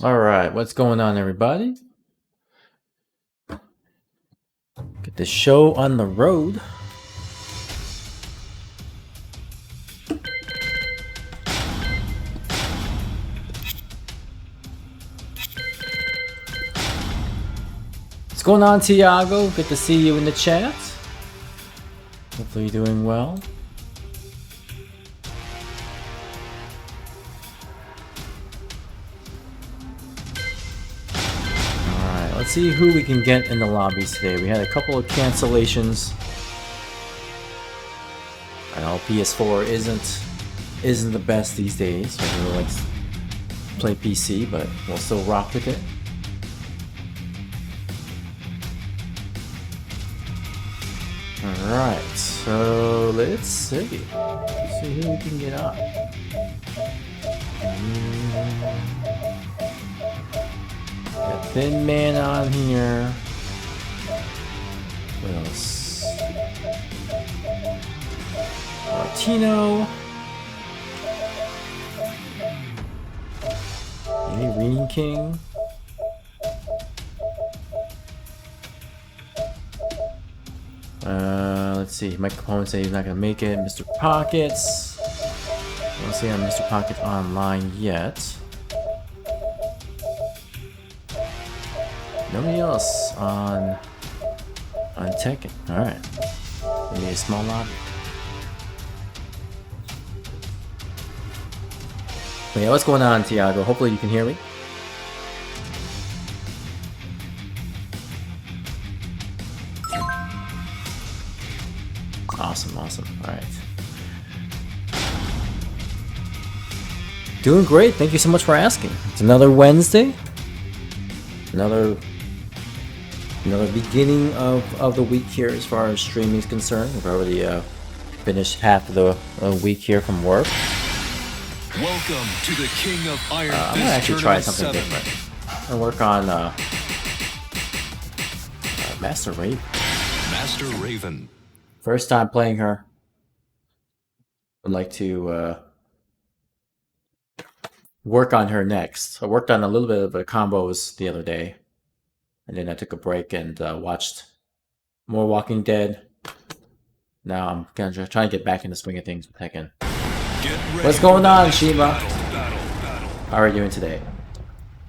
All right, what's going on, everybody? Get the show on the road. What's going on, Tiago? Good to see you in the chat. Hopefully you're doing well. Alright, let's see who we can get in the lobbies today. We had a couple of cancellations. I know PS4 isn't the best these days. Everyone likes to play PC, but we'll still rock with it. Alright, so let's see. Let's see who we can get up. Got Thin Man on here. What else? Martino. Maybe Reading King. Let's see. My opponent said he's not gonna make it. Mr. Pockets. I don't see Mr. Pockets online yet. Nobody else on Tekken. All right. We need a small lobby. But yeah, what's going on, Tiago? Hopefully you can hear me. Awesome. All right. Doing great. Thank you so much for asking. It's another Wednesday. Another beginning of the week here as far as streaming is concerned. We've already finished half of the week here from work. Welcome to the King of Iron Fist. I'm gonna actually try something different. I'm gonna work on Master Raven. Master Raven. First time playing her. Would like to work on her next. I worked on a little bit of the combos the other day, and then I took a break and watched more Walking Dead. Now I'm gonna try and get back in the swing of things with Tekken. What's going on, Shima? How are you doing today?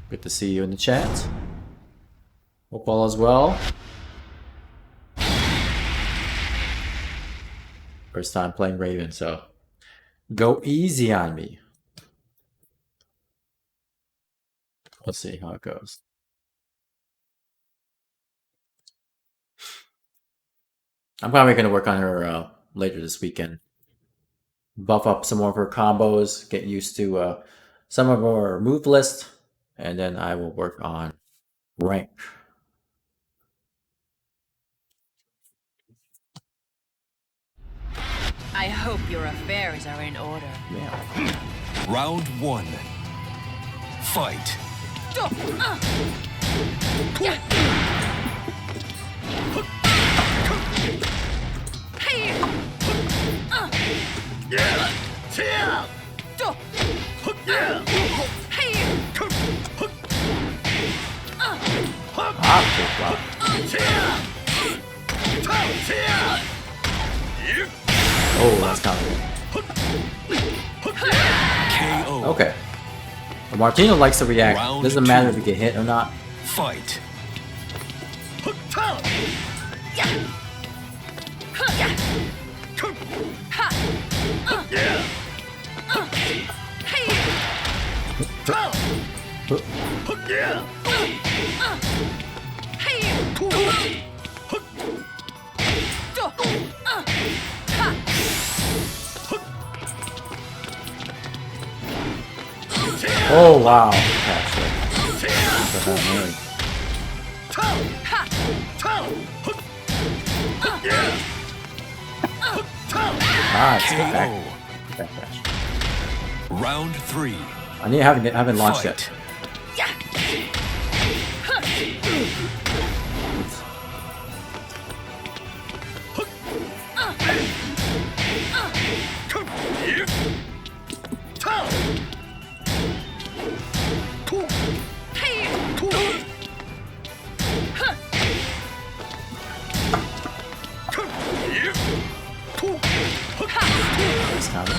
Good to see you in the chat. Hope all is well. First time playing Raven, so go easy on me. Let's see how it goes. I'm probably going to work on her later this weekend. Buff up some more of her combos, get used to some of her move list, and then I will work on rank. I hope your affairs are in order. Yeah. Round one. Fight. Oh, that's kind of KO. okay. Well, Martino likes to react. Round Doesn't matter if two. we get hit or not. Fight. Oh wow. Let's get back. Get back dash. Round three. I haven't launched yet. Fight. Nice combo.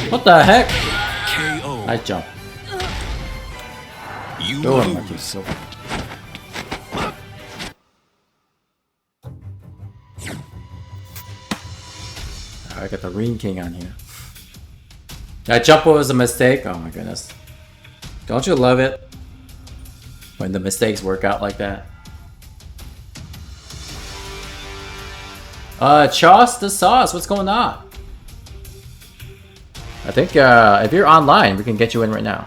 What the heck? KO. I jump. You Go on, lose. Marquis. Go. I got the Ring King on here. That jump was a mistake. Oh my goodness. Don't you love it when the mistakes work out like that? Choss the sauce, what's going on? I think if you're online, we can get you in right now.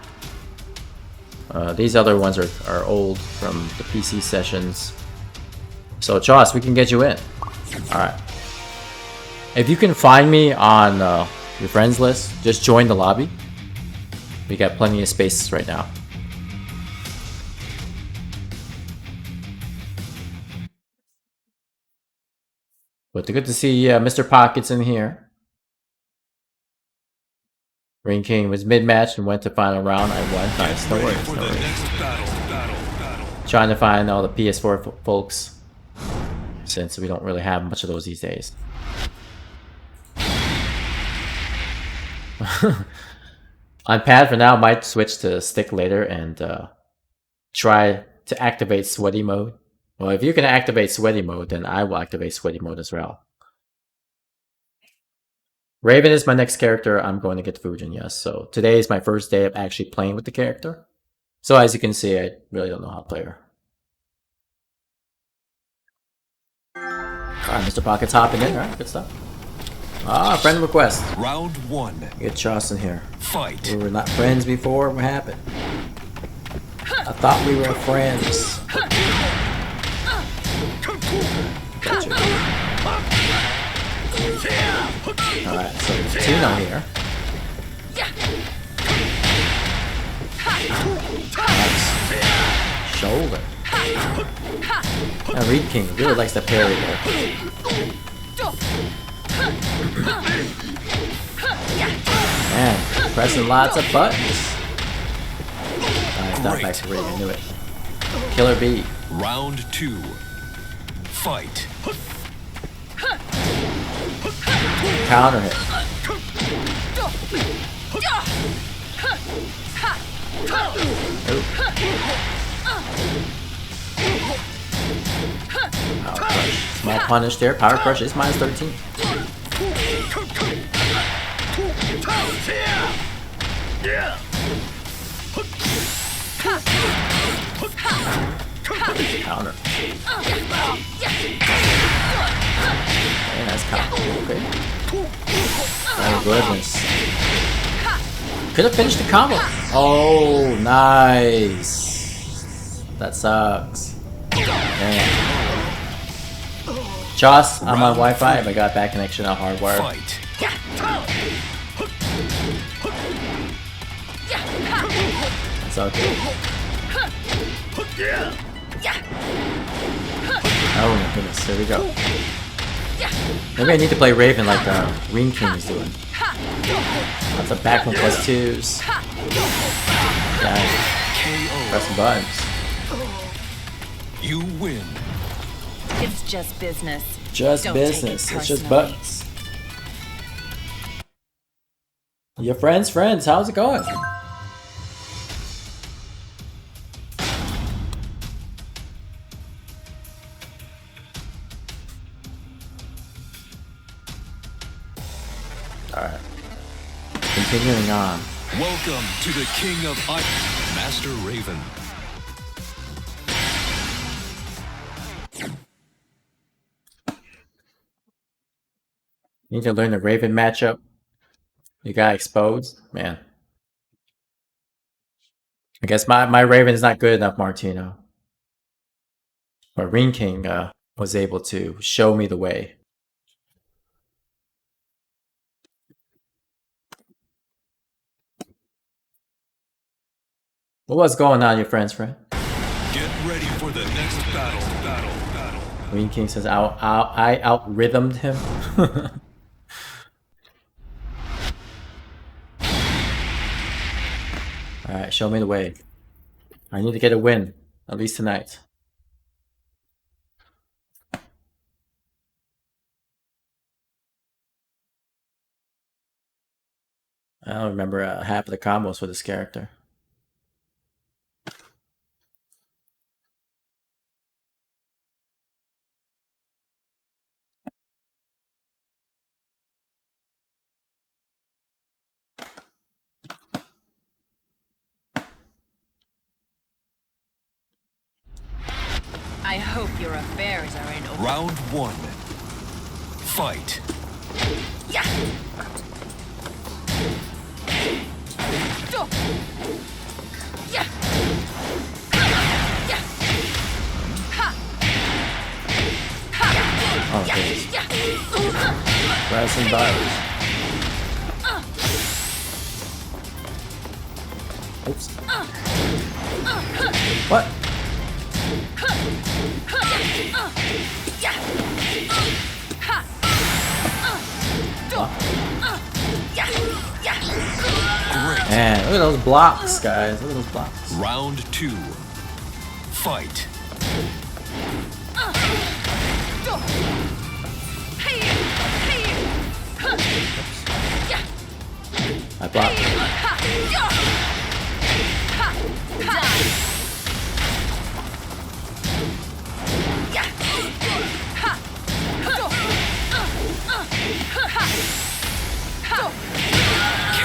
These other ones are old from the PC sessions. So Choss, we can get you in. Alright. If you can find me on your friends list, just join the lobby. We got plenty of spaces right now. But good to see Mr. Pockets in here. Ring King was mid-match and went to final round. I won. Nice, no worries, no worries. Trying to find all the PS4 folks, since we don't really have much of those these days. On pad for now, might switch to stick later and try to activate sweaty mode. Well, if you can activate sweaty mode, then I will activate sweaty mode as well. Raven is my next character. I'm going to get Fujin, yes. So today is my first day of actually playing with the character. So as you can see, I really don't know how to play her. Alright, Mr. Pocket's hopping in. Alright, good stuff. Ah, friend request. Round 1. Get Choss in here. Fight. We were not friends before. What happened? I thought we were friends. Gotcha. Alright, so there's Tino here. Nice. Shoulder. Now Reed King really likes to parry there. Man, pressing lots of buttons. Alright, stop back to Reed, I knew it. Killer B. Round 2. Fight. Counter hit. Ooh. Power crush. Small punish there. Power crush is minus 13. Counter. Very nice counter. Okay. Oh goodness. Could have finished the combo. Oh, nice. That sucks. Man. Choss, I'm on Wi-Fi. If I got bad connection on hardwire. Fight. It's okay. Oh my goodness, here we go. Maybe I need to play Raven like Ring King is doing. Lots of back one plus twos. Nice. Pressing buttons. You win. It's just business. Just Don't take it business. It's just personally. buttons. Your friends, how's it going? Alright. Continuing on. Welcome to the King of Iron, Master Raven. Need to learn the Raven matchup. You got exposed? Man. I guess my Raven is not good enough, Martino. But Ring King was able to show me the way. What was going on, your friends, friend? Get ready for the next battle. Ring King says, I out-rhythmed him. Alright, show me the way. I need to get a win, at least tonight. I don't remember half of the combos for this character. I hope your affairs are in order. Round 1. Fight. Yeah. Go. Yeah. Yeah. Ha. Ha. Oh, jeez. Yeah. Rising virus. Oops. What? Man, look at those blocks, guys. Look at those blocks. Round 2. Fight. I blocked.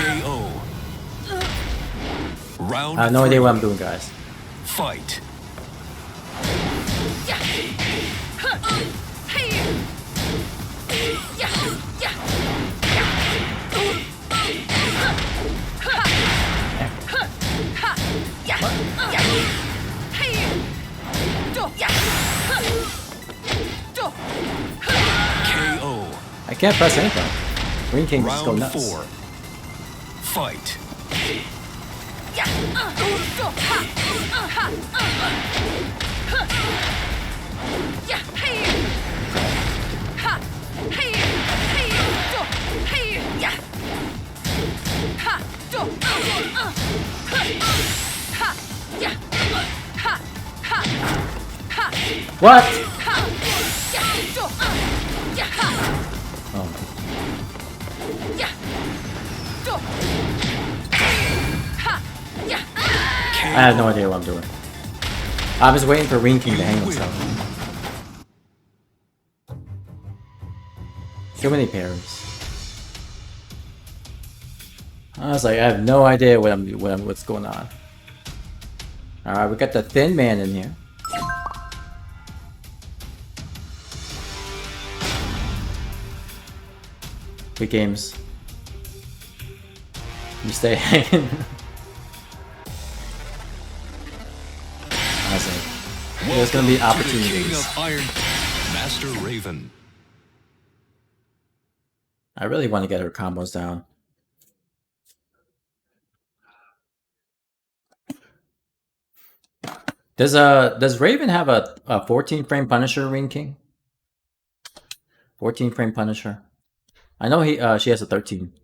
KO. Round I have no idea 3. what I'm doing, guys. Fight. KO. I can't press anything. Green King just go Round nuts. 4. Fight. What? Oh. I have no idea what I'm doing. I was waiting for Green King to hang himself. So many parries. I was like, I have no idea what's going on. Alright, we got the Thin Man in here. Good games. You stay hanging. I was like, there's gonna be Welcome to the King opportunities. of Iron, Master Raven. I really want to get her combos down. Does Raven have a 14 frame Punisher, Ring King? 14 frame Punisher. I know she has a 13.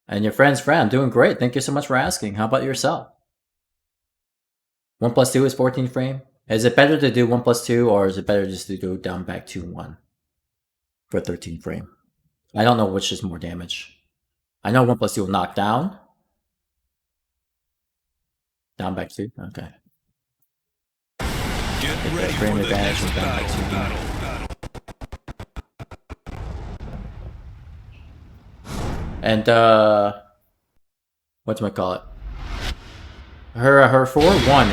And your friend's friend, I'm doing great. Thank you so much for asking. How about yourself? 1 plus 2 is 14 frame. Is it better to do 1 plus 2, or is it better just to go down back to 1 for 13 frame? I don't know which is more damage. I know 1 plus 2 will knock down. Down back 2? Okay. Get ready frame for the advantage next and down back 2. battle. And whatchamacallit? Her 4-1,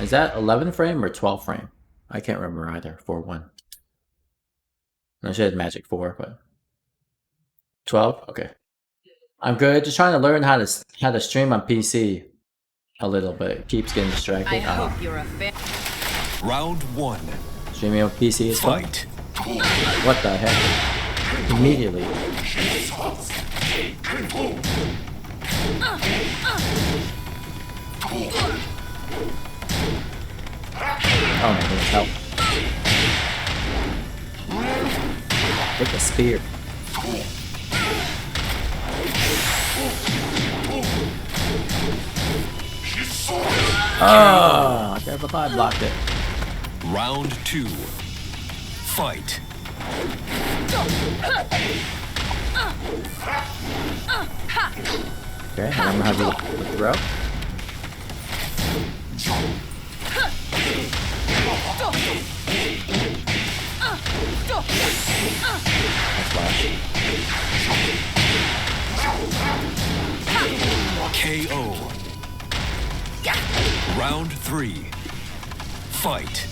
is that 11 frame or 12 frame? I can't remember either. 4-1. No, she had Magic 4, but 12? Okay. I'm good. Just trying to learn how to stream on PC a little bit. It keeps getting distracted. I hope your affair. Round 1. Streaming on PC is fun. Fight. What the heck? Immediately. Oh my goodness, help. Take the spear. Oh, careful, I blocked it. Round 2. Fight. Okay, I don't know how to do the throw. KO. Round 3. Fight.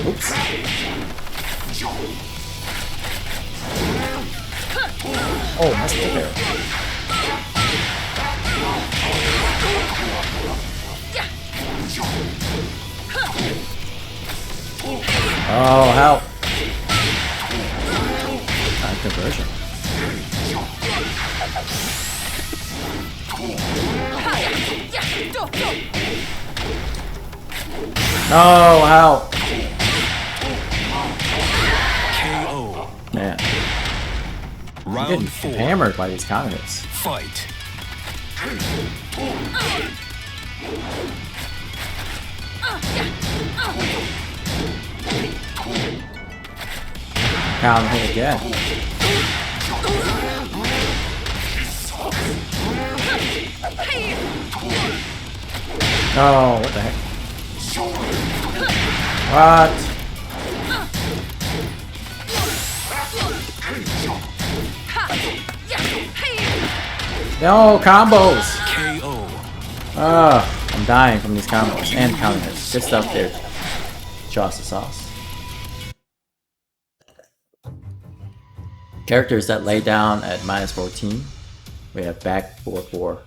Oops. Oh, missed it there. Oh, help. Conversion. No, help. KO. Man, I'm Round getting 4. hammered by these counter hits. Fight. Counter hit again. Oh, what the heck? What? No, combos! KO. I'm dying from these combos and counter hits. Good stuff there. Sauce the sauce. Characters that lay down at -14. We have back 4-4.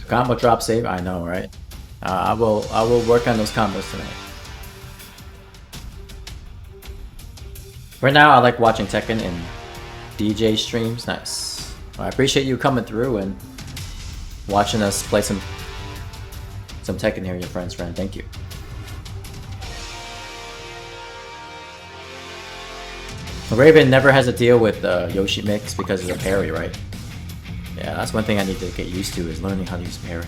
Combo drop save, I know, right? I will work on those combos tonight. Right now, I like watching Tekken in DJ streams. Nice. I appreciate you coming through and watching us play some Tekken here, your friends, friend. Thank you. Raven never has to deal with Yoshi mix because of the parry, right? Yeah, that's one thing I need to get used to, is learning how to use parry.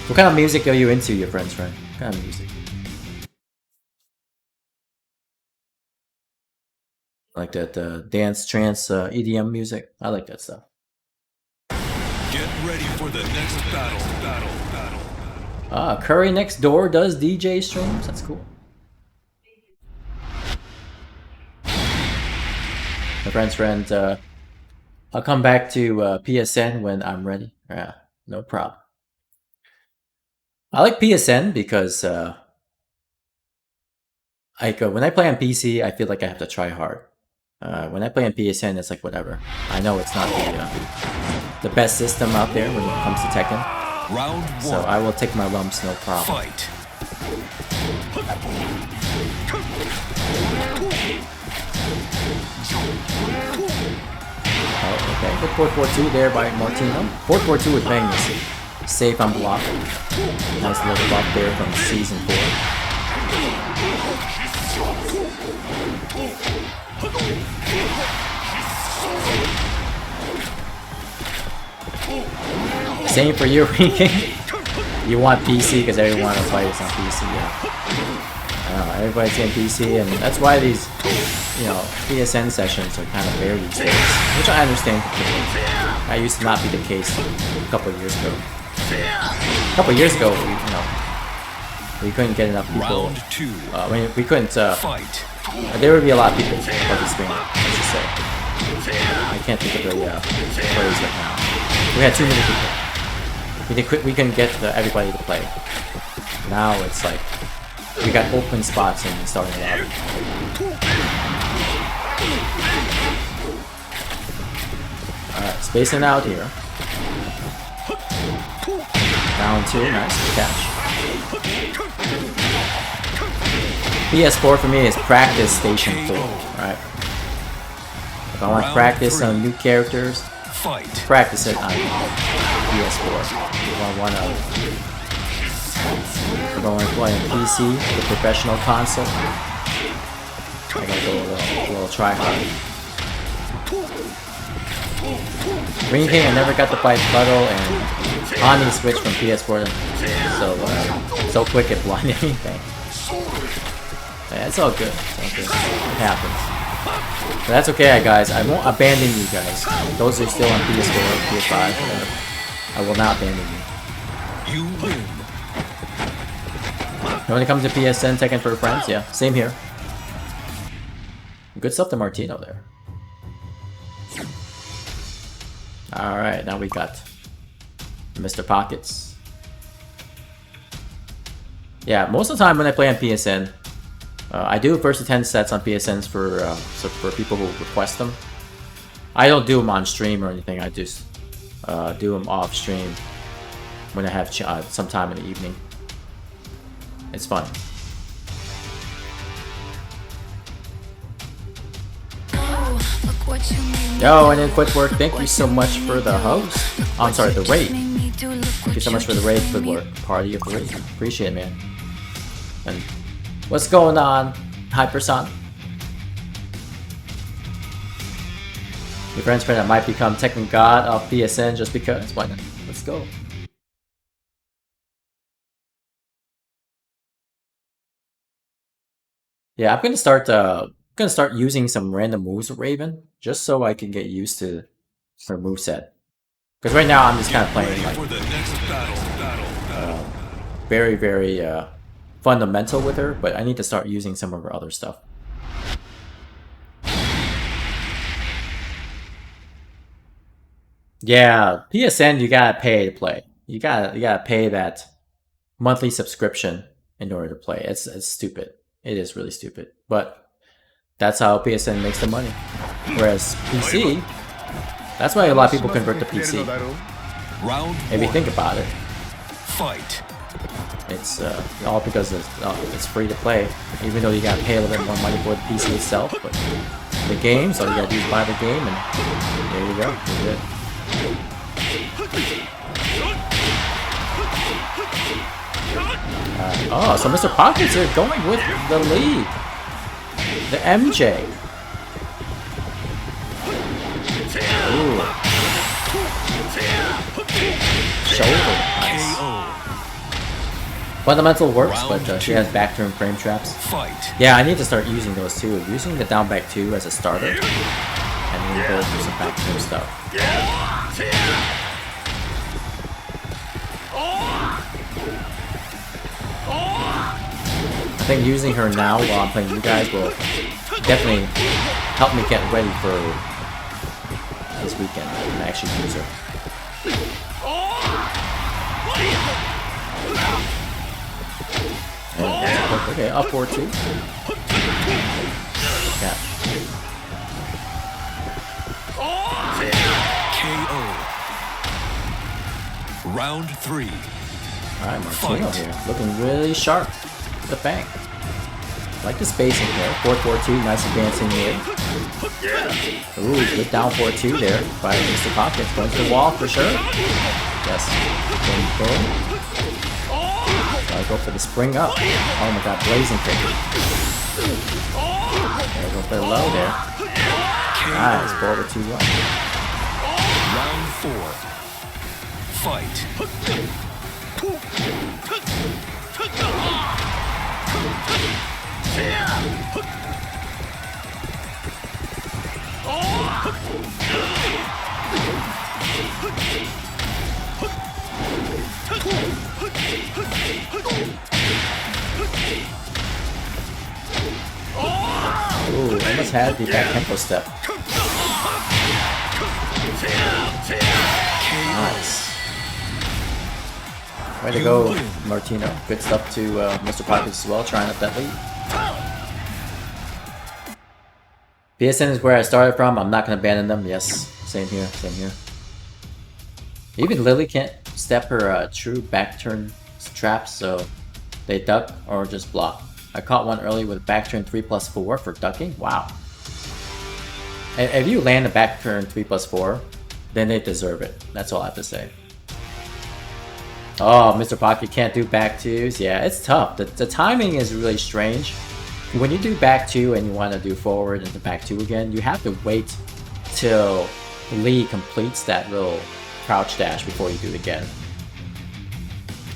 What kind of music are you into, your friends, friend? What kind of music? Like that dance, trance, EDM music? I like that stuff. Get ready for the next battle. Curry Next Door does DJ streams? That's cool. My friend's friend, I'll come back to PSN when I'm ready. Yeah, no problem. I like PSN because when I play on PC, I feel like I have to try hard. When I play on PSN, it's like whatever. I know it's not the best system out there when it comes to Tekken. Round 1. So I will take my lumps, no problem. Fight. Oh, okay, good 4-4-2 there by Martino. 4-4-2 with Magnus. Safe on block. Nice little buff there from Season 4. Same for you, King. You want PC because everyone else plays on PC. Yeah. I don't know, everybody's getting PC, and that's why these, PSN sessions are kind of rare these days, which I understand completely. That used to not be the case a couple of years ago. A couple of years ago, we couldn't get enough people. Round 2. We couldn't. Fight. There would be a lot of people participating, I should say. I can't think of the phrase right now. We had too many people. We couldn't get everybody to play. Now it's like we got open spots in the starting lobby. Alright, spacing out here. Down 2, nice catch. PS4 for me is practice station 4, right? If I want to practice on new characters, Fight. practice it on PS4. One of if I want to play on PC, the professional console, I gotta go a little try hard. Green King, I never got to fight Puddle, and Ani switched from PS4 so quick at blinding anything. Yeah, it's all good. It's all good. It happens. But that's okay, guys. I won't abandon you guys. Those are still on PS4, PS5, whatever. I will not abandon you. You win. When it comes to PSN, Tekken for friends, yeah, same here. Good stuff to Martino there. Alright, now we got Mr. Pockets. Yeah, most of the time when I play on PSN, I do first to 10 sets on PSNs for people who request them. I don't do them on stream or anything, I just do them off stream when I have some time in the evening. It's fun. Yo, and then quick work. Thank you so much for the host. Oh, I'm sorry, the raid. Thank you so much for the raid, quick work. Party of the raid. Appreciate it, man. And what's going on, Hyperson? Your friend's friend that might become Tekken God of PSN just because. Why not? Let's go. Yeah, I'm gonna start using some random moves with Raven just so I can get used to her moveset. Because right now I'm just kind of playing like very fundamental with her, but I need to start using some of her other stuff. Yeah, PSN you gotta pay to play. You gotta pay that monthly subscription in order to play. It's stupid. It is really stupid, but that's how PSN makes the money. Whereas PC, that's why a lot of people convert to PC. If you think about it, Fight. it's all because it's free to play. Even though you gotta pay a little bit more money for the PC itself, but the games, all you gotta do is buy the game, and there you go. You're good. Oh, so Mr. Pockets are going with the lead. The MJ. Ooh. Shoulder. Nice. Fundamental works, but she has back turn frame traps. Fight. Yeah, I need to start using those too. Using the down back 2 as a starter. And then go for some back turn stuff. I think using her now while I'm playing you guys will definitely help me get ready for this weekend and actually use her. And, okay, up 4-2. Yeah. KO. Round 3. Alright, Martino here. Looking really sharp. The bang. Like the spacing here. 4-4-2, nice advancing here. Ooh, good down 4-2 there by Mr. Pockets. Going to the wall for sure. Yes. Boom, boom. Gotta go for the spring up. Oh my god, blazing kick. There, go for the low there. Nice, forward 2-1. Round 4. Fight. Ooh, almost had the back tempo step. Nice. Way to go, Martino. Good stuff to Mr. Pockets as well, trying up that lead. PSN is where I started from. I'm not going to abandon them. Yes, same here, same here. Even Lily can't step her true back turn traps, so they duck or just block. I caught one early with back turn 3+4 for ducking. Wow. If you land a back turn 3+4, then they deserve it. That's all I have to say. Oh, Mr. Pocket can't do back twos. Yeah, it's tough. The timing is really strange. When you do back two and you want to do forward and the back two again, you have to wait till Lee completes that little crouch dash before you do it again.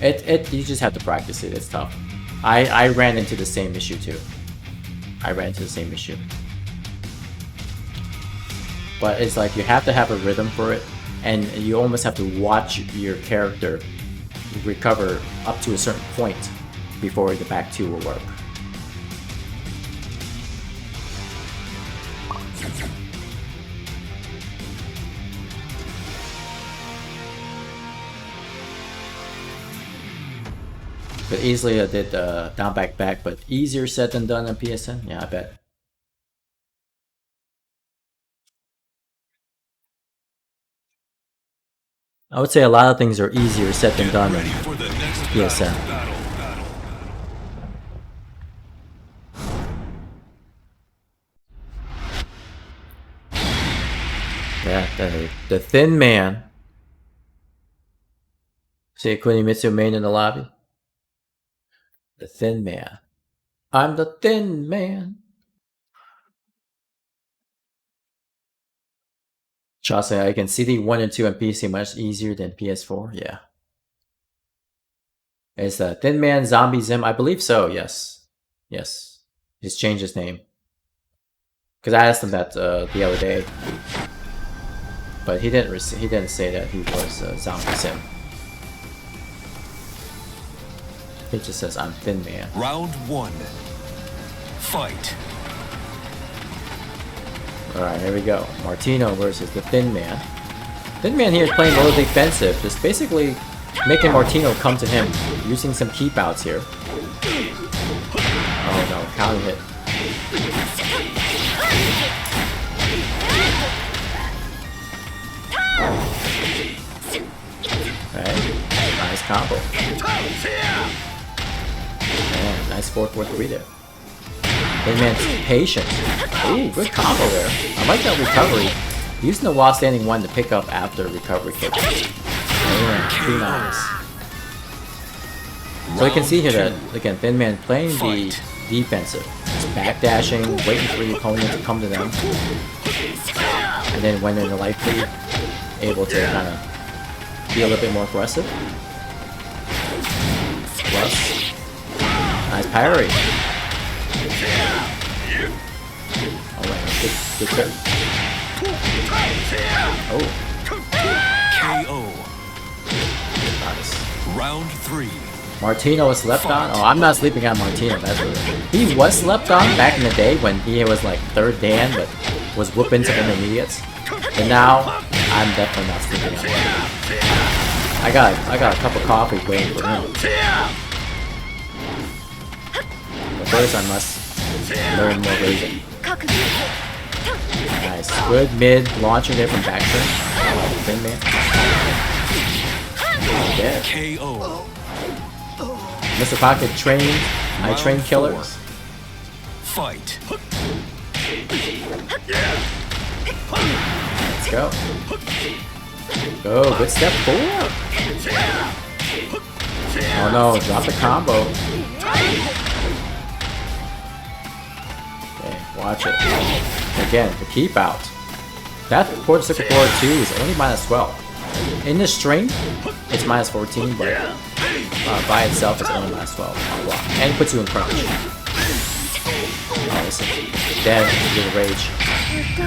You just have to practice it. It's tough. I ran into the same issue too. But it's like you have to have a rhythm for it, and you almost have to watch your character recover up to a certain point before the back two will work. But easily I did down back, but easier said than done on PSN. Yeah, I bet. I would say a lot of things are easier said than done on PSN. Yeah, the thin man. See Kunimitsu main in the lobby? The thin man. I'm the thin man. Trust me, I can CD 1 and 2 on PC much easier than PS4. Yeah. Is the Thin Man Zombie Zim? I believe so, yes. Yes. He's changed his name. Because I asked him that the other day. But he didn't say that he was Zombie Zim. He just says, I'm Thin Man. Round 1. Fight. Alright, here we go. Martino versus the Thin Man. Thin Man here is playing a little defensive, just basically making Martino come to him, using some keep outs here. Oh no, counter hit. Alright, nice combo. Man, nice 4-4-3 there. Thin Man's patient. Ooh, good combo there. I like that recovery. Using the while standing one to pick up after recovery kick. Man, pretty nice. So you can see here that, again, Thin Man playing the defensive. Just backdashing, waiting for the opponent to come to them. And then when they're in the life lead, able to kind of be a little bit more aggressive. Plus, nice parry. Oh wait, good trip. Oh. KO. Nice. Round 3. Martino was slept on? Oh, I'm not sleeping on Martino, that's what he was slept on back in the day when he was like 3rd Dan but was whooping some intermediates. But now, I'm definitely not sleeping on him. I got a cup of coffee waiting for him. But first I must learn more raising. Nice. Good mid launcher there from back turn. Thin Man. Yeah. KO. Mr. Pocket trained. I train killers. Fight. Let's go. Go. Good step forward. Oh no, drop the combo. Okay, watch it. Again, the keep out. That forward circuit forward 2 is only -12. In the string, it's -14, but by itself it's only -12 on block. And it puts you in crunch. Oh, listen. Dead. You're gonna rage.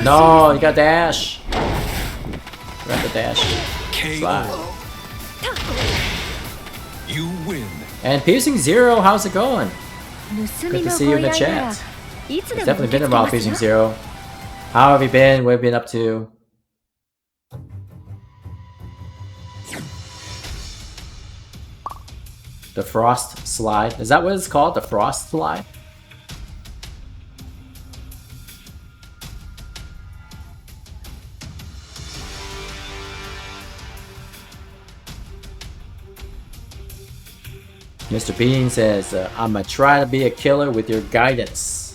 No, you got dash. Grab the dash. Slide. You win. And Piercing Zero, how's it going? Good to see you in the chat. It's definitely been a while, Piercing Zero. How have you been? What have you been up to? The Frost Slide. Is that what it's called? The Frost Slide? Mr. Bean says, I'ma try to be a killer with your guidance.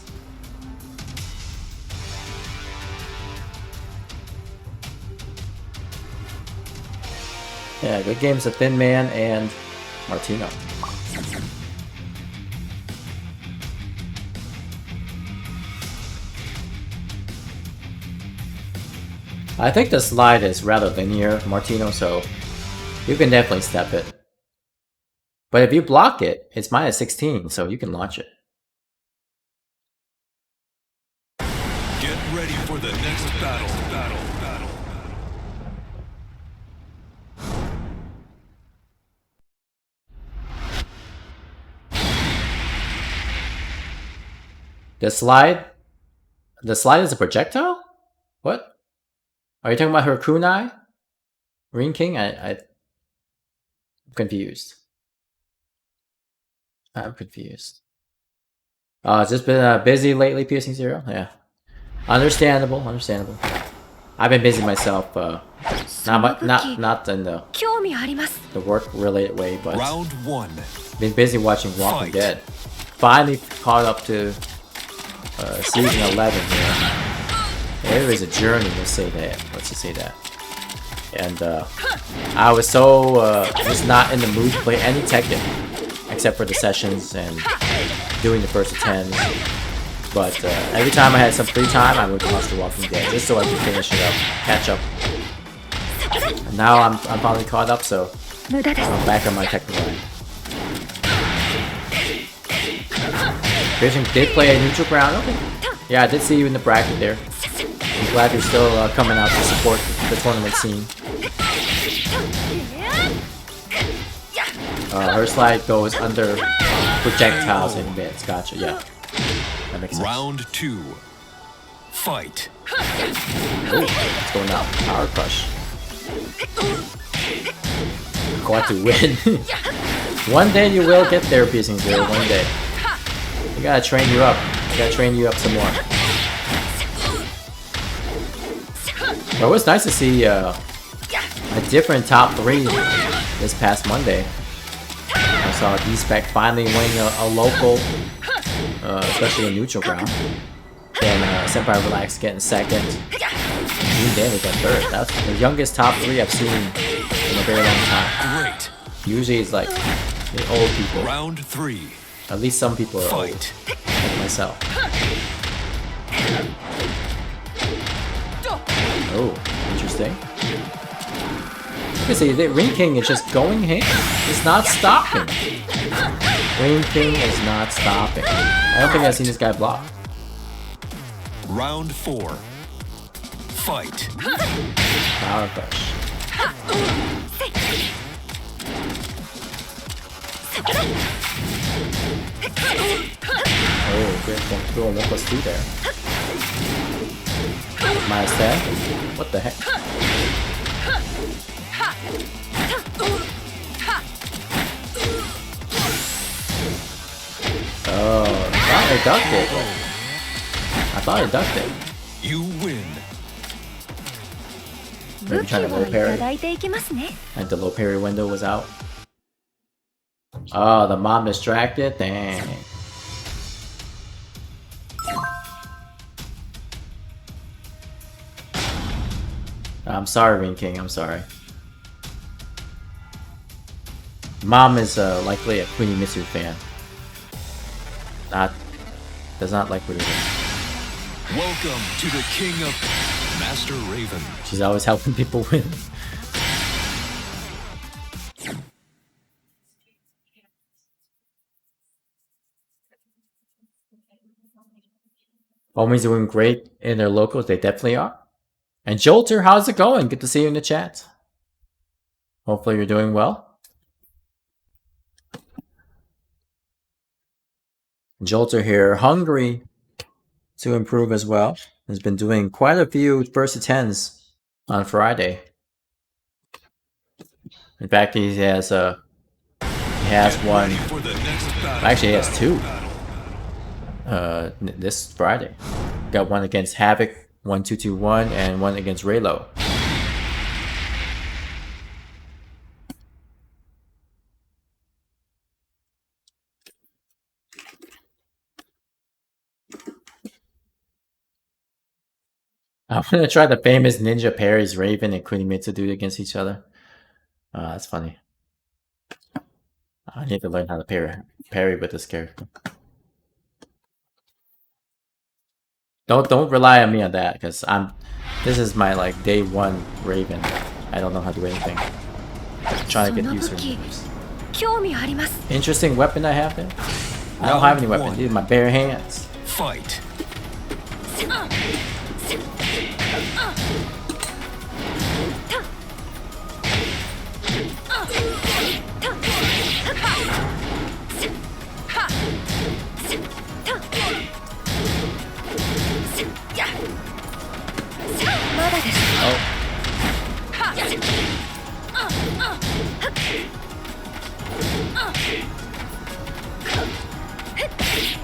Yeah, good games of Thin Man and Martino. I think the slide is rather linear, Martino, so you can definitely step it. But if you block it, it's minus 16, so you can launch it. Get ready for the next battle. The slide is a projectile? What? Are you talking about her kunai? Ring King? I'm confused. I'm confused. It's just been busy lately, piercing zero? Yeah. Understandable. I've been busy myself, not in the work-related way, but Round 1. been busy watching Walking Dead. Finally caught up to season 11 here. There is a journey, let's just say that. And I was so just not in the mood to play any Tekken, except for the sessions and doing the first 10. But every time I had some free time, I would watch The Walking Dead, just so I could finish it up, catch up. And now I'm finally caught up, so I'm back on my Tekken line. Vision did play a neutral ground. Okay. Yeah, I did see you in the bracket there. I'm glad you're still coming out to support the tournament scene. Her slide goes under projectiles in bits. Gotcha, yeah. That makes sense. Round 2. Fight. Oh, what's going on? Power Crush. Got to win. One day you will get there, Piercing Zero. One day. We gotta train you up. We gotta train you up some more. But it was nice to see a different top 3 this past Monday. I saw D-Spec finally winning a local, especially a neutral ground. Then Senpai Relax getting second. Green Danny got third. That's the youngest top 3 I've seen in a very long time. Great. Usually it's like the old people. Round 3. At least some people are old, like myself. Oh, interesting. You can see that Ring King is just going ham. It's not stopping. Ring King is not stopping. I don't think I've seen this guy block. Round 4. Fight. Power Crush. Oh, good. Don't throw a 1+2 there. Minus 10? What the heck? Oh, I thought I ducked it. I thought I ducked it. You win. Maybe trying to low parry. And the low parry window was out. Oh, the mom distracted? Dang. I'm sorry, Ring King. I'm sorry. Mom is likely a Kunimitsu fan. Does not like what he does. Welcome to the King of Master Raven. She's always helping people win. Always doing great in their locals. They definitely are. And Jolter, how's it going? Good to see you in the chat. Hopefully you're doing well. Jolter here, hungry to improve as well. Has been doing quite a few first 10s on Friday. In fact, he has one. Actually, he has 2. This Friday, got one against Havoc 1221 and one against Raylo. I'm gonna try the famous Ninja Parries Raven and Kunimitsu do against each other. That's funny. I need to learn how to parry with this character. Don't rely on me on that, because this is my like day one Raven. I don't know how to do anything. I'm trying to get used to it. Interesting weapon I have there. I don't have any weapon. These are my bare hands. Fight.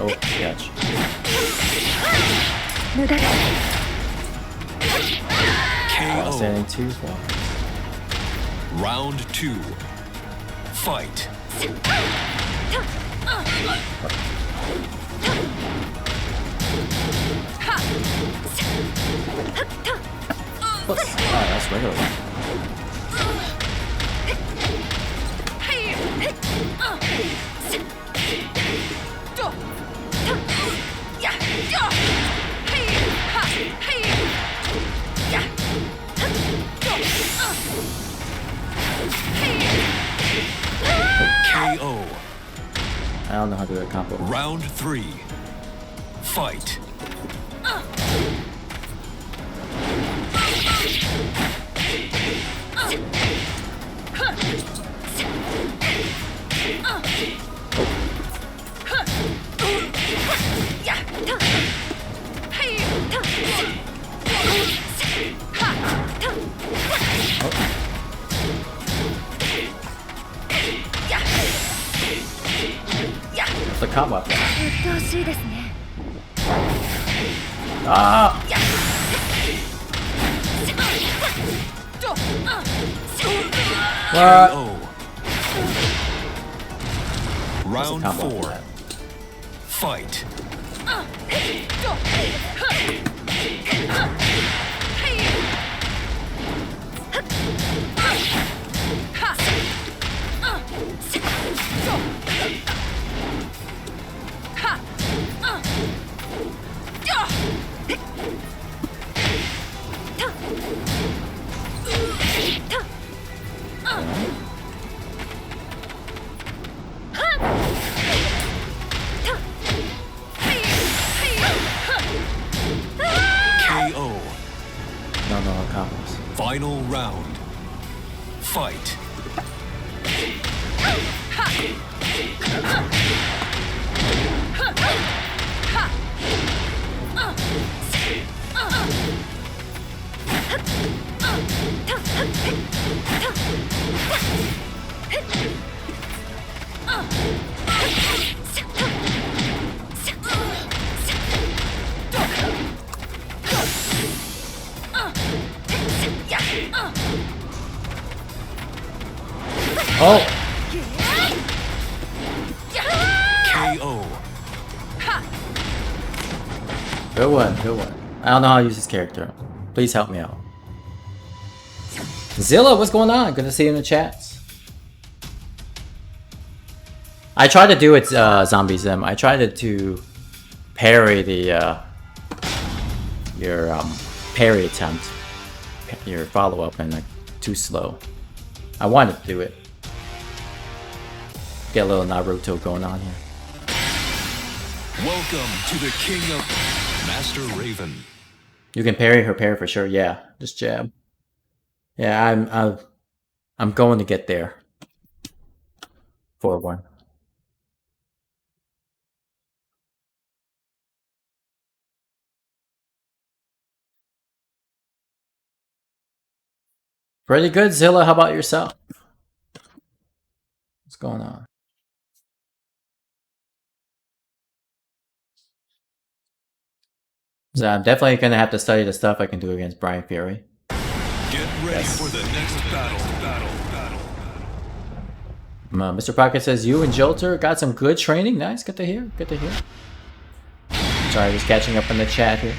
Oh, catch. KO. Standing too far. Round 2. Fight. Oh, that's regular. KO. I don't know how to do a combo. Round 3. Fight. What's the combo? Ah! What? KO. Round Combo 4. after that. Fight. KO. No combos. Final round. Fight. Oh! KO. Good one, good one. I don't know how to use this character. Please help me out. Zilla, what's going on? Good to see you in the chats. I tried to do it, Zombie Zim. I tried to parry the, your, parry attempt. Your follow-up, and like, too slow. I wanted to do it. Get a little Naruto going on here. Welcome to the King of Master Raven. You can parry her parry for sure. Yeah, just jab. Yeah, I'm going to get there. 4-1. Pretty good, Zilla. How about yourself? What's going on? So I'm definitely gonna have to study the stuff I can do against Brian Fury. Get ready for the next battle. Mr. Pocket says you and Jolter got some good training. Nice, good to hear. Good to hear. Sorry, just catching up in the chat here.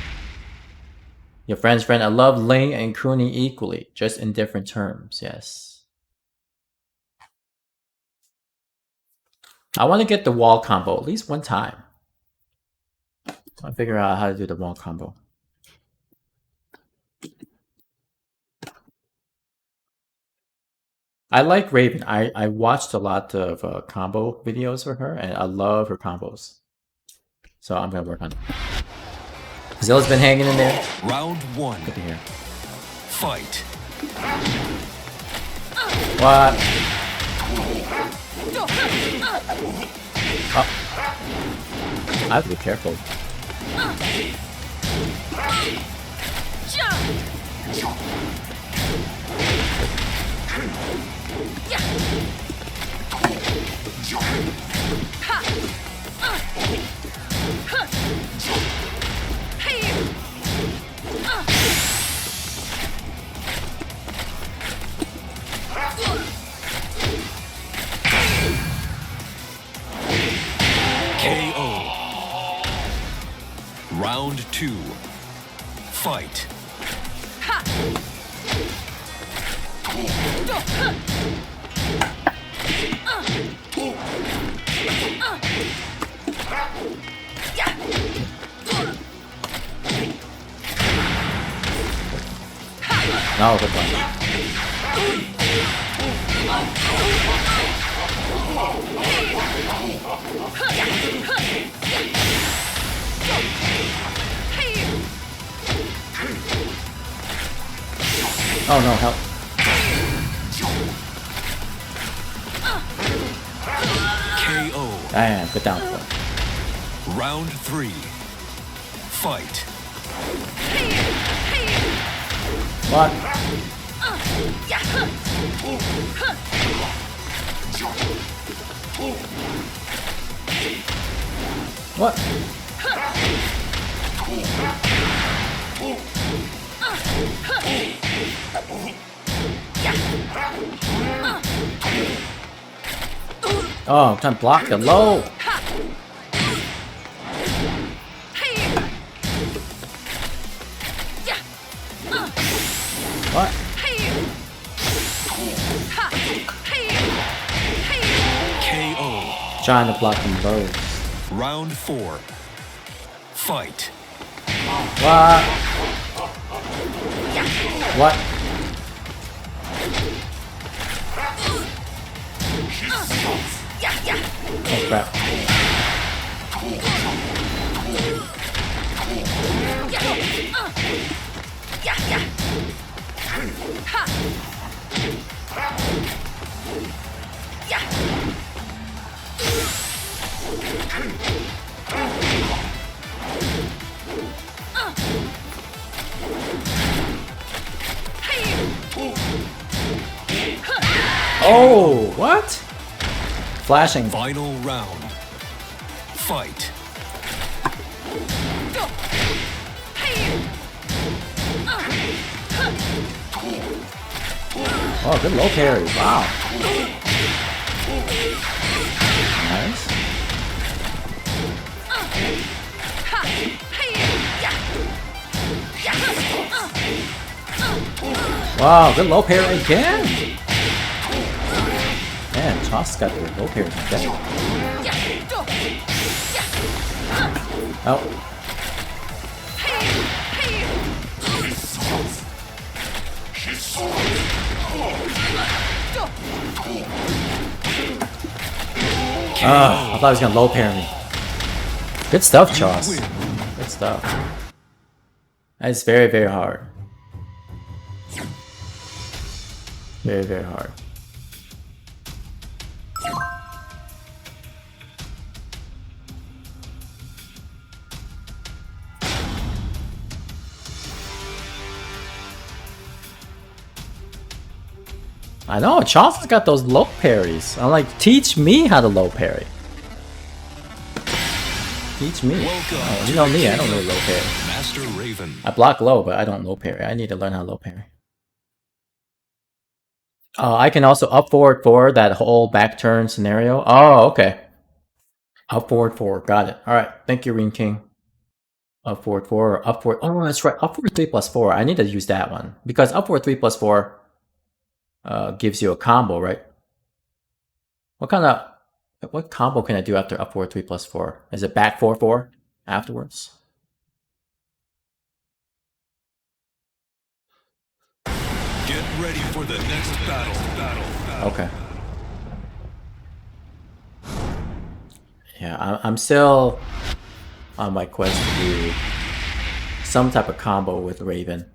Your friend's friend. I love Ling and Cooney equally, just in different terms. Yes. I want to get the wall combo at least one time. I figure out how to do the wall combo. I like Raven. I watched a lot of combo videos for her, and I love her combos. So I'm gonna work on it. Zilla's been hanging in there. Round 1. Good to hear. Fight. What? Oh. I have to be careful. KO. Round 2. Fight. No, good one. Oh no, help. KO. Damn, good down for. Round 3. Fight. What? What? Oh, I'm trying to block the low. What? KO. Trying to block them lows. Round 4. Fight. What? What? Oh crap. Oh, what? Flashing. Final round. Fight. Oh, good low parry. Wow. Nice. Wow, good low parry again. Man, Choss got the low parry again. Oh. I thought he was gonna low parry me. Good stuff, Choss. Good stuff. That's very, very hard. Very, very hard. I know, Choss has got those low parries. I'm like, teach me how to low parry. Teach me. Oh, you know me, I don't really low parry. Master Raven. I block low, but I don't low parry. I need to learn how to low parry. I can also up forward forward that whole back turn scenario. Oh, okay. Up forward forward. Got it. All right. Thank you, Ring King. Up forward 4 or up forward. Oh, that's right. Up forward 3+4. I need to use that one because up forward 3+4 gives you a combo, right? What kind of What combo can I do after up 4 3 plus 4? Is it back 4 4 afterwards? Get ready for the next battle. Okay. Yeah, I'm still on my quest to do some type of combo with Raven.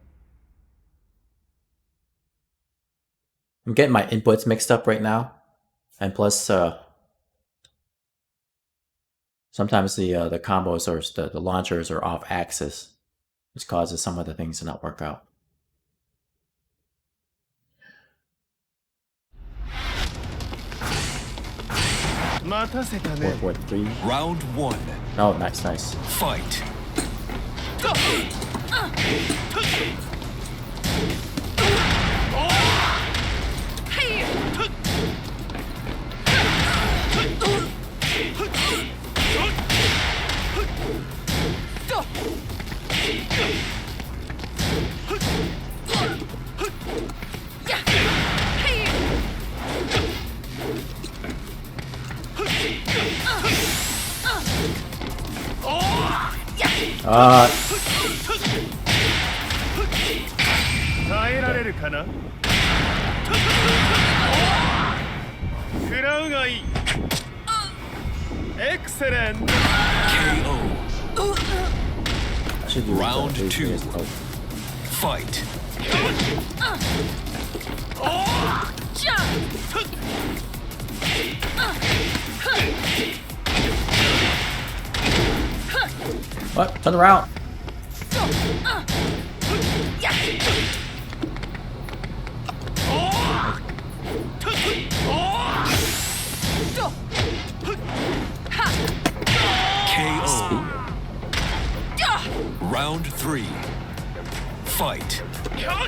I'm getting my inputs mixed up right now, and plus, sometimes the combos or the launchers are off axis, which causes some of the things to not work out. Four, 3. Round 1. Oh, nice, nice. Fight. Excellent. KO. I should do Round the 2. Oh, Fight. what? Turn around. KO. Round 3. Fight. KO.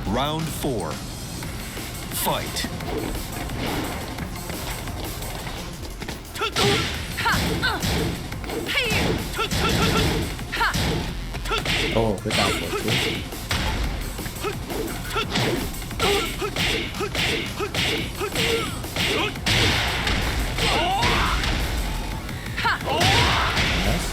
Round 4. Fight. Oh, good down 4 3. Nice.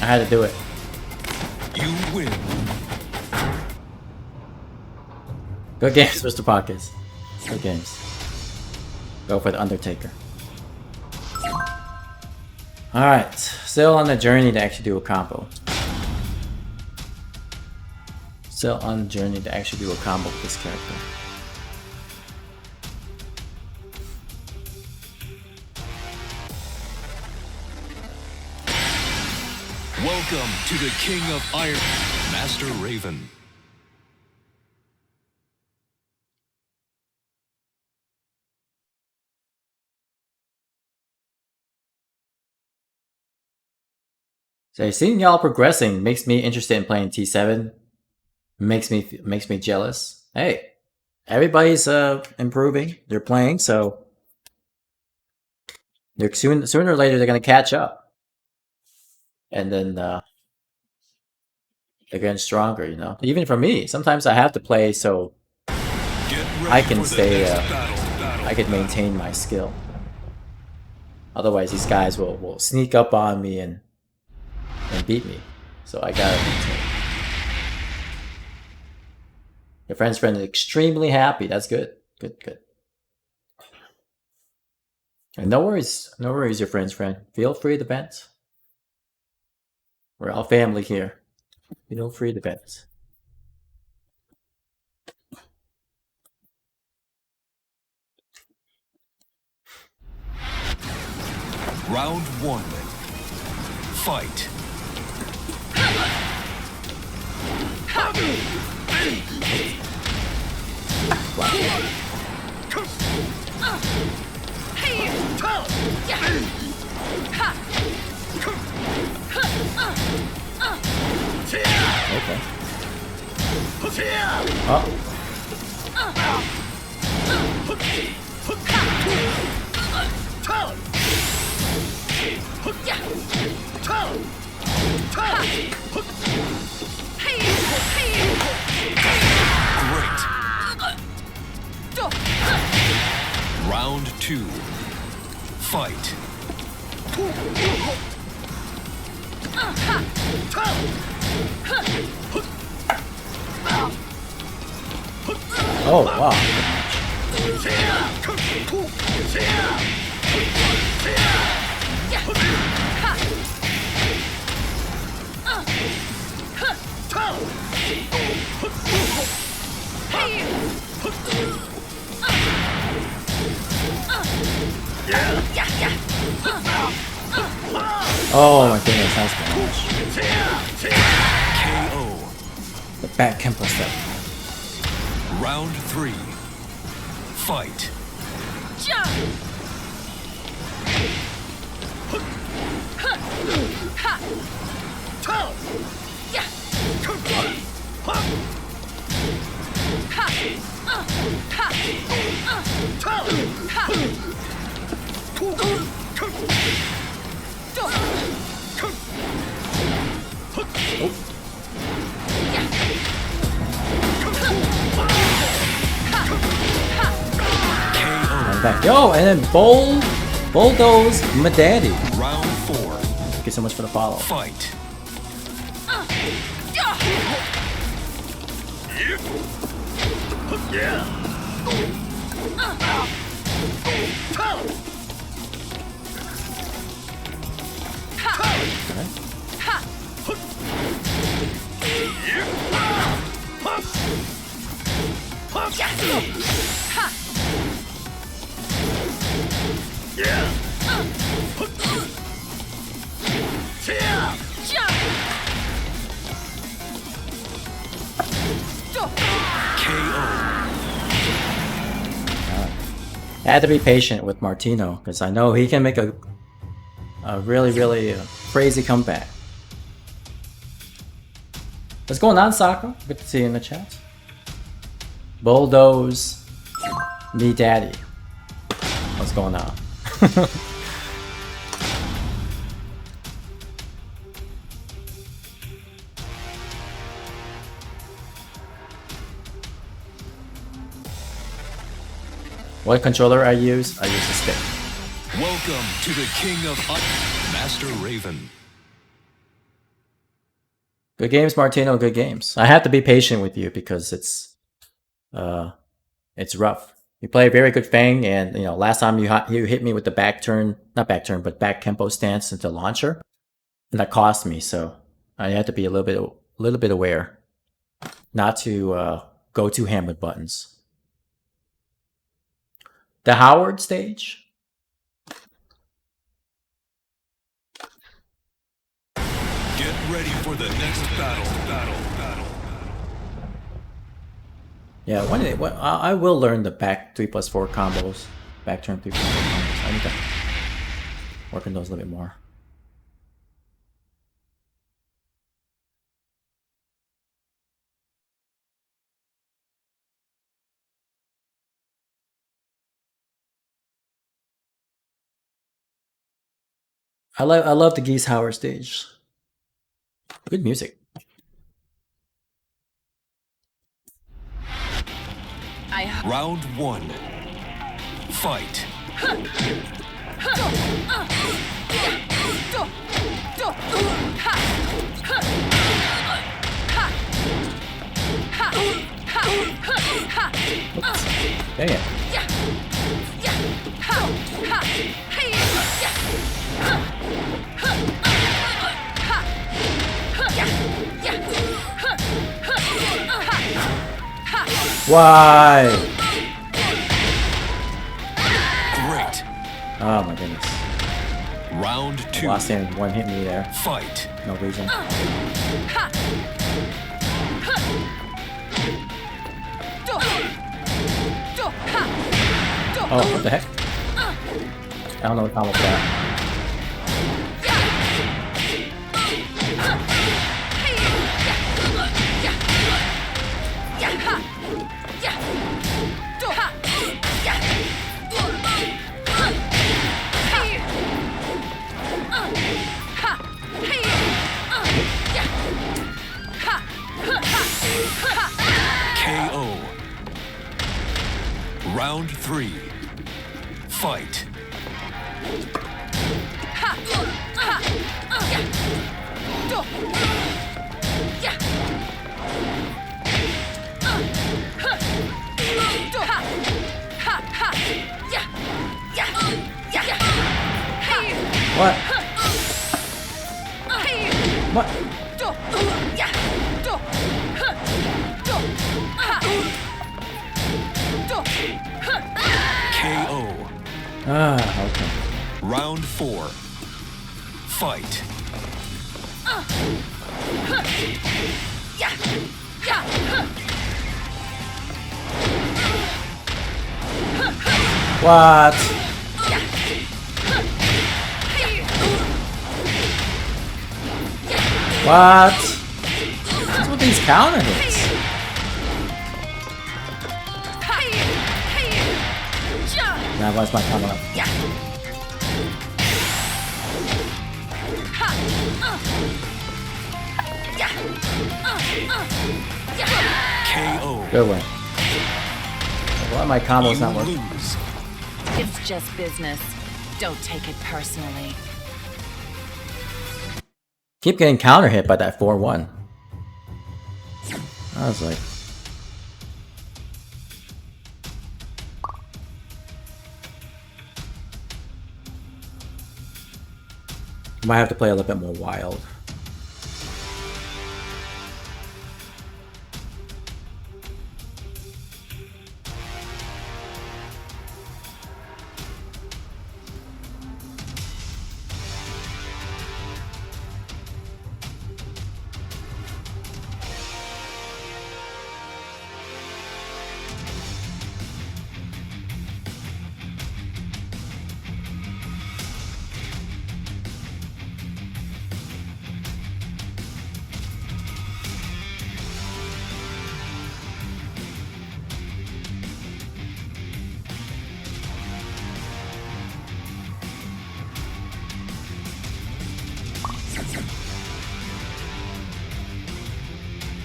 I had to do it. You win. Good games, Mr. Pockets. Good games. Go for the Undertaker. Alright, still on the journey to actually do a combo. Still on the journey to actually do a combo with this character. Welcome to the King of Iron, Master Raven. So seeing y'all progressing makes me interested in playing T7. Makes me jealous. Hey, everybody's improving. They're playing, so they're sooner or later they're gonna catch up, and then they're getting stronger. You know, even for me, sometimes I have to play so I can stay. I can maintain my skill. Otherwise, these guys will sneak up on me and beat me. So I gotta maintain. Your friend's friend is extremely happy. That's good. Good. And no worries, your friend's friend. Feel free to vent. We're all family here. Feel free to bet. Round 1. Fight. Okay. Oh. Great. Round 2. Fight. Oh, wow. Oh my goodness, that's good. KO. The back Kempo step. Round 3. Fight. Back. Yo, and then bulldoze my daddy. Round 4. Thank you so much for the follow. Fight. I had to be patient with Martino because I know he can make a really crazy comeback. What's going on, Sako? Good to see you in the chat. Bulldoze me daddy. What's going on? What controller I use? I use a stick. Welcome to the King of Master Raven. Good games, Martino. Good games. I have to be patient with you because it's rough. You play a very good Fang, and you know last time you hit me with the back turn, not back turn, but back Kempo stance into launcher, and that cost me. So I had to be a little bit aware, not to go too ham with buttons. The Howard stage. Get ready for the next battle. Yeah, I will learn the back 3+4 combos, back turn 3+4 combos. I need to work on those a little bit more. I love the Geese Howard stage. Good music. Round 1. Fight. Dang it. Why? Great. Oh my goodness. Round 2. Last time one hit me there. Fight. No reason. Oh, what the heck? I don't know what combo for that. KO. Round 3. Fight. What? What? KO. Ah, okay. Round 4. Fight. What? What? What's with these counter hits? Now why's my combo up? KO. Good one. Why are my combos not You working? lose. It's just business. Don't take it personally. Keep getting counter hit by that 4-1. I was like... Might have to play a little bit more wild.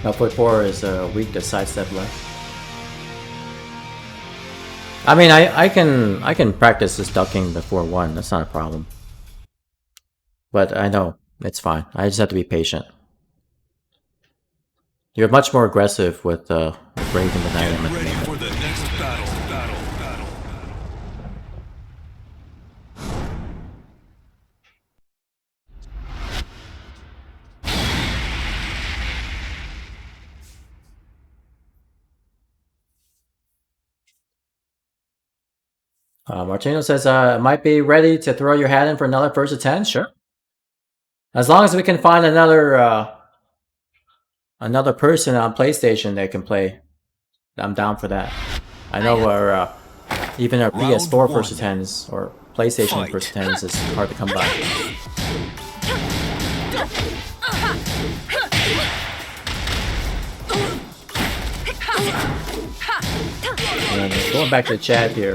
Output 4 is weak to sidestep left. I mean, I can practice this ducking before 1. That's not a problem. But I know it's fine. I just have to be patient. You're much more aggressive with Raven than I am at the Ready moment. for the next battle. Martino says, might be ready to throw your hat in for another first to 10? Sure. As long as we can find another person on PlayStation that can play, I'm down for that. I know our even our Round PS4 one. first to 10s or PlayStation Fight. first to 10s is hard to come by. And going back to the chat here,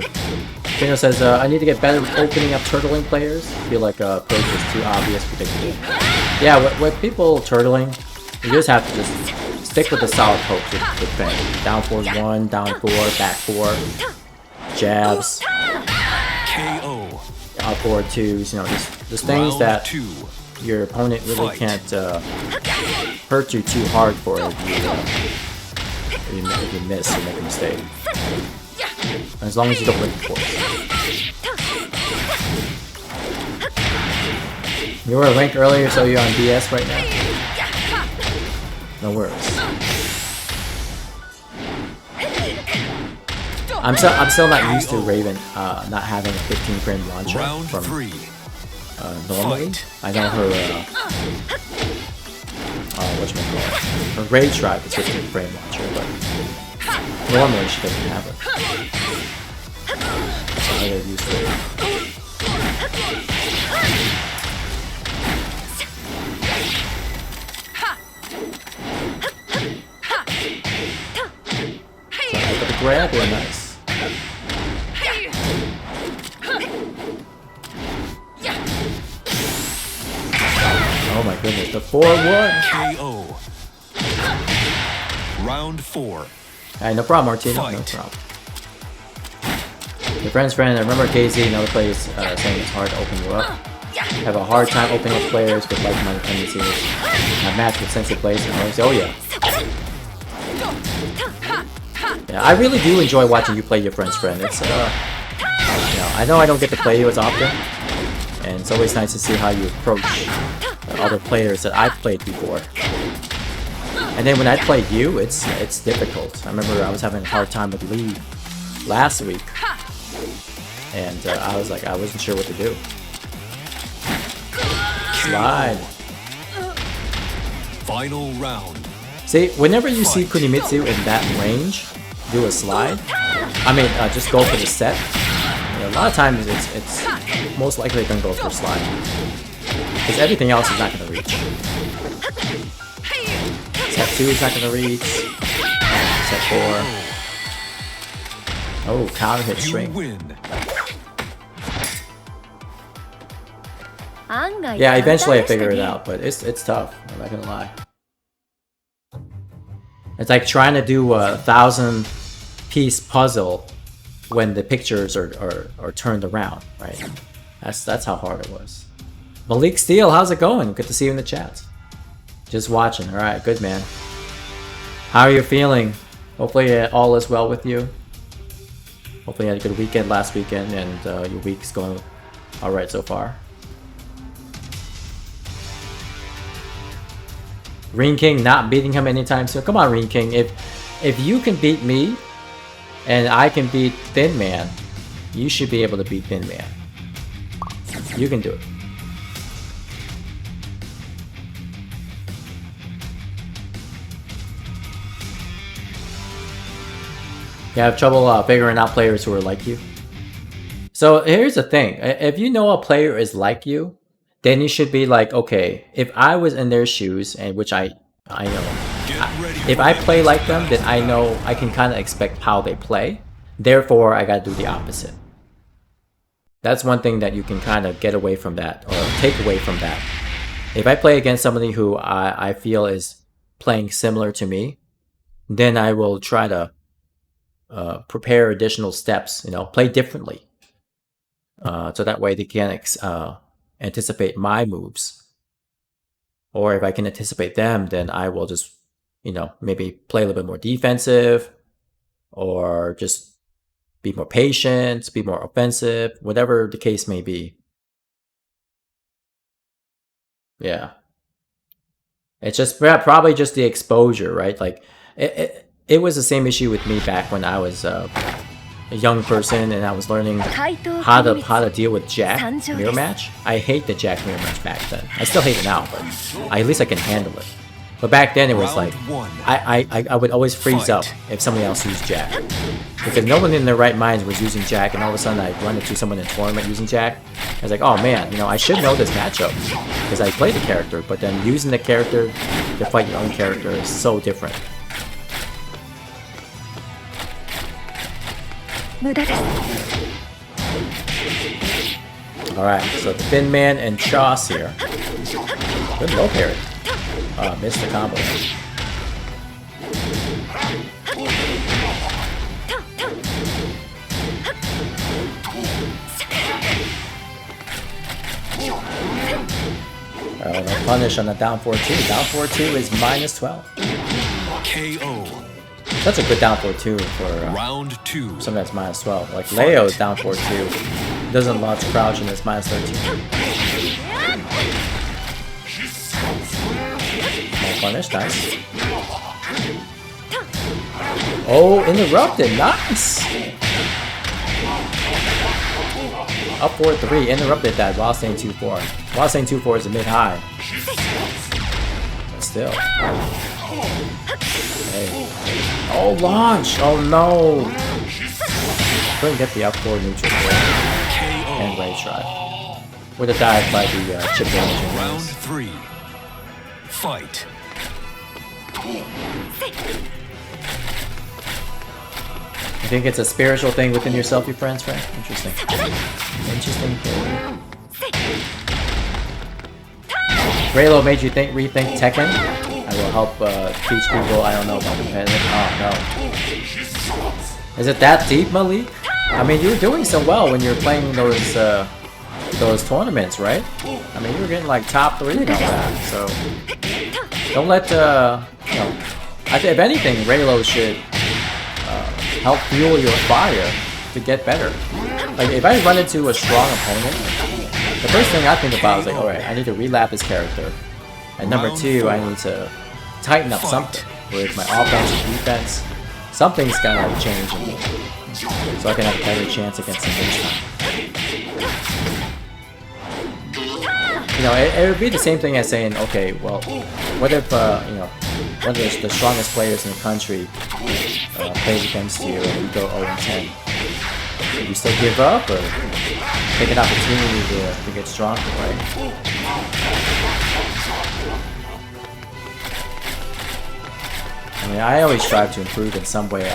Trino says, I need to get better opening up turtling players. I feel like approach is too obvious, predictable. Yeah, with people turtling, you just have to just stick with the solid poke with Fang. Down forward 1, down 4, back 4, jabs, KO. out forward 2s, you know, just things Round that 2. your opponent really Fight. can't hurt you too hard for if you miss or make a mistake. As long as you don't break the force. You were a Link earlier, so you're on DS right now? No worries. I'm still not used to Raven not having a 15 frame launcher Round from 3. normally. Fight. I know her whatchamacallit, her Rage Drive is 15 frame launcher, but normally she doesn't have it. So I get used to it. So I got the grab, real nice. Oh my goodness, the 4-1! KO. Round 4. Alright, no problem, Martino, no Fight. problem. Your friend's friend, I remember KZ and other players saying it's hard to open you up. Have a hard time opening up players with like-minded tendencies. I've matched with sensitive players and others. Oh yeah. Yeah, I really do enjoy watching you play your friend's friend. It's you know, I know I don't get to play you as often, and it's always nice to see how you approach other players that I've played before. And then when I play you, it's difficult. I remember I was having a hard time with Lee last week, and I was like, I wasn't sure what to do. Slide. Final round. See, whenever you see Kunimitsu in that range do a slide, I mean, just go for the set. You know, a lot of times it's most likely gonna go for a slide, because everything else is not gonna reach. Set 2 is not gonna reach. Set 4. Oh, counter hit You string. win. Yeah, eventually I figure it out, but it's tough. I'm not gonna lie. It's like trying to do a 1,000-piece puzzle when the pictures are turned around, right? That's how hard it was. Malik Steele, how's it going? Good to see you in the chat. Just watching. All right, good man. How are you feeling? Hopefully all is well with you. Hopefully you had a good weekend last weekend, and your week's going all right so far. Ring King not beating him anytime soon. Come on, Ring King. If you can beat me, and I can beat Thin Man, you should be able to beat Thin Man. You can do it. You have trouble figuring out players who are like you. So here's the thing. If you know a player is like you, then you should be like, okay, if I was in their shoes, and which I know, if I play like them, then I know I can kind of expect how they play. Therefore, I gotta do the opposite. That's one thing that you can kind of get away from that, or take away from that. If I play against somebody who I feel is playing similar to me, then I will try to prepare additional steps, you know, play differently. So that way they can anticipate my moves. Or if I can anticipate them, then I will just, you know, maybe play a little bit more defensive, or just be more patient, be more offensive, whatever the case may be. Yeah. It's just probably just the exposure, right? Like it was the same issue with me back when I was a young person and I was learning how to deal with Jack mirror match. I hate the Jack mirror match back then. I still hate it now, but at least I can handle it. But back then it was like I would always freeze up if somebody else used Jack, because no one in their right minds was using Jack, and all of a sudden I run into someone in a tournament using Jack. I was like, oh man, you know, I should know this matchup because I played the character, but then using the character to fight your own character is so different. Alright, so the Thin Man and Choss here. Good low parry. Missed the combo. No punish on the down 4-2. Down 4-2 is -12. KO. That's a good down 4-2 for Round 2. something that's -12. Like Leo's down 4-2. Doesn't launch crouch and it's -13. No punish, nice. Oh, interrupted, nice! Up 4-3, interrupted that while staying 2-4. While staying 2-4 is a mid-high. But still. Hey. Oh, launch! Oh no! Couldn't get the up 4 neutral and rage drive. Would have died by the chip damage. Round 3. Fight. I think it's a spiritual thing within yourself, your friends, right? Interesting. Interesting thing. Raylo made you rethink Tekken? I will help teach people I don't know about competitive. Oh no. Is it that deep, Malik? I mean, you were doing so well when you were playing those tournaments, right? I mean, you were getting like top 3 and all that, so don't let, you know, if anything, Raylo should help fuel your fire to get better. Like, if I run into a strong opponent, the first thing I think about is like, alright, I need to relap his character. And number 2, I need to tighten up something. With my offense and defense, something's gotta change in me. So I can have a better chance against him this time. You know, it would be the same thing as saying, okay, well, what if, you know, one of the strongest players in the country plays against you and you go 0-10. Would you still give up or take an opportunity to get stronger, right? I mean, I always strive to improve in some way.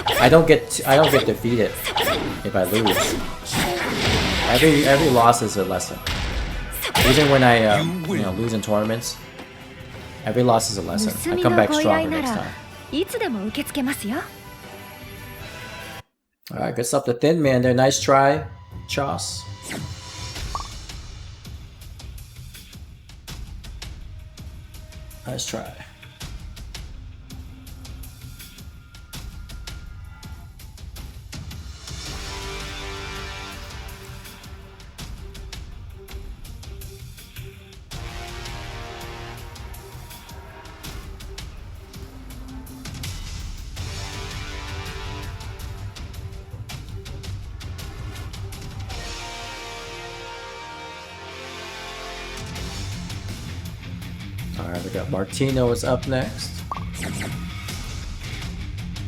I don't get defeated if I lose. Every loss is a lesson. Even when I you know, lose in tournaments, every loss is a lesson. I come back stronger next time. Alright, good stuff. The Thin Man there. Nice try, Choss. Nice try. Alright, we got Martino is up next.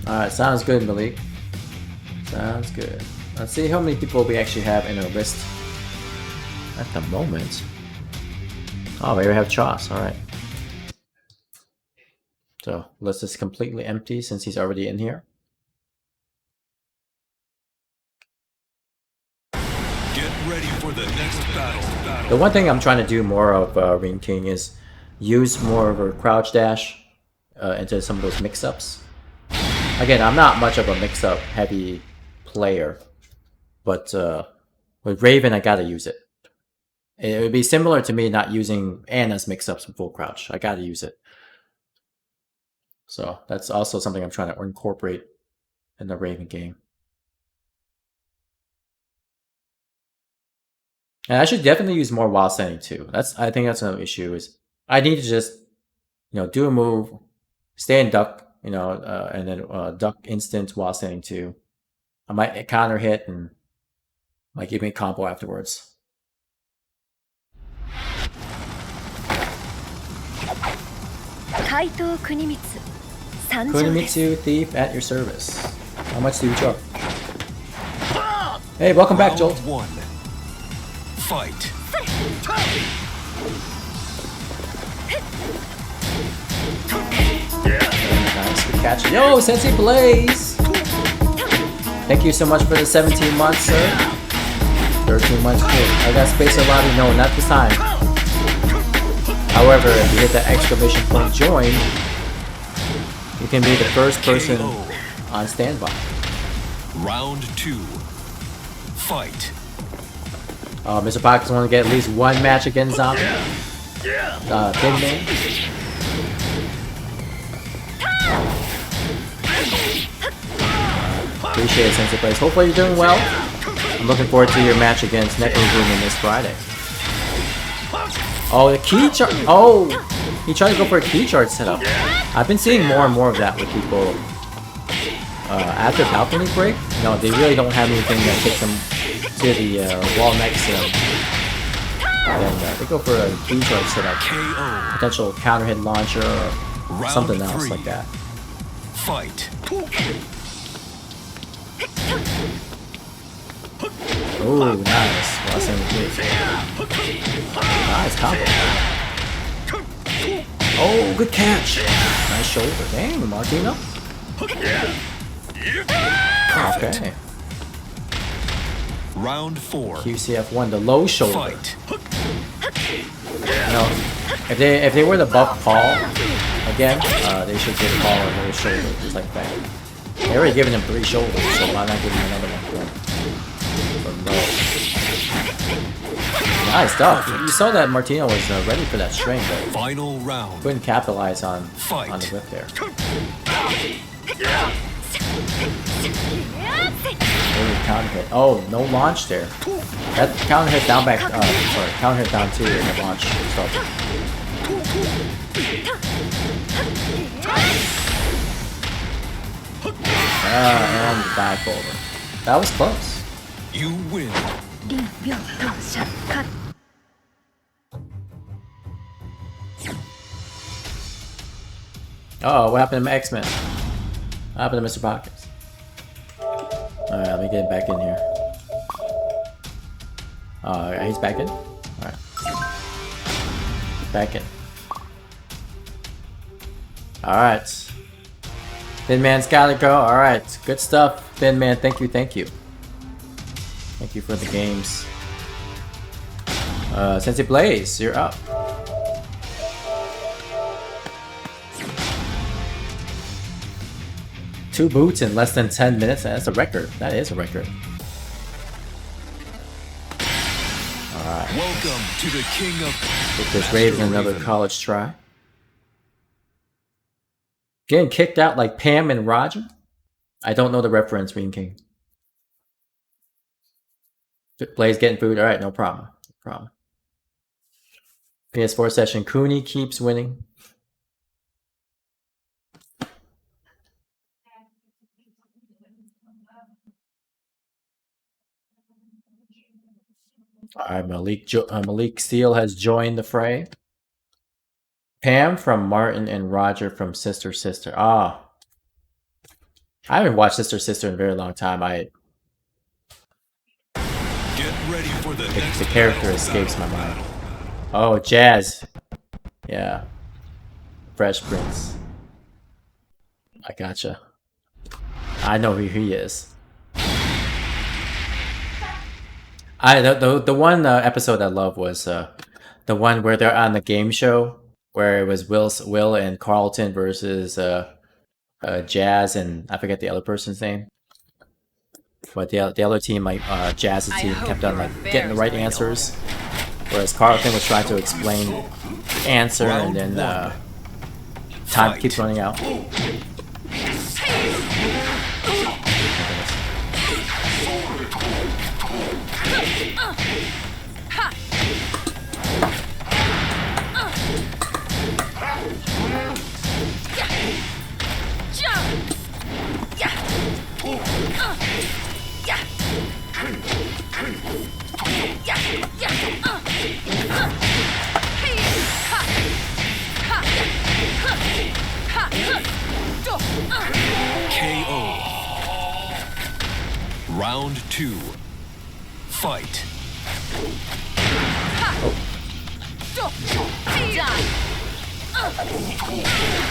Alright, sounds good, Malik. Sounds good. Let's see how many people we actually have in our list at the moment. Oh, maybe we have Choss, alright. So, list is completely empty since he's already in here. Get ready for the next battle. The one thing I'm trying to do more of, Ring King, is use more of a crouch dash into some of those mix-ups. Again, I'm not much of a mix-up heavy player, but with Raven, I gotta use it. It would be similar to me not using Anna's mix-ups in full crouch. I gotta use it. So that's also something I'm trying to incorporate in the Raven game. And I should definitely use more while standing too. I think that's another issue, is I need to just, you know, do a move, stay in duck, you know, and then duck instant while standing too. I might counter hit and might give me a combo afterwards. Kunimitsu Thief at your service. How much do you charge? Hey, welcome back, Jolt. Round 1. Fight. Nice, good catch. Yo, Sensei Blaze! Thank you so much for the 17 months, sir. 13 months too. I got Space Lobby. No, not this time. However, if you hit that exclamation point join, you can be the first person on standby. Round 2. Fight. Mr. Pockets want to get at least one match against Zombie. Thin Man. Appreciate it, Sensei Blaze. Hopefully you're doing well. I'm looking forward to your match against Necrozoom this Friday. Oh, the key chart. Oh, he tried to go for a key chart setup. I've been seeing more and more of that with people after balcony break, no, they really don't have anything that takes them to the wall next to them. And then they go for a huge like setup, potential counter hit launcher or something else like that. Fight. Oh, nice. Well, same with me. Nice combo. Oh, good catch. Nice shoulder. Dang, Martino. Okay. Round 4. QCF1, the low shoulder. Fight. You know, if they were the buff Paul again, they should give Paul a low shoulder just like that. They already given him 3 shoulders, so why not give him another one for low? Nice stuff. You saw that Martino was ready for that string, but Final round. couldn't capitalize on the whip there. Counter hit. Oh, no launch there. That counter hit down back. Sorry, counter hit down 2 and the launch started. And the dive over. That was close. You win. Oh, what happened to X-Men? What happened to Mr. Pockets? Alright, let me get back in here. He's back in? Alright. Back in. Alright. Thin Man's gotta go. Alright, good stuff. Thin Man, thank you, thank you. Thank you for the games. Sensei Blaze, you're up. Two boots in less than 10 minutes. That's a record. That is a record. Alright. Welcome to the King of Get this Raven another college try. Getting kicked out like Pam and Roger? I don't know the reference, Green King. Blaze getting food. Alright, no problem. No problem. PS4 session. Cooney keeps winning. Alright, Malik Steele has joined the fray. Pam from Martin and Roger from Sister Sister. Ah. I haven't watched Sister Sister in a very long time. Get ready for the character escapes my mind. Oh, Jazz. Yeah. Fresh Prince. I gotcha. I know who he is. The one episode I love was the one where they're on the game show where it was Will and Carlton versus Jazz and I forget the other person's name. But the other team, like Jazz's team, kept on like getting the right answers, whereas Carlton was trying to explain the answer and then time keeps running out. KO. Round 2. Fight.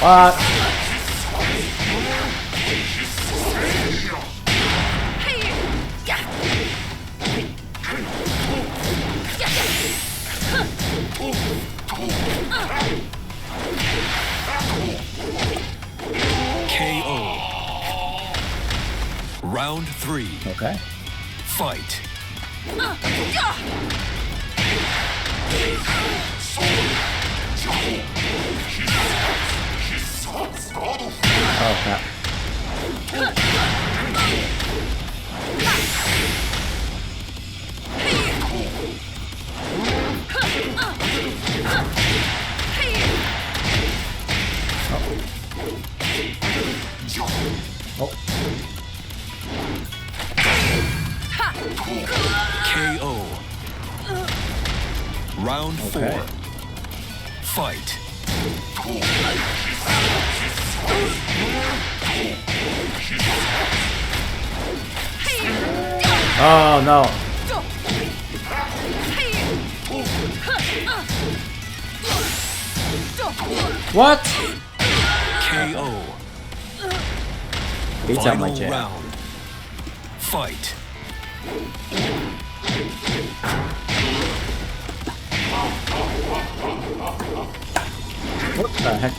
What? KO. Round 3. Okay. Fight. Oh crap. Oh. KO. Round Okay. 4. Fight. Oh no. What? KO. Beats out my Final jab. round. Fight. What the heck?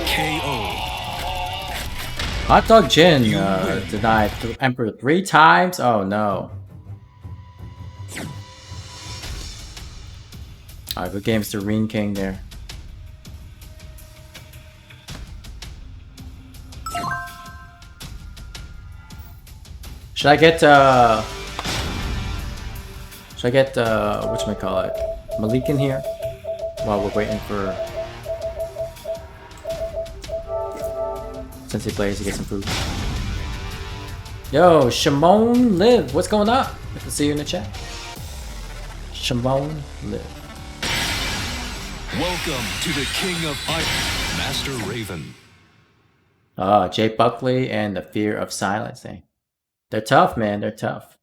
KO. Hot Dog Jin win. denied Emperor 3 times? Oh no. Alright, good games to Reen King there. Should I get whatchamacallit, Malik in here? While we're waiting for Sensei Blaze to get some food. Yo, Shimon Live, what's going on? Good to see you in the chat. Shimon Live. Welcome to the King of Iron, Master Raven. Jay Buckley and the Fear of Silencing. They're tough, man. They're tough.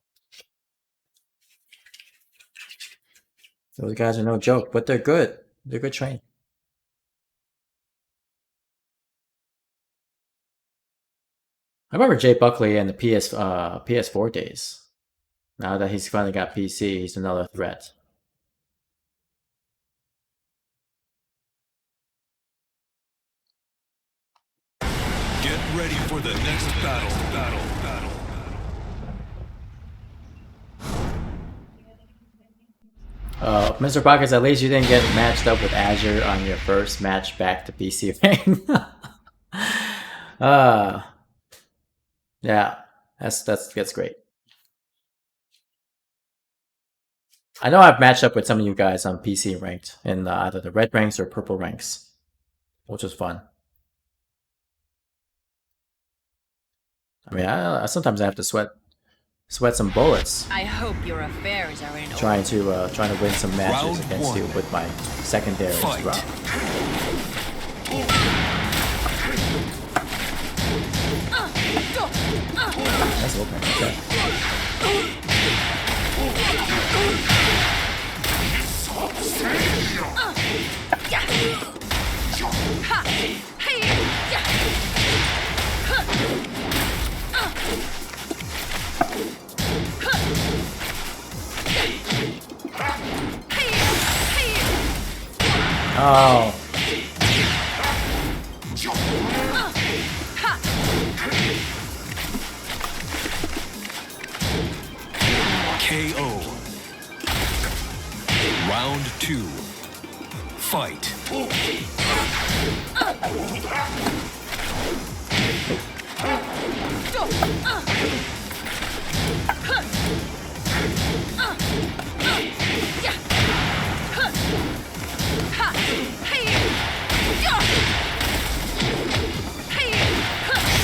Those guys are no joke, but they're good. They're good training. I remember Jay Buckley and the PS4 days. Now that he's finally got PC, he's another threat. Get ready for the next battle. Mr. Pockets, at least you didn't get matched up with Azure on your first match back to PC rank. Yeah, that's great. I know I've matched up with some of you guys on PC ranked in either the red ranks or purple ranks, which was fun. I mean, I sometimes I have to sweat some bullets. I hope your affairs are in order. Trying to win some matches Round against 1. you with my secondary Fight. drop. That's open. Okay. Oh. KO. Round 2. Fight.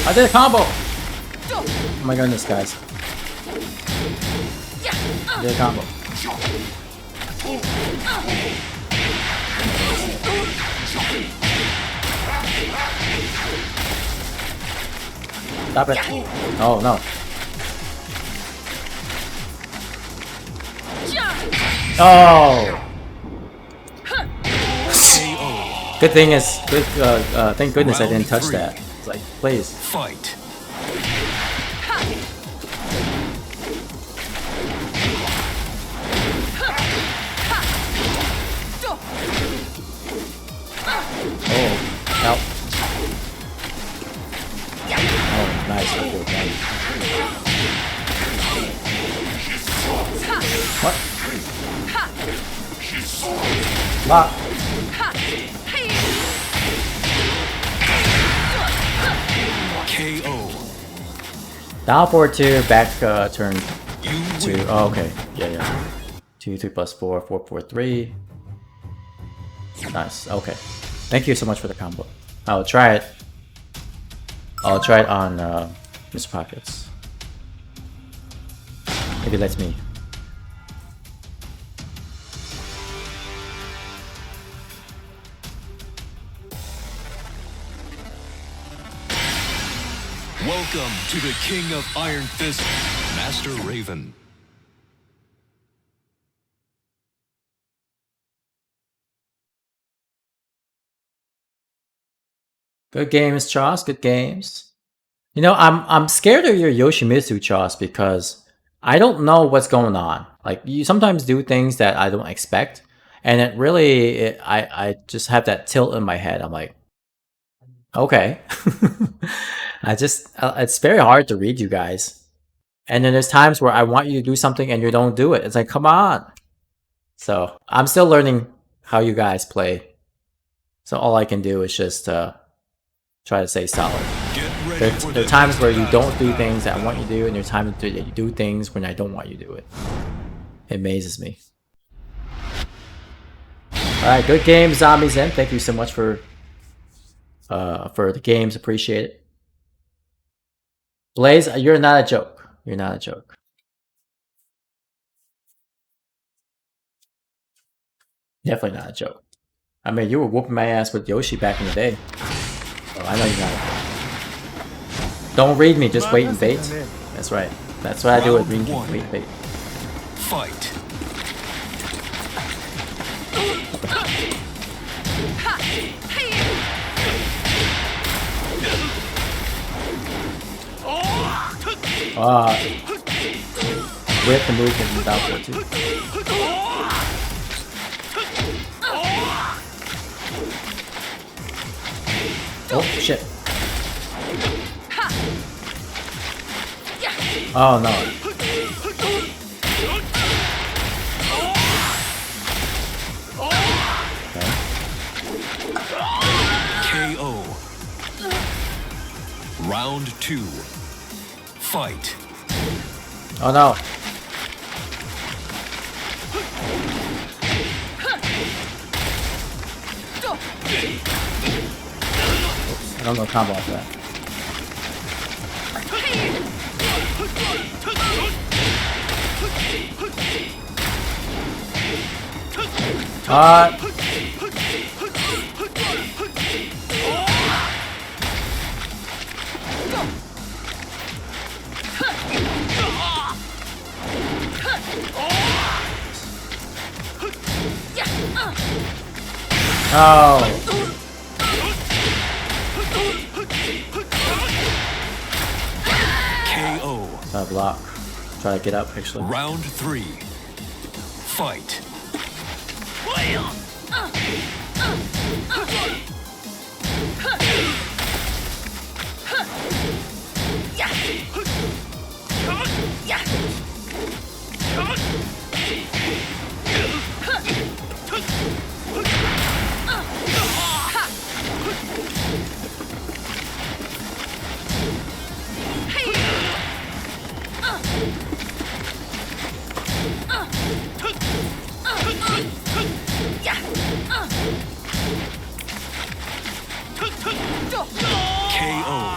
I did a combo! Oh my goodness, guys. I did a combo. Stop it. Oh no. Oh! Good thing is, thank goodness I didn't touch that. It's like, please. Fight. Oh, help. Oh, nice. Okay, nice. What? Lock. KO. Down forward 2, back turn You 2. win. Oh, okay. Yeah. 2, 3 plus 4, 4, 4, 3. Nice. Okay. Thank you so much for the combo. I'll try it. I'll try it on Mr. Pockets. If he lets me. Welcome to the King of Iron Fist, Master Raven. Good games, Charles. Good games. You know, I'm scared of your Yoshimitsu, Charles, because I don't know what's going on. Like, you sometimes do things that I don't expect, and it really, I just have that tilt in my head. I'm like, okay. It's very hard to read you guys. And then there's times where I want you to do something and you don't do it. It's like, come on. So I'm still learning how you guys play. So all I can do is just try to stay solid. Get ready for There are the times next where you don't battle. do things that I want you to do, and there's times that you do things when I don't want you to do it. It amazes me. Alright, good game, Zombies In. Thank you so much for the games. Appreciate it. Blaze, you're not a joke. You're not a joke. Definitely not a joke. I mean, you were whooping my ass with Yoshi back in the day. So I know you're not a joke. Don't read me, just wait and bait. That's right. That's what I do with reading. Round one. Wait and bait. Fight. We have to move him without there too. Oh shit. Oh no. KO. Round two. Fight. Oh no. Oops, I don't know combo after that. Oh. KO. Block. Try to get up actually. Round three. Fight. KO.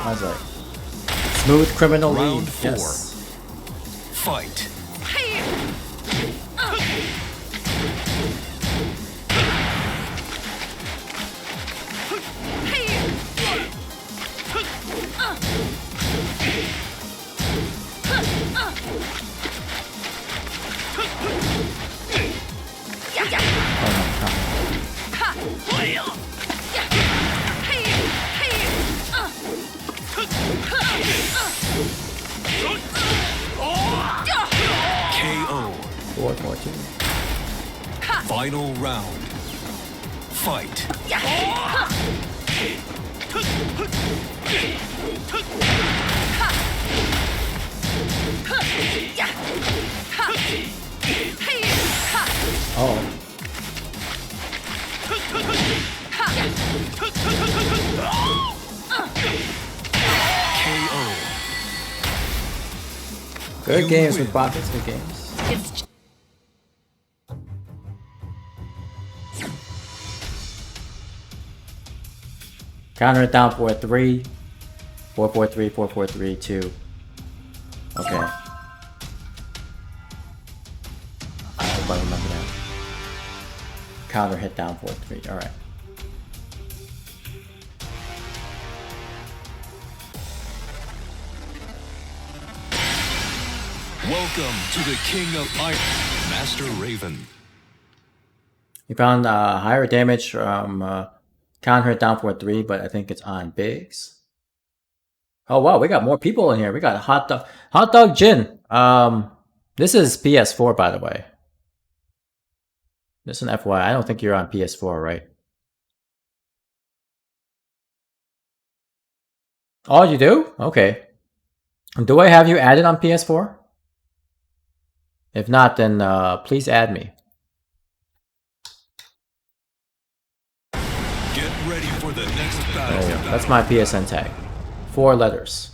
How's that? Smooth criminal lead. Round four. Yes. Fight. KO. 4, 4, 2. Final round. Fight. Oh. KO. Good You games win. with Rockets, good games. It's Counter it down 4-3. 4-4-3, 4-4-3, 2. Okay. I hope I remember that. Counter hit down 4-3. Alright. Welcome to the King of Iron, Master Raven. You found higher damage from counter hit down 4-3, but I think it's on bigs. Oh wow, we got more people in here. We got Hot Dog Jin. This is PS4, by the way. Just an FYI, I don't think you're on PS4, right? Oh, you do? Okay. Do I have you added on PS4? If not, then please add me. Get ready for the next battle. There you go. That's my PSN tag. 4 letters.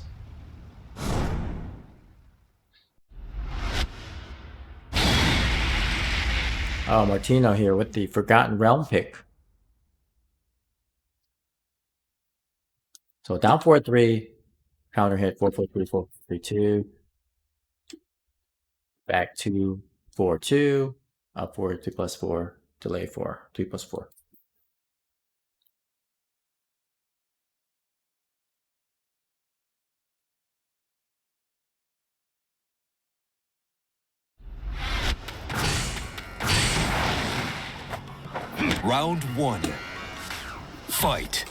Oh, Martino here with the Forgotten Realm pick. So down 4-3, counter hit 4-4-3, 4-3-2. Back 2-4-2, up 4, 2+4, delay 4, 2+4. Round 1. Fight.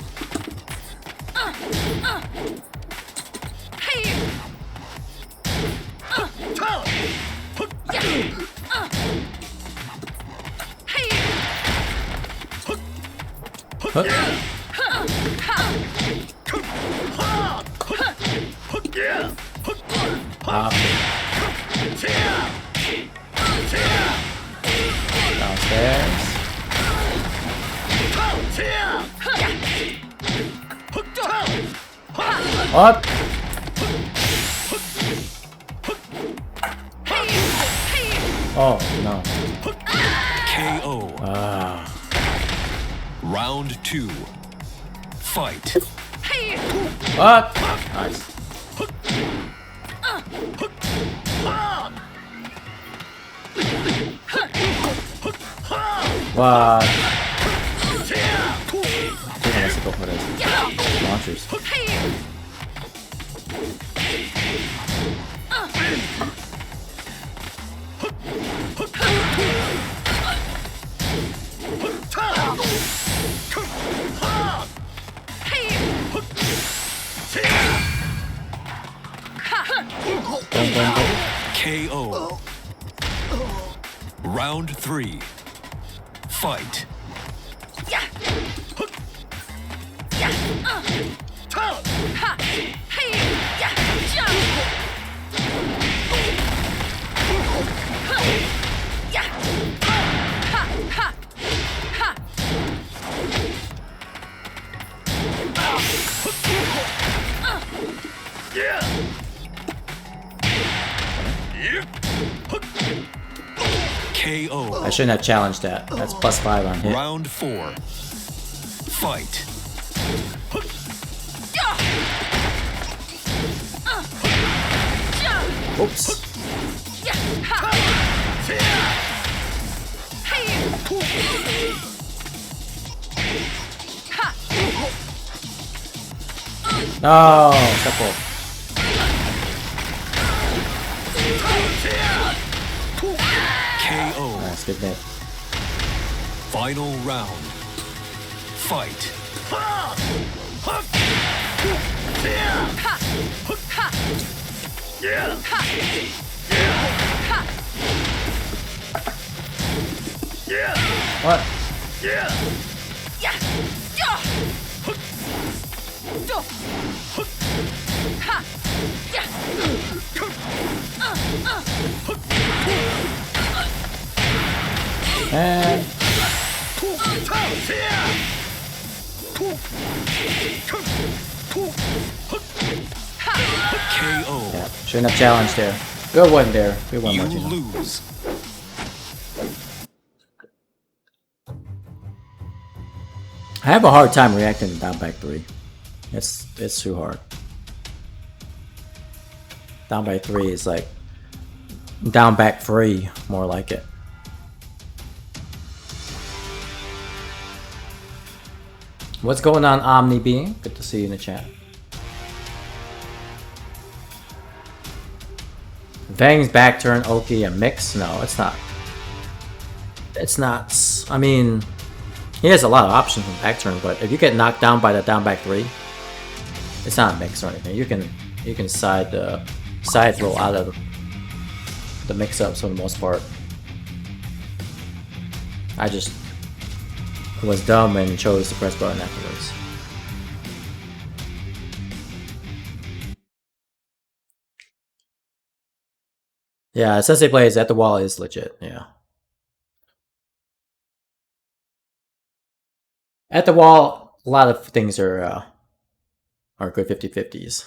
Downstairs. What? Oh no. KO. Round 2. Fight. What? Nice. What? I think I must go for those launchers. KO. Round 3. Fight. KO. I shouldn't have challenged that. That's +5 on hit. Round 4. Fight. Oops. No, simple. KO. Nice, good hit. Final round. Fight. What? And KO. yeah, shouldn't have challenged there. Good one there. Good one, You Martino. lose. I have a hard time reacting to down back 3. It's too hard. Down by 3 is like down back 3, more like it. What's going on, Omni Being? Good to see you in the chat. Vang's back turn, Oki, a mix? No, it's not. It's not. I mean, he has a lot of options from back turn, but if you get knocked down by the down back 3, it's not a mix or anything. You can side roll out of the mix ups for the most part. I just was dumb and chose to press button afterwards. Yeah, Sensei plays at the wall is legit, yeah. At the wall, a lot of things are good 50-50s.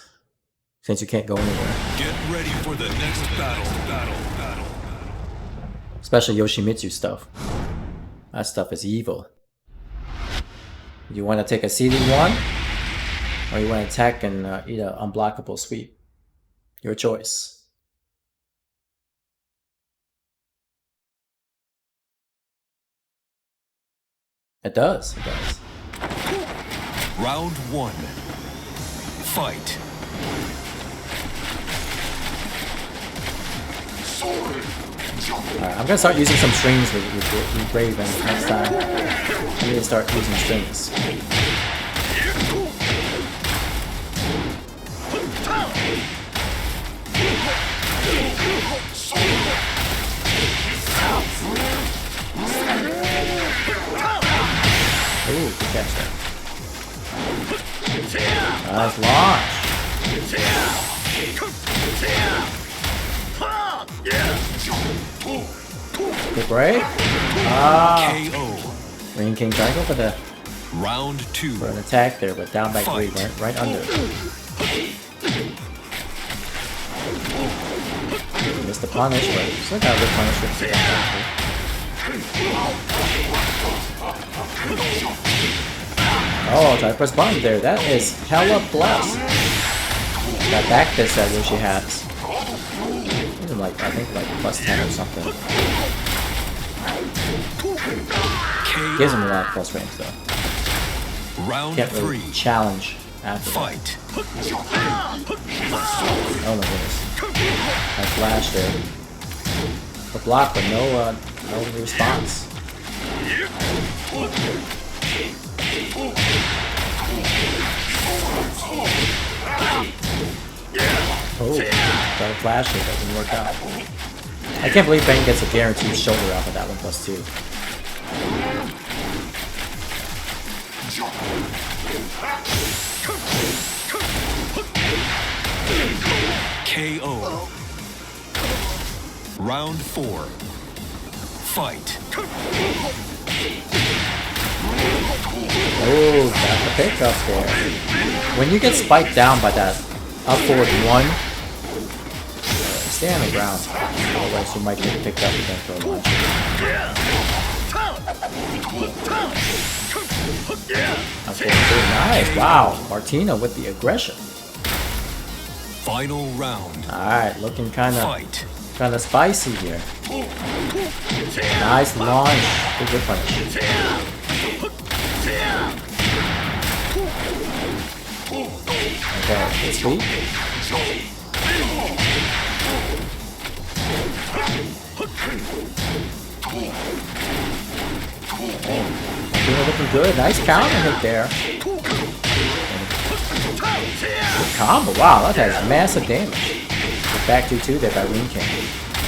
Since you can't go anywhere. Get ready for the next battle. Especially Yoshimitsu stuff. That stuff is evil. You want to take a seeding one? Or you want to attack and eat an unblockable sweep? Your choice. It does. It does. Round 1. Fight. Alright, I'm gonna start using some strings with Raven next time. I need to start using strings. Ooh, good catch there. Nice launch. Good break. Ah. KO. Green King trying to go for the Round 2. for an attack there, but down by 3, right under. Missed the punish, but still got a good punish with the down back 3. Oh, try to press button there. That is hella blessed. That back fist that Yoshi has. Like, I think like plus 10 or something. Gives him a lot of plus range though. Round Can't really 3. challenge after Fight. that. Oh my goodness. I flashed there. A block but no response. Oh, got a flash here, that didn't work out. I can't believe Bang gets a guaranteed shoulder off of that 1+2. KO. Round 4. Fight. Oh, got the pickup there. When you get spiked down by that up forward 1, stay on the ground. Otherwise you might get picked up again for a launch. That's nice. Wow. Martino with the aggression. Final round. Alright, looking Fight. kinda spicy here. Nice launch. Good punish. Okay, it's sweet. Oh, looking good. Nice counter hit there. Good combo. Wow, that has massive damage. Back 2-2 there by Green King.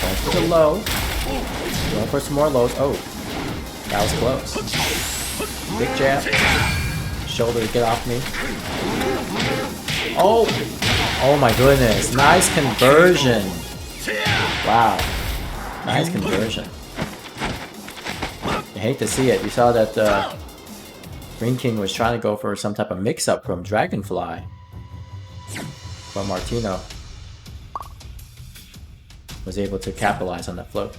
Going for the low. Going for some more lows. Oh, that was close. Big jab. Shoulder to get off me. Oh! Oh my goodness. Nice conversion. Wow. Nice conversion. I hate to see it. You saw that Green King was trying to go for some type of mix-up from Dragonfly. From Martino. was able to capitalize on that flow.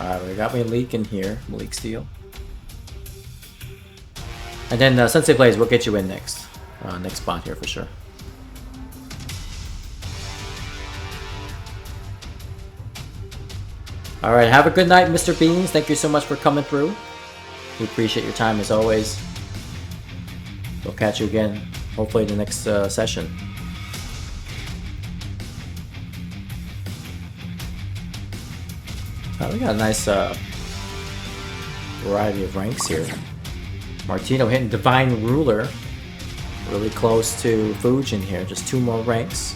Alright, we got Malik in here. Malik Steel. And then Sensei Blaze, we'll get you in next. Next spot here for sure. Alright, have a good night, Mr. Beans. Thank you so much for coming through. We appreciate your time as always. We'll catch you again, hopefully in the next session. We got a nice variety of ranks here. Martino hitting Divine Ruler. Really close to Fujin here, just 2 more ranks.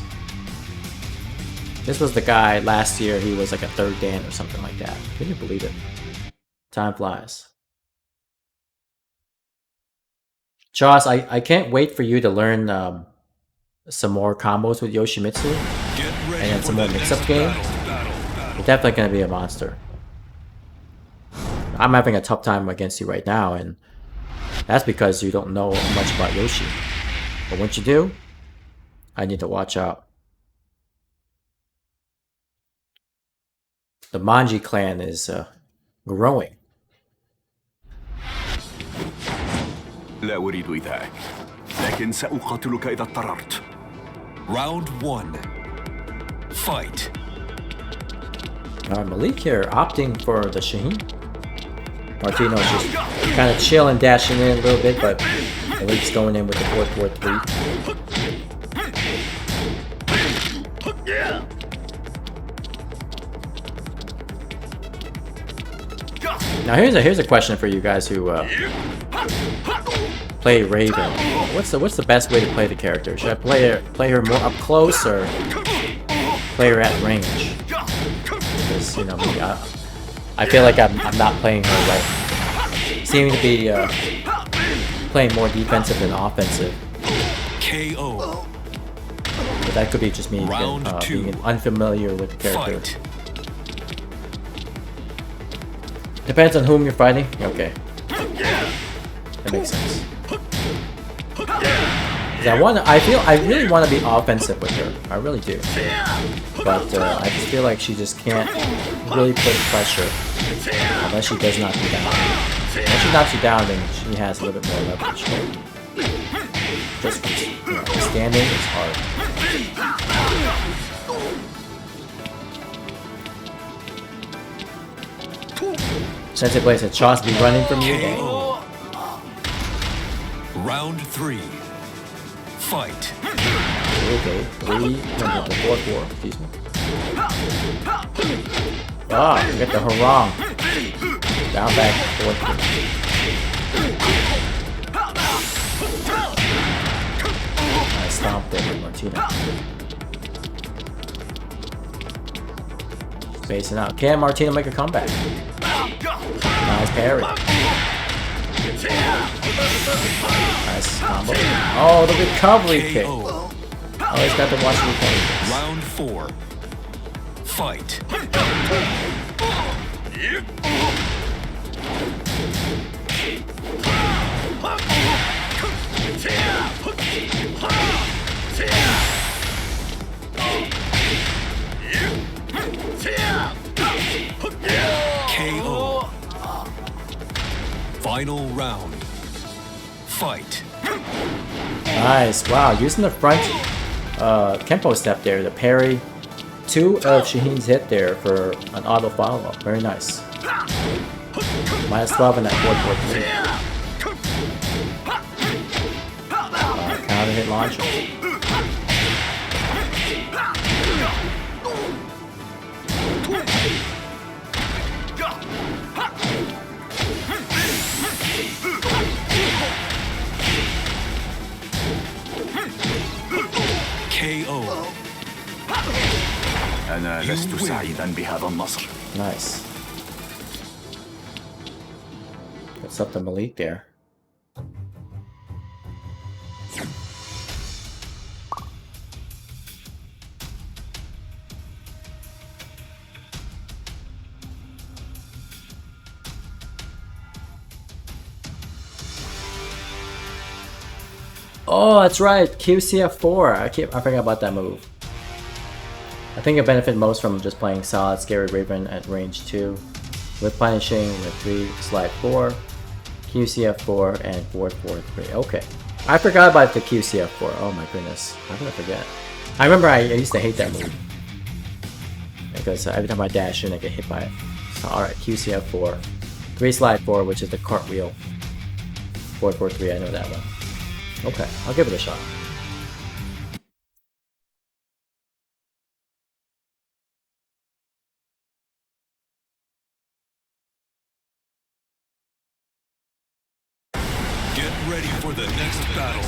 This was the guy last year, he was like a 3rd Dan or something like that. Can you believe it? Time flies. Joss, I can't wait for you to learn some more combos with Yoshimitsu. And then some more mix-up game. You're definitely going to be a monster. I'm having a tough time against you right now, and that's because you don't know much about Yoshi. But once you do, I need to watch out. The Manji clan is growing. لا أريد إيذائك، لكن سأقاتلك إذا اضطررت. Round 1. Fight. Malik here opting for the Shaheen. Martino's just kind of chilling, dashing in a little bit, but Malik's going in with the 4-4-3. Now here's a question for you guys who play Raven. What's the best way to play the character? Should I play her more up close or play her at range? Because, you know, I feel like I'm not playing her right. Seeming to be playing more defensive than offensive. KO. But that could be just me being unfamiliar with the character. Fight. Depends on whom you're fighting. Okay. That makes sense. I really want to be offensive with her. I really do. But I just feel like she just can't really put pressure unless she does knock you down. Once she knocks you down, then she has a little bit more leverage. Just standing is hard. Sensei Blaze said, Chos be running from you. KO. Round 3. Fight. Okay, 4-4, excuse me. Ah, get the harang. Down back, 4-3. I stomped it with Martino. Spacing out. Can Martino make a comeback? Nice parry. Nice combo. Oh, the recovery kick. Oh, he's got to watch the recovery kicks. Round 4. Fight. KO. Final round. Fight. Nice. Wow, using the front Kempo step there, the parry 2 of Shaheen's hit there for an auto follow-up. Very nice. Minus 12 in that 4-4-3. Counter hit launcher. KO. أنا لست سعيدا بهذا النصر. Nice. What's up to Malik there? Oh, that's right, QCF4. I forgot about that move. I think I benefit most from just playing solid Scary Raven at range 2, with punishing with 3, slide 4, QCF4, and 4-4-3. Okay. I forgot about the QCF4. Oh my goodness. How did I forget? I remember I used to hate that move. Because every time I dash in, I get hit by it. So, alright, QCF4. 3 slide 4, which is the cartwheel. 4-4-3, I know that one. Okay, I'll give it a shot. Get ready for the next battle.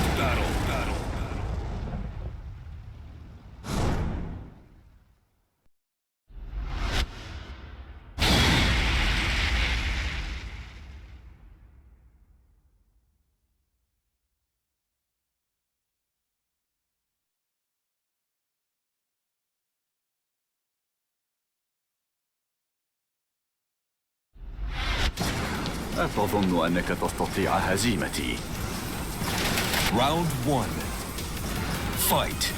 أتظن أنك تستطيع هزيمتي. Round 1. Fight.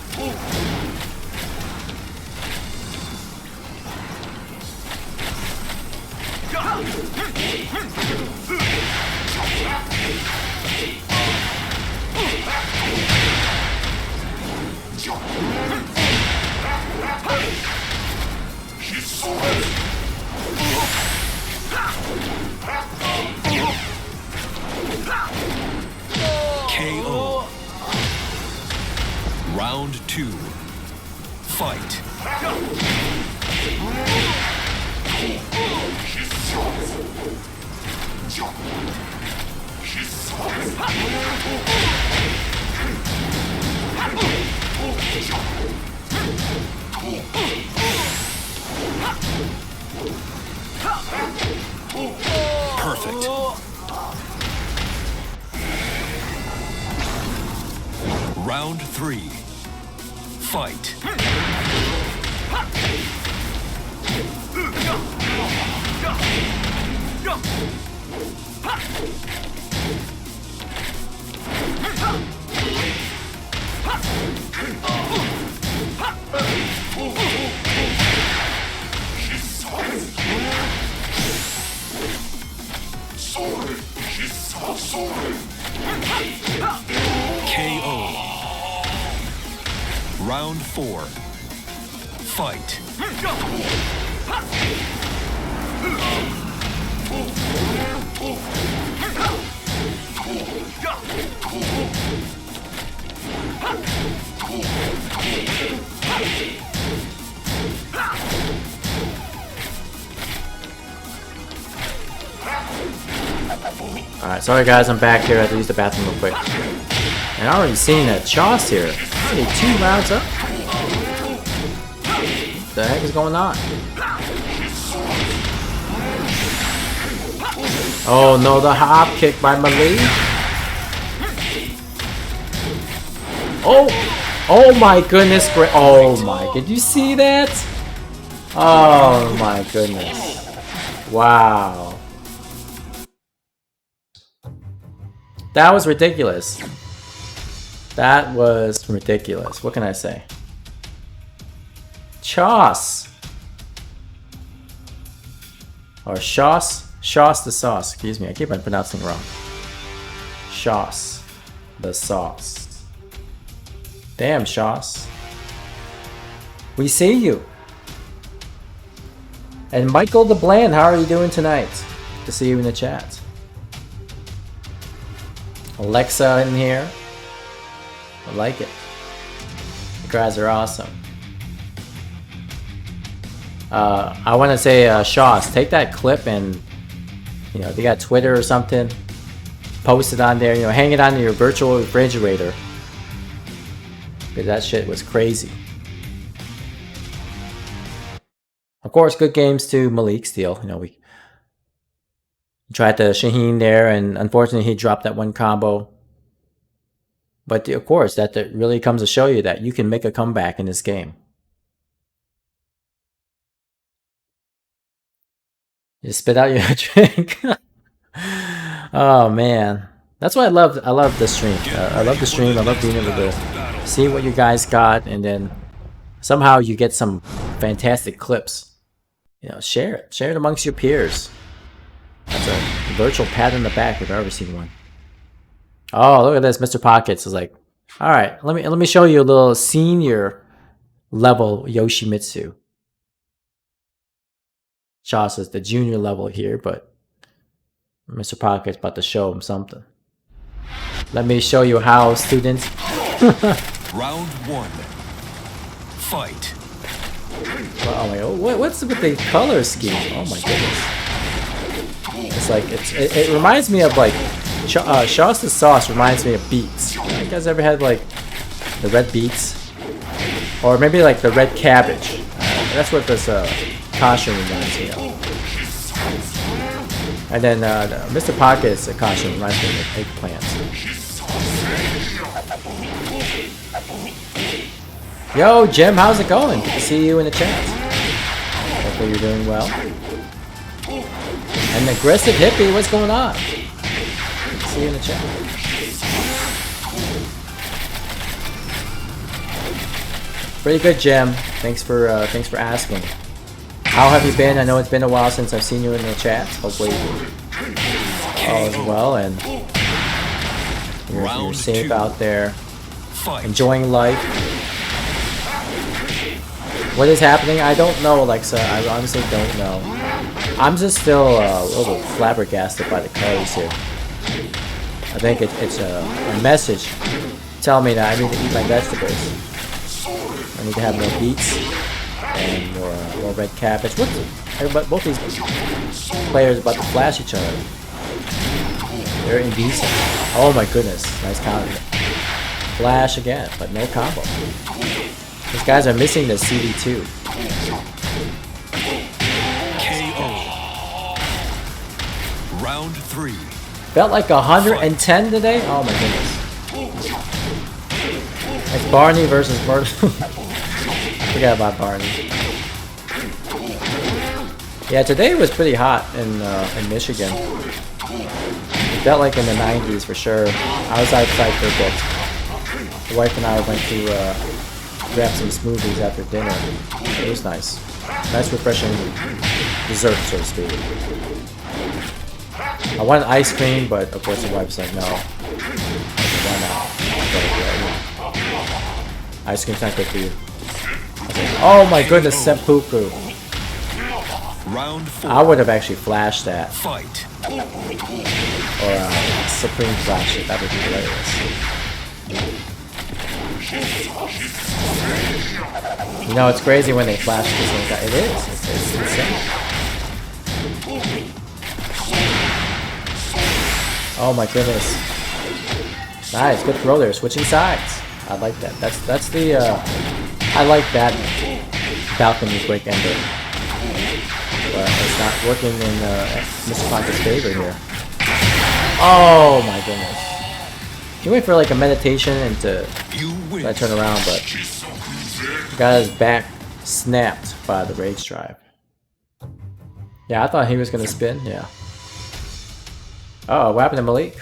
KO. Round 2. Fight. Perfect. Round 3. Fight. KO. Round 4. Fight. Alright, sorry guys, I'm back here. I have to use the bathroom real quick. And I already seen that Chauce here. Already 2 rounds up. What the heck is going on? Oh no, the hop kick by Malik. Oh! Oh my goodness, oh my, did you see that? Oh my goodness. Wow. That was ridiculous. That was ridiculous. What can I say? Chauce. Or Chauce? Chauce the sauce. Excuse me, I keep on pronouncing it wrong. Chauce the sauce. Damn, Chauce. We see you. And Michael the Bland, how are you doing tonight? Good to see you in the chat. Alexa in here. I like it. You guys are awesome. I want to say, Shaw's, take that clip and, you know, if you got Twitter or something, post it on there, you know, hang it on your virtual refrigerator. Because that shit was crazy. Of course, good games to Malik Steele. You know, we tried the Shaheen there, and unfortunately he dropped that one combo. But of course, that really comes to show you that you can make a comeback in this game. You spit out your drink. Oh man, That's why I love the stream. I love the stream. I love being able to see what you guys got, and then somehow you get some fantastic clips. You know, share it amongst your peers. That's a virtual pat on the back if I've ever seen one. Oh, look at this, Mr. Pockets is like, all right, let me show you a little senior level Yoshimitsu. Shaw says the junior level here, but Mr. Pocket's about to show him something. Let me show you how, students. Round 1. Fight. Oh my god, what's with the color scheme? Oh my goodness. It's like, it reminds me of like, Shasta sauce reminds me of beets. You guys ever had like the red beets? Or maybe like the red cabbage. That's what this costume reminds me of. And then Mr. Pocket's costume reminds me of eggplants. Yo, Jim, how's it going? Good to see you in the chat. Hopefully you're doing well. And aggressive hippie, what's going on? Good to see you in the chat. Pretty good, Jim. Thanks for asking. How have you been? I know it's been a while since I've seen you in the chat. Hopefully all is well, and you're safe out there, enjoying life. What is happening? I don't know, Alexa. I honestly don't know. I'm just still a little flabbergasted by the colors here. I think it's a message telling me that I need to eat my vegetables. I need to have more beets and more red cabbage. Both these players about to flash each other. They're indecent. Oh my goodness, nice counter. Flash again, but no combo. These guys are missing the CD2. KO. Round 3. Felt like 110 today? Oh my goodness. It's Barney versus Bert. Forgot about Barney. Yeah, today was pretty hot in Michigan. It felt like in the 90s for sure. I was outside for a bit. The wife and I went to grab some smoothies after dinner. It was nice. Nice refreshing dessert, so to speak. I wanted ice cream, but of course the wife's like, no. Why not? Ice cream's not good for you. Oh my goodness, seppuku. Round 4. I would have actually flashed that. Fight. Or Supreme Flash it. That would be hilarious. You know, it's crazy when they flash this like that. It is. It's insane. Oh my goodness. Nice, good throw there. Switching sides. I like that. That's the I like that balcony break ender. But it's not working in Mr. Pocket's favor here. Oh my goodness. He went for like a meditation and to turn around, but got his back snapped by the rage drive. Yeah, I thought he was gonna spin, yeah. Oh, what happened to Malik?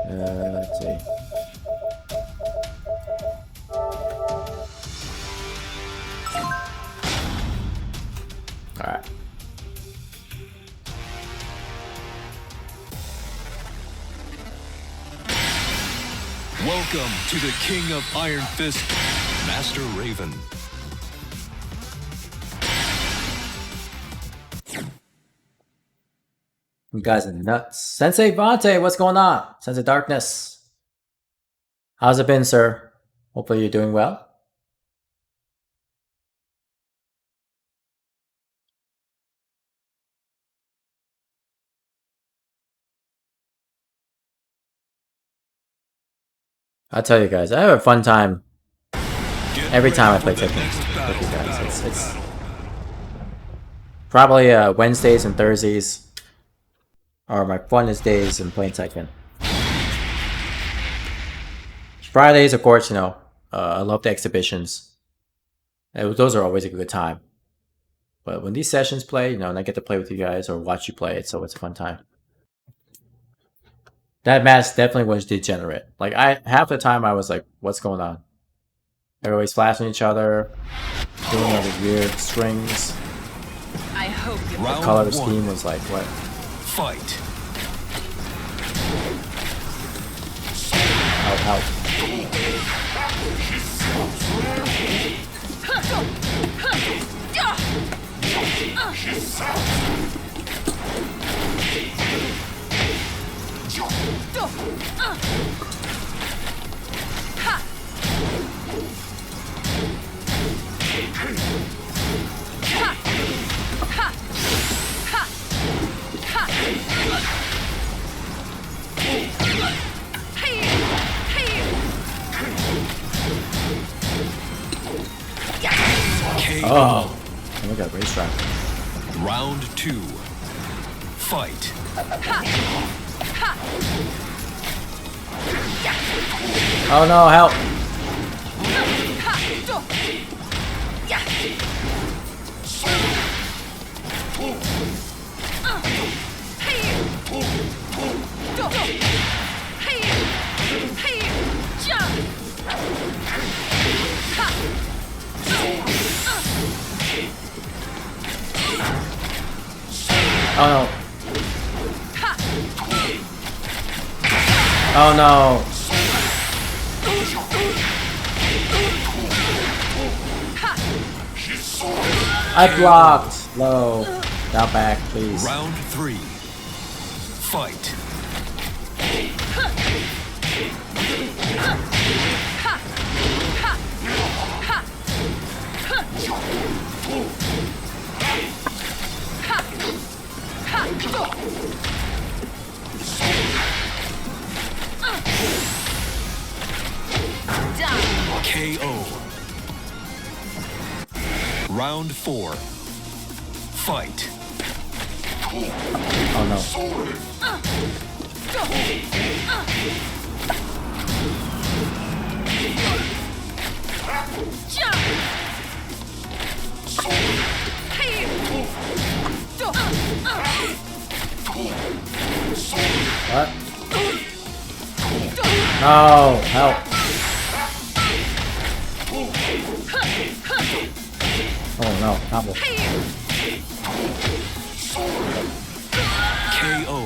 Let's see. Alright. Welcome to the King of Iron Fist, Master Raven. You guys are nuts. Sensei Vante, what's going on? Sensei Darkness. How's it been, sir? Hopefully you're doing well. I'll tell you guys, I have a fun time every time I play Tekken with you guys. It's probably Wednesdays and Thursdays are my funnest days in playing Tekken. Fridays, of course, you know, I love the exhibitions. Those are always a good time. But when these sessions play, and I get to play with you guys or watch you play it, so it's a fun time. That match definitely was degenerate. Like half the time I was like, what's going on? Everybody's flashing each other, doing all these weird strings. I hope you The color scheme was like, what? Fight. Out. Oh, we got racetrack. Round 2. Fight. Oh no, help! Oh no. Oh no. I blocked. Low. Down back, please. Round 3. Fight. KO. Round 4. Fight. Oh no. What? No, help. Oh no, not one. KO.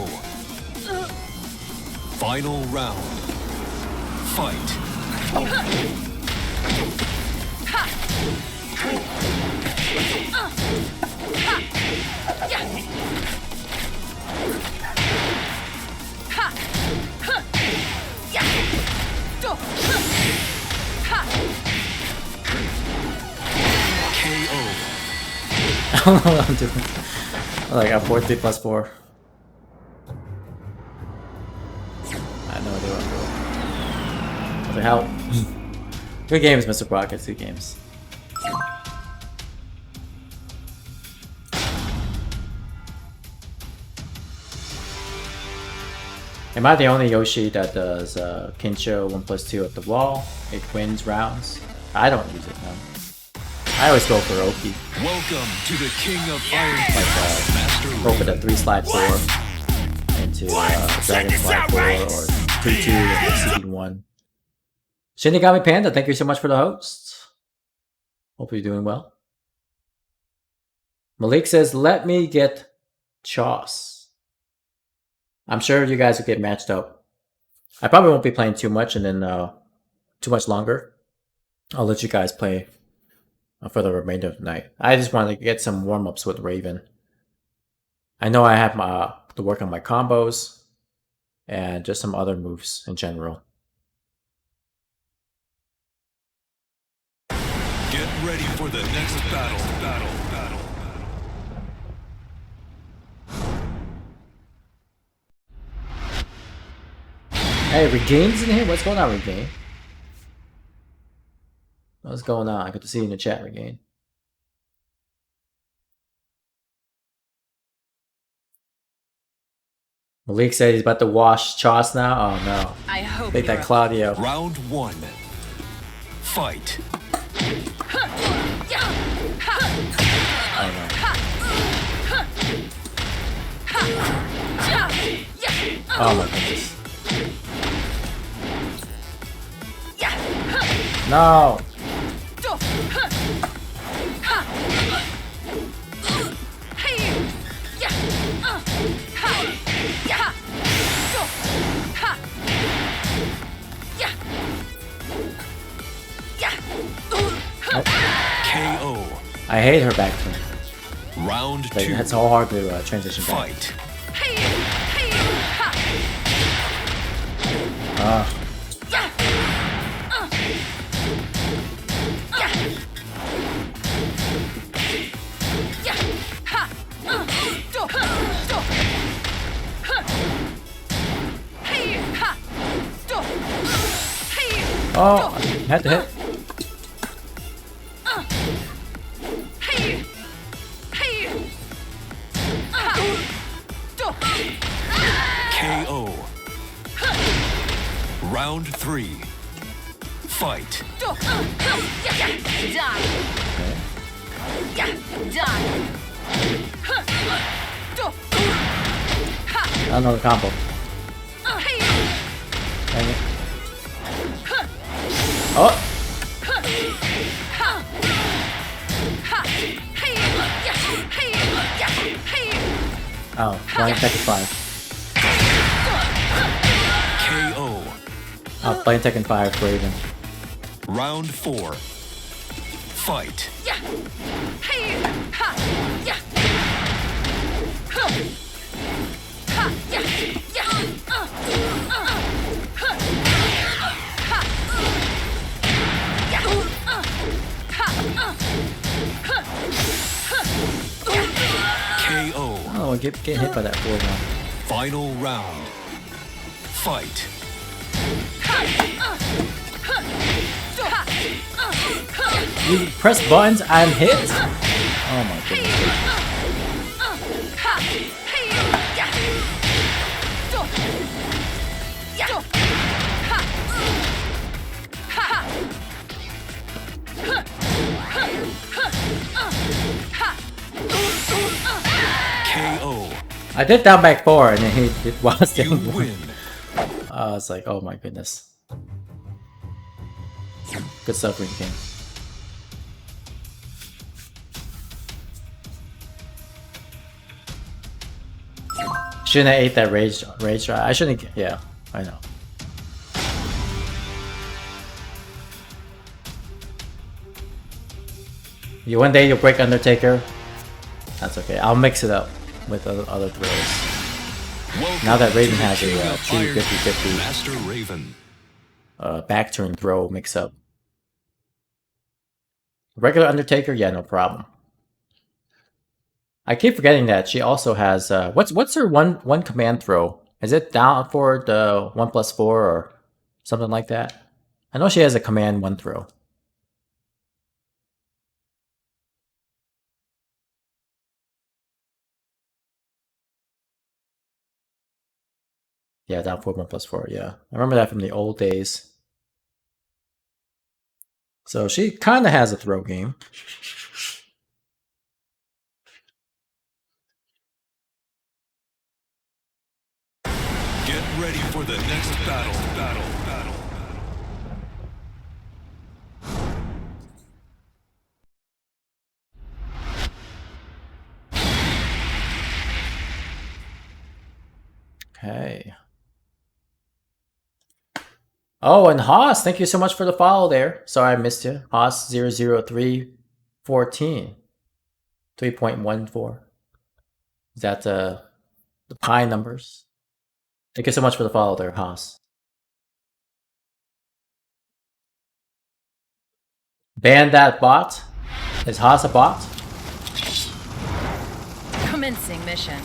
Final round. Fight. I don't know what I'm doing. I got 4-3 plus 4. I have no idea what I'm doing. What the hell? Good games, Mr. Brockets. Good games. Am I the only Yoshi that does Kincho 1+2 at the wall? It wins rounds. I don't use it, man. I always go for Oki. Welcome to the King of Iron Like, go for the 3 slide 4 into Dragon slide 4 or 2-2 and CD1. Shinigami Panda, thank you so much for the host. Hope you're doing well. Malik says, let me get Choss. I'm sure you guys will get matched up. I probably won't be playing too much and then too much longer. I'll let you guys play for the remainder of the night. I just want to get some warm-ups with Raven. I know I have to work on my combos and just some other moves in general. Get ready for the next battle. Hey, Regain's in here? What's going on, Regain? What's going on? I got to see you in the chat, Regain. Malik said he's about to wash Choss now. Oh no. I hope Take you're that Claudio. Round 1. Fight. Oh no. Oh my goodness. No! KO. I hate her back turn. Round Like, 2. it's so hard to transition back. Fight. Oh, had to hit. KO. Round 3. Fight. Done. I don't know the combo. Dang it. Oh! Oh, playing Tekken 5. KO. Oh, playing Tekken 5 Raven. Round 4. Fight. KO. Oh, get hit by that forward one. Final round. Fight. You press buttons and hit? Oh my goodness. KO. I did down back 4 and then he did while You staying. win. I was like, oh my goodness. Good stuff, Green King. Shouldn't have ate that rage shot. I shouldn't. Yeah, I know. You one day you'll break Undertaker. That's okay. I'll mix it up with other throws. Welcome Now that Raven to the has a King of true Iron 50-50 Master Raven. back turn throw mix up. Regular Undertaker, yeah, no problem. I keep forgetting that she also has what's her one command throw? Is it down forward 1+4 or something like that? I know she has a command 1 throw. Yeah, down forward 1+4. Yeah, I remember that from the old days. So she kind of has a throw game. Get ready for the next battle. Okay. Oh, and Haas, thank you so much for the follow there. Sorry I missed you. Haas 00314. 3.14. Is that the pi numbers? Thank you so much for the follow there, Haas. Ban that bot. Is Haas a bot? Commencing mission.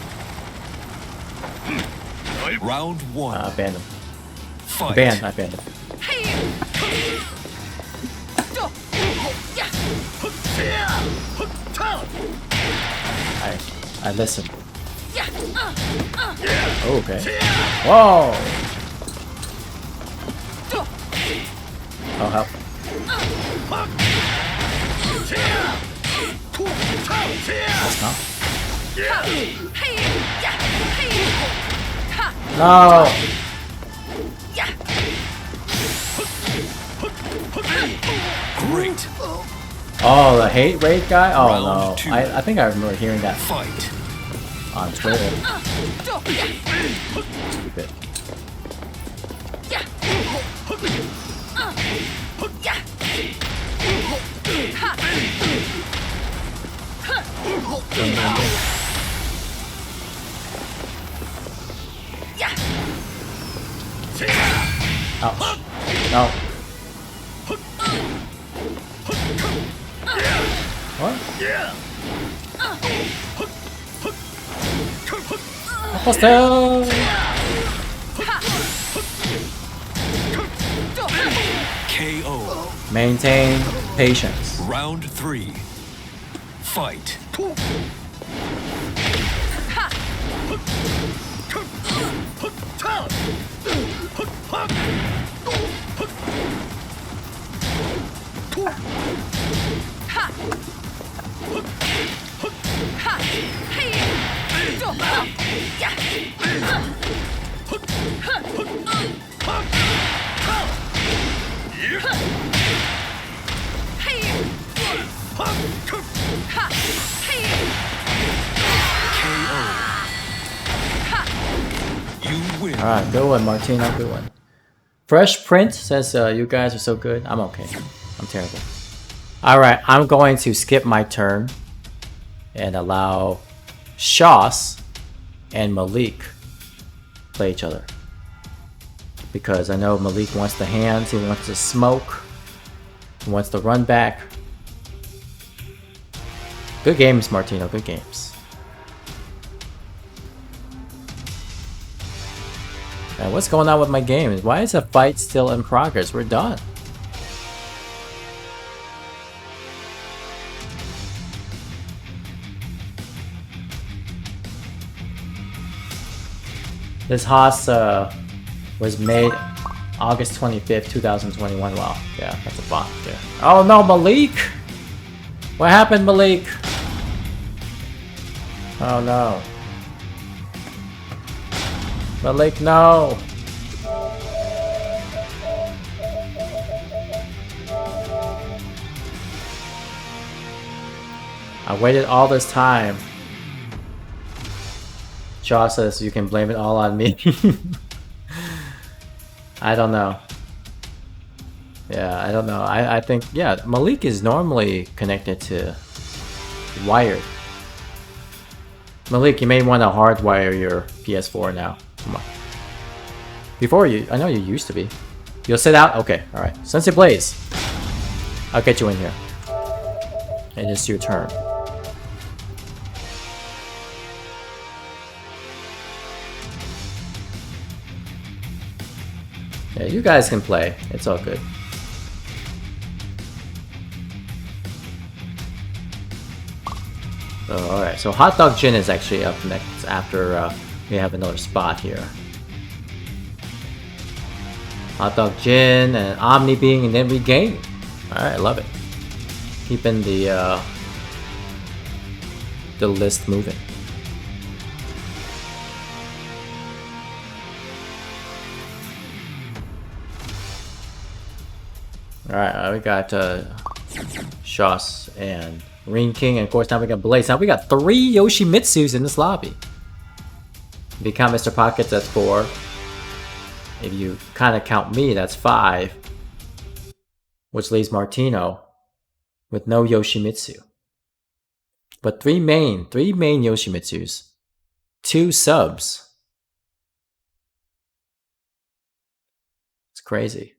Round 1. I banned him. Fight. I banned him. I listened. Okay. Whoa! Oh, help. That's not. No! Great. Oh, the hate raid guy? Oh Round no. two. I think I remember hearing that Fight. on Twitter. Stupid. Ouch. No. What? Hostile! KO. Maintain patience. Round 3. Fight. You win. Alright, good one, Martino, good one. Fresh Print says you guys are so good. I'm okay. I'm terrible. Alright, I'm going to skip my turn and allow Shoss and Malik play each other. Because I know Malik wants the hands, he wants to smoke, he wants to run back. Good games, Martino, good games. Man, what's going on with my game? Why is the fight still in progress? We're done. This Haas was made August 25th, 2021. Wow, yeah, that's a bot there. Oh no, Malik! What happened, Malik? Oh no. Malik, no! I waited all this time. Shaw says you can blame it all on me. I don't know. Yeah, I don't know. I think, yeah, Malik is normally connected to wired. Malik, you may want to hardwire your PS4 now. Come on. Before you, I know you used to be. You'll sit out? Okay, alright. Sensei Blaze. I'll get you in here. And it's your turn. Yeah, you guys can play. It's all good. Alright, so Hot Dog Gin is actually up next after we have another spot here. Hot Dog Gin and Omni Being, and then we game. Alright, I love it. Keeping the list moving. Alright, we got Shoss and Ring King, and of course now we got Blaze. Now we got 3 Yoshimitsus in this lobby. If you count Mr. Pockets, that's 4. If you kind of count me, that's 5. Which leaves Martino with no Yoshimitsu. But 3 main Yoshimitsus. 2 subs. It's crazy.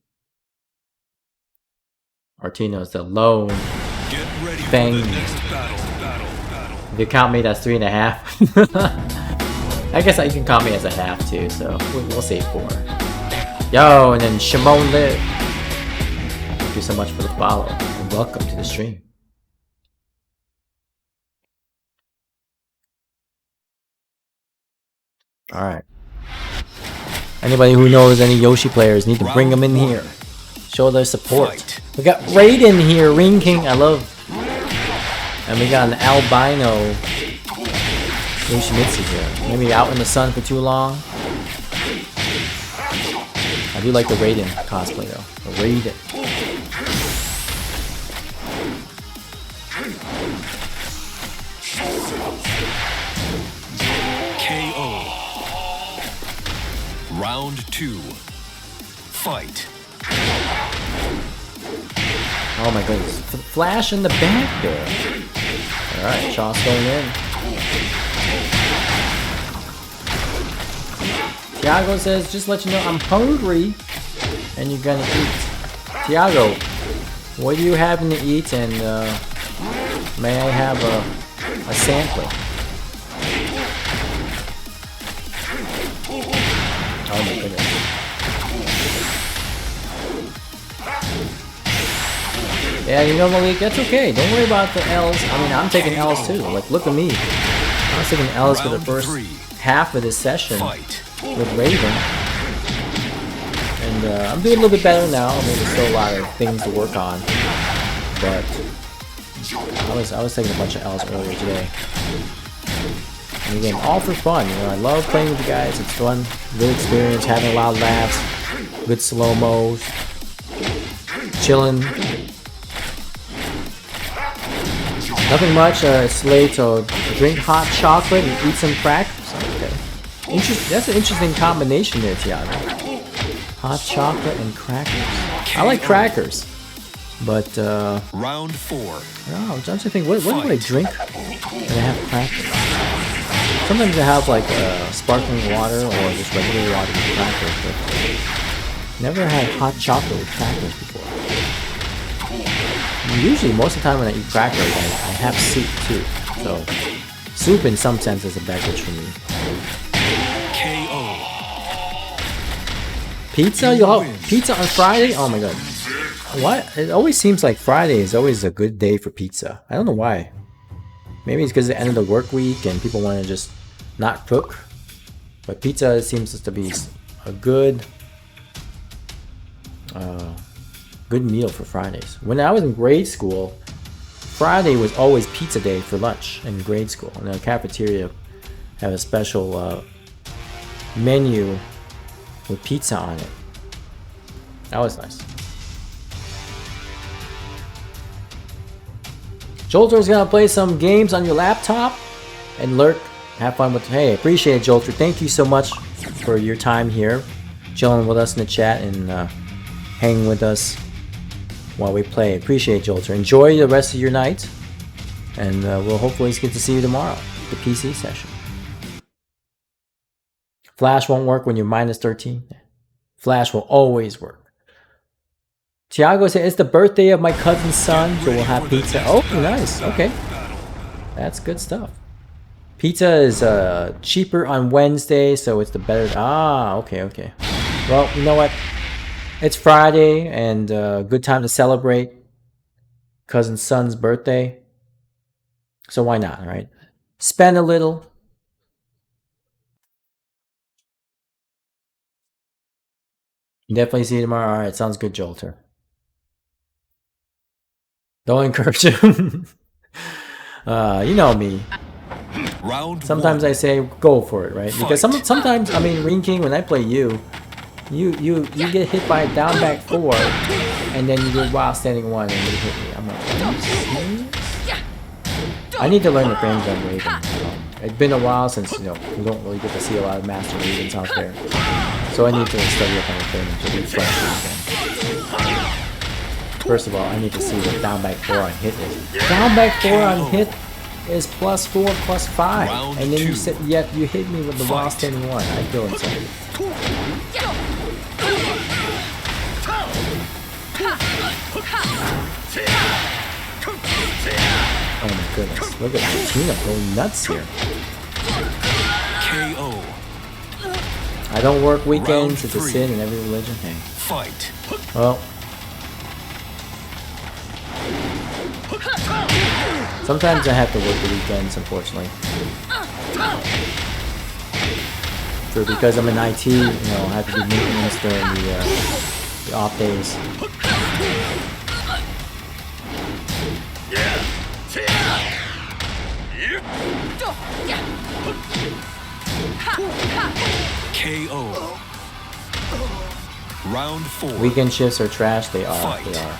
Martino's the lone Get ready Bang. for the next battle. If you count me, that's 3.5. I guess you can count me as a half too, so we'll say 4. Yo, and then Shimon Liv. Thank you so much for the follow, and welcome to the stream. Alright. Anybody who knows any Yoshi players need to bring them in here. Show their support. Fight. We got Raiden here, Ring King, I love. And we got an albino Yoshimitsu here. Maybe out in the sun for too long. I do like the Raiden cosplay though. The Raiden. KO. Round 2. Fight. Oh my goodness. Flash in the back there. Alright, Shaw's going in. Tiago says, just let you know I'm hungry and you're gonna eat. Tiago, what are you having to eat, and may I have a sampling? Oh my goodness. Yeah, you know, Malik, that's okay. Don't worry about the L's. I mean, I'm taking L's too. Like, look at me. I was taking L's for the first half of this session with Raven. And I'm doing a little bit better now. I mean, there's still a lot of things to work on. But I was taking a bunch of L's earlier today. And again, all for fun. You know, I love playing with you guys. It's fun. Good experience, having a lot of laughs, good slow-mos, chilling. Nothing much. It's late, so drink hot chocolate and eat some crackers. Okay. That's an interesting combination there, Tiago. Hot chocolate and crackers. I like crackers, but Round 4. I'm trying to think. What do I drink when I have crackers? Sometimes I have like sparkling water or just regular water with crackers, but never had hot chocolate with crackers before. Usually, most of the time when I eat crackers, I have soup too. So, soup in some sense is a beverage for me. KO. Pizza? Pizza on Friday? Oh my god. What? It always seems like Friday is always a good day for pizza. I don't know why. Maybe it's because it's the end of the work week and people want to just not cook. But pizza seems to be a good meal for Fridays. When I was in grade school, Friday was always pizza day for lunch in grade school. And the cafeteria had a special menu with pizza on it. That was nice. Jolter's gonna play some games on your laptop and lurk. Have fun with. Hey, appreciate it, Jolter. Thank you so much for your time here, chilling with us in the chat and hanging with us while we play. Appreciate it, Jolter. Enjoy the rest of your night, and we'll hopefully get to see you tomorrow at the PC session. Flash won't work when you're minus 13. Flash will always work. Tiago said, it's the birthday of my cousin's son, so we'll have pizza. Oh, nice. Okay. That's good stuff. Pizza is cheaper on Wednesday, so it's the better. Ah, okay. Well, you know what? It's Friday, and good time to celebrate cousin's son's birthday. So why not, right? Spend a little. Definitely see you tomorrow. All right, sounds good, Jolter. Don't encourage him. You know me. Sometimes I say go for it, right? Because sometimes, I mean, Ring King, when I play you get hit by a down back 4, and then you do wild standing 1 and you hit me. I'm like, are you serious? I need to learn the frames on Raven. It's been a while since, you know, we don't really get to see a lot of Master Ravens out there. So I need to study up on the frames to refresh it again. First of all, I need to see what down back 4 on hit is. Down back 4 on hit is +4, +5. And then you said, yet you hit me with the wild standing 1. I feel insane. Oh my goodness. Look at Martina going nuts here. KO. I don't work weekends. It's a sin in every religion. Hey. Fight. Well. Sometimes I have to work the weekends, unfortunately. So because I'm in IT, you know, I have to do maintenance during the off days. KO. Round 4. Weekend shifts are trash. They are. They are.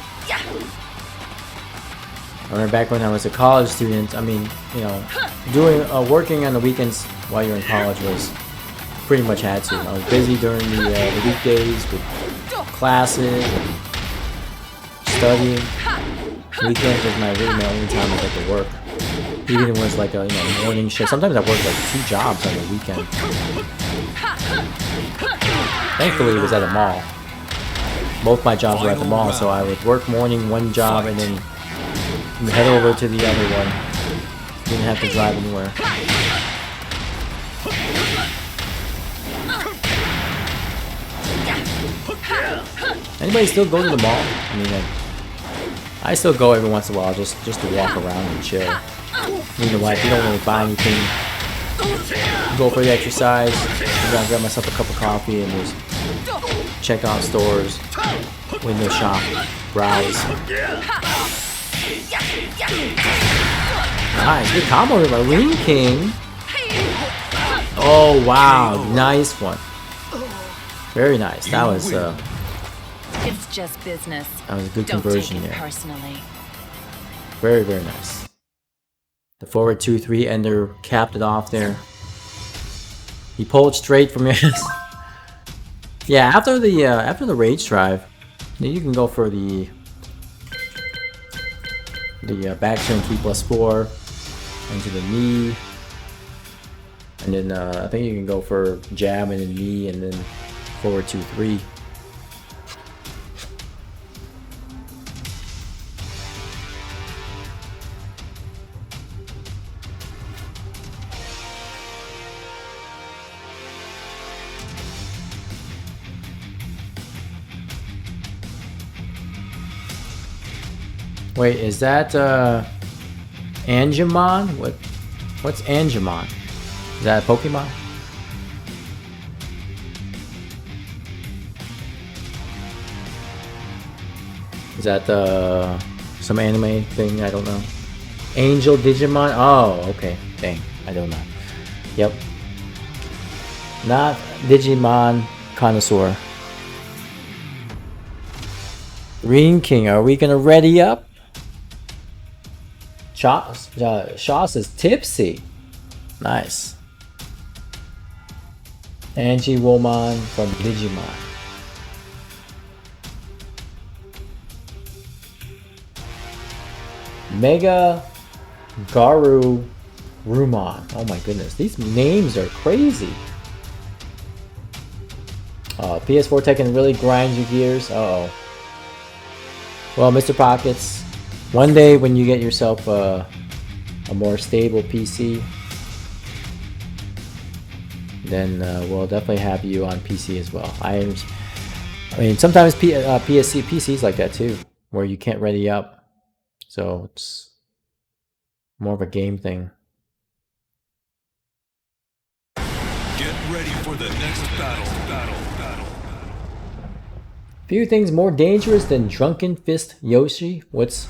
I remember back when I was a college student. I mean, you know, doing working on the weekends while you're in college was pretty much had to. I was busy during the weekdays with classes and studying. Weekends was my only time I get to work. Even if it was like a morning shift. Sometimes I worked like 2 jobs on the weekend. Thankfully, it was at a mall. Both my jobs were at the mall, so I would work morning one job and then head over to the other one. Didn't have to drive anywhere. Anybody still go to the mall? I mean, like, I still go every once in a while just to walk around and chill. You know what? If you don't really buy anything, go for the exercise. I'm gonna grab myself a cup of coffee and just check out stores, window shop, browse. Nice, good combo with my Ring King. Oh wow, nice one. Very nice. That was It's just business. that was a good Don't conversion take it there. personally. Very, very nice. The forward 2-3 ender capped it off there. He pulled straight from his. Yeah, after the rage drive, then you can go for the back turn key +4 into the knee, and then I think you can go for jab and then knee and then forward 2-3. Wait, is that Angemon? What's Angemon? Is that a Pokemon? Is that some anime thing? I don't know. Angel Digimon? Oh, okay. Dang, I don't know. Yep. Not Digimon connoisseur. Ring King, are we gonna ready up? Shaw says tipsy. Nice. Angie Woman from Digimon. Mega Garu Rumon. Oh my goodness, these names are crazy. PS4 Tekken really grinds your gears. Uh-oh. Well, Mr. Pockets, one day when you get yourself a more stable PC, then we'll definitely have you on PC as well. I mean, sometimes PC's like that too, where you can't ready up, so it's more of a game thing. Get ready for the next battle. Few things more dangerous than Drunken Fist Yoshi. What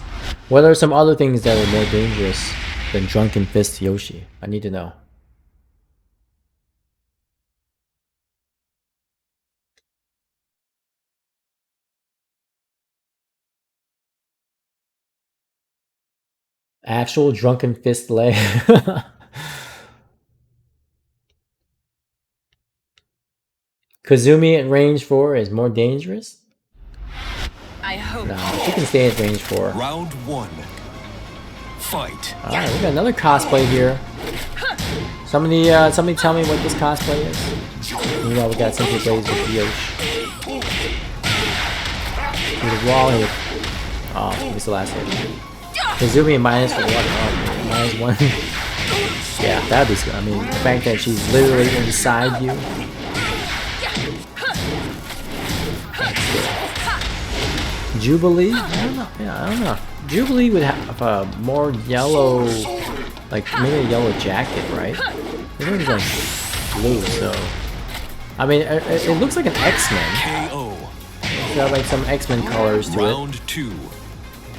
are some other things that are more dangerous than Drunken Fist Yoshi? I need to know. Actual Drunken Fist leg. Kazumi at range 4 is more dangerous? I hope. No, she can stay at range 4. Round 1. Fight. Alright, we got another cosplay here. Somebody tell me what this cosplay is. You know, we got Simply Blaze with Yosh. With a wall hit. Oh, it's the last hit. Kazumi minus 1. Oh, minus 1. Yeah, that'd be good. I mean, the fact that she's literally inside you. Jubilee? I don't know. Yeah, I don't know. Jubilee would have a more yellow, like maybe a yellow jacket, right? It looks like blue, so. I mean, it looks like an X-Men. KO. It's got like some X-Men colors to it, Round 2.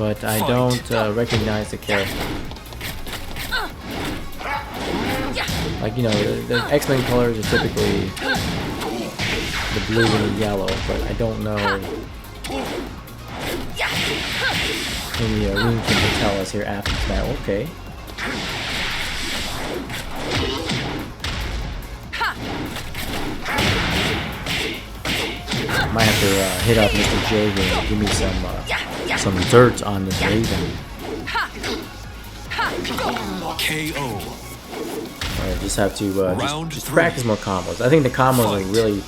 but I don't recognize the character. Like, you know, the X-Men colors are typically the blue and the yellow, but I don't know. Maybe Reen can tell us here after that. Okay. Might have to hit up Mr. J here and give me some dirt on this Raven. KO. I just have to just practice more combos. I think the combos are really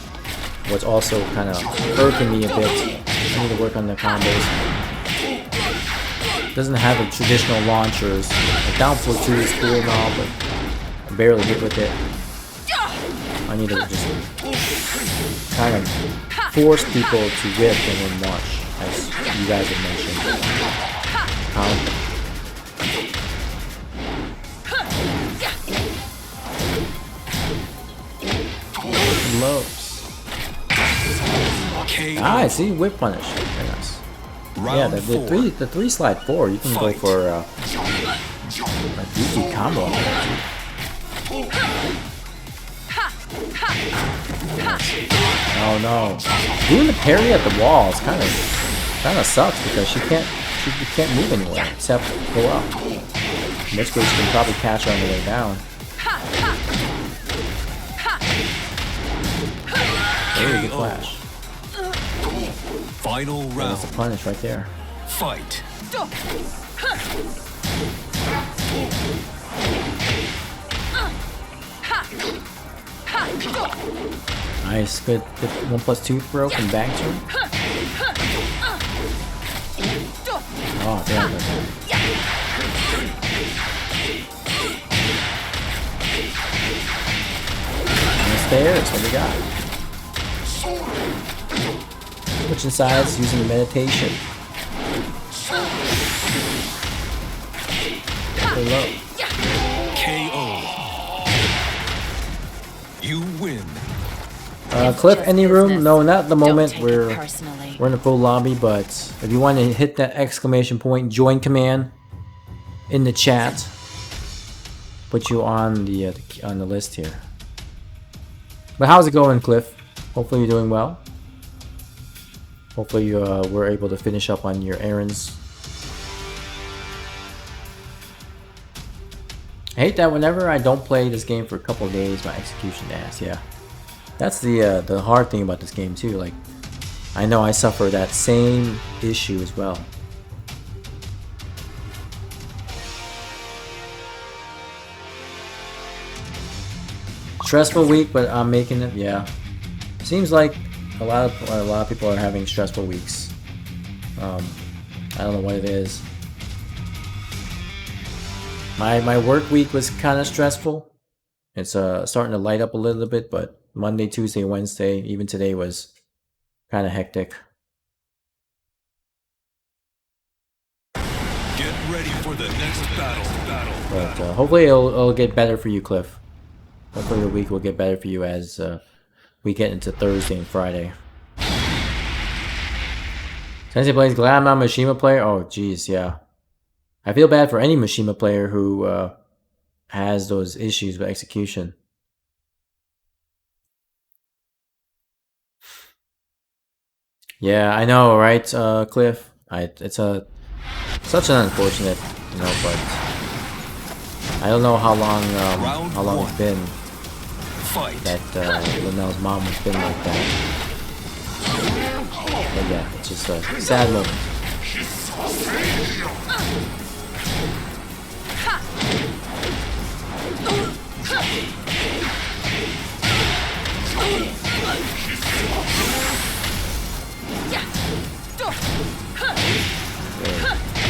what's also kind of irking me a bit. I need to work on the combos. Doesn't have the traditional launchers. Like down for 2 is cool and all, but I barely hit with it. I need to just kind of force people to whip and then launch, as you guys have mentioned. Lows. I see whip punish. Very nice. Yeah, the three slide 4. You can go for a beefy combo. Oh no! Doing the parry at the wall is kind of sucks because she can't move anywhere except go up. In which case, she can probably catch her on the way down. Very good flash. Final round. That's a punish right there. Fight. Nice, good 1+2 throw from back to him. Oh, damn. Nice there, that's what we got. Switching sides using meditation. Very low. KO. You win. Cliff, any room? No, not at the moment. Don't take We're it personally. in a full lobby, but if you want to hit that exclamation point, join command in the chat. Put you on the list here. But how's it going, Cliff? Hopefully you're doing well. Hopefully you were able to finish up on your errands. I hate that whenever I don't play this game for a couple of days, my execution ass. Yeah, that's the hard thing about this game too. Like, I know I suffer that same issue as well. Stressful week, but I'm making it. Yeah, seems like a lot of people are having stressful weeks. I don't know what it is. My work week was kind of stressful. It's starting to light up a little bit, but Monday, Tuesday, Wednesday, even today was kind of hectic. Get ready for the next battle. But hopefully it'll get better for you, Cliff. Hopefully the week will get better for you as we get into Thursday and Friday. Sensei plays glad I'm not a Mishima player. Oh, geez, yeah. I feel bad for any Mishima player who has those issues with execution. Yeah, I know, right, Cliff? It's such an unfortunate, but I don't know how long it's been that Linnell's mom has been like that. But yeah, it's just a sad moment.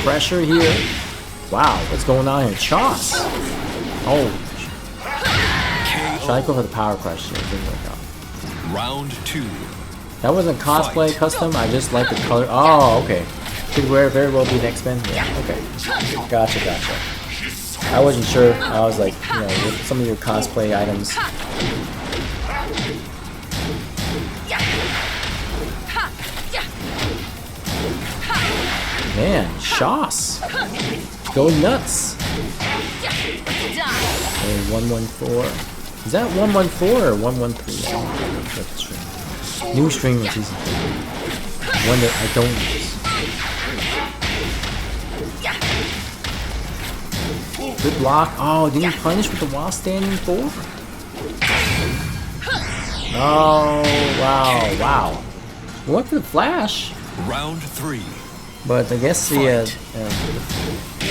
Pressure here. Wow, what's going on here? Choss! Oh. Should I go for the power crush here? It didn't work out. Round 2. That wasn't cosplay custom, I just like the color. Oh, okay. Could very well be an X-Men. Yeah, okay. Gotcha. I wasn't sure. I was like, with some of your cosplay items. Man, Shoss. Go nuts. And 114. Is that 114 or 113? That's true. New streamer season 3. One that I don't use. Good block. Oh, did he punish with the while standing forward? Oh, wow. What the flash? Round 3. But I guess the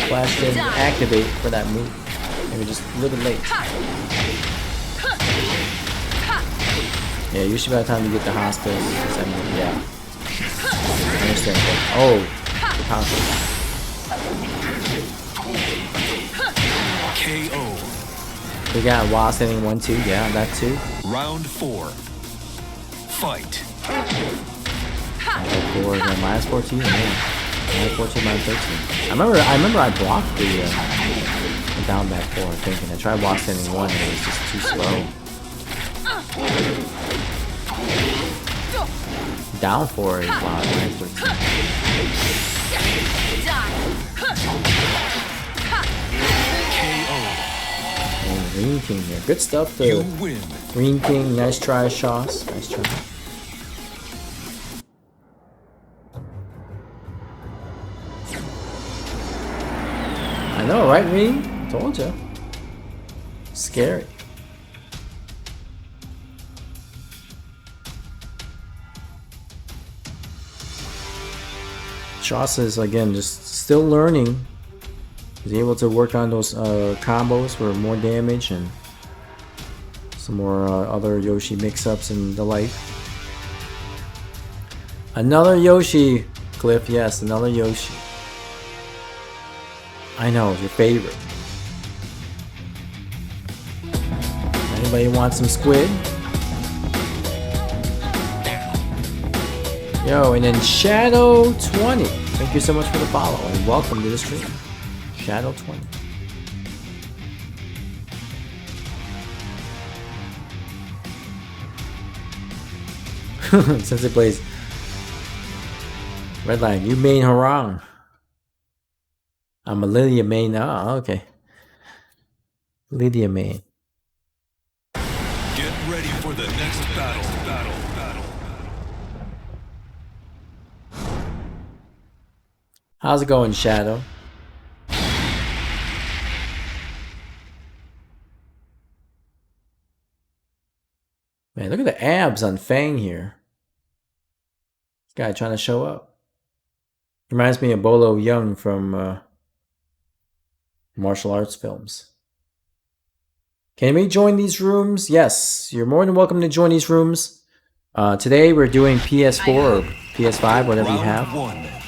flash didn't activate for that move. Maybe just a little bit late. Yeah, usually by the time you get to hospital, yeah. I understand. Oh, the power. KO. We got while standing 1-2. Yeah, that too. Round 4. Fight. -4, -14, man. -14, -13. I remember I blocked the down back 4, I think, and I tried while standing 1 and it was just too slow. Down 4 is wow, -13. And Green King here. Good stuff You there. win. Green King, nice try, Shoss. Nice try. I know, right, Green? Told ya. Scary. Shoss is, again, just still learning. He's able to work on those combos for more damage and some more other Yoshi mix-ups and the like. Another Yoshi, Cliff. Yes, another Yoshi. I know, your favorite. Anybody want some squid? Yo, and then Shadow20. Thank you so much for the follow and welcome to the stream. Shadow20. Since it plays Redline, you main Harang. I'm a Lydia main. Oh, okay. Lydia main. Get ready for the next battle. How's it going, Shadow? Man, look at the abs on Fang here. This guy trying to show up. Reminds me of Bolo Young from martial arts films. Can we join these rooms? Yes, you're more than welcome to join these rooms. Today we're doing PS4 or PS5, whatever you have.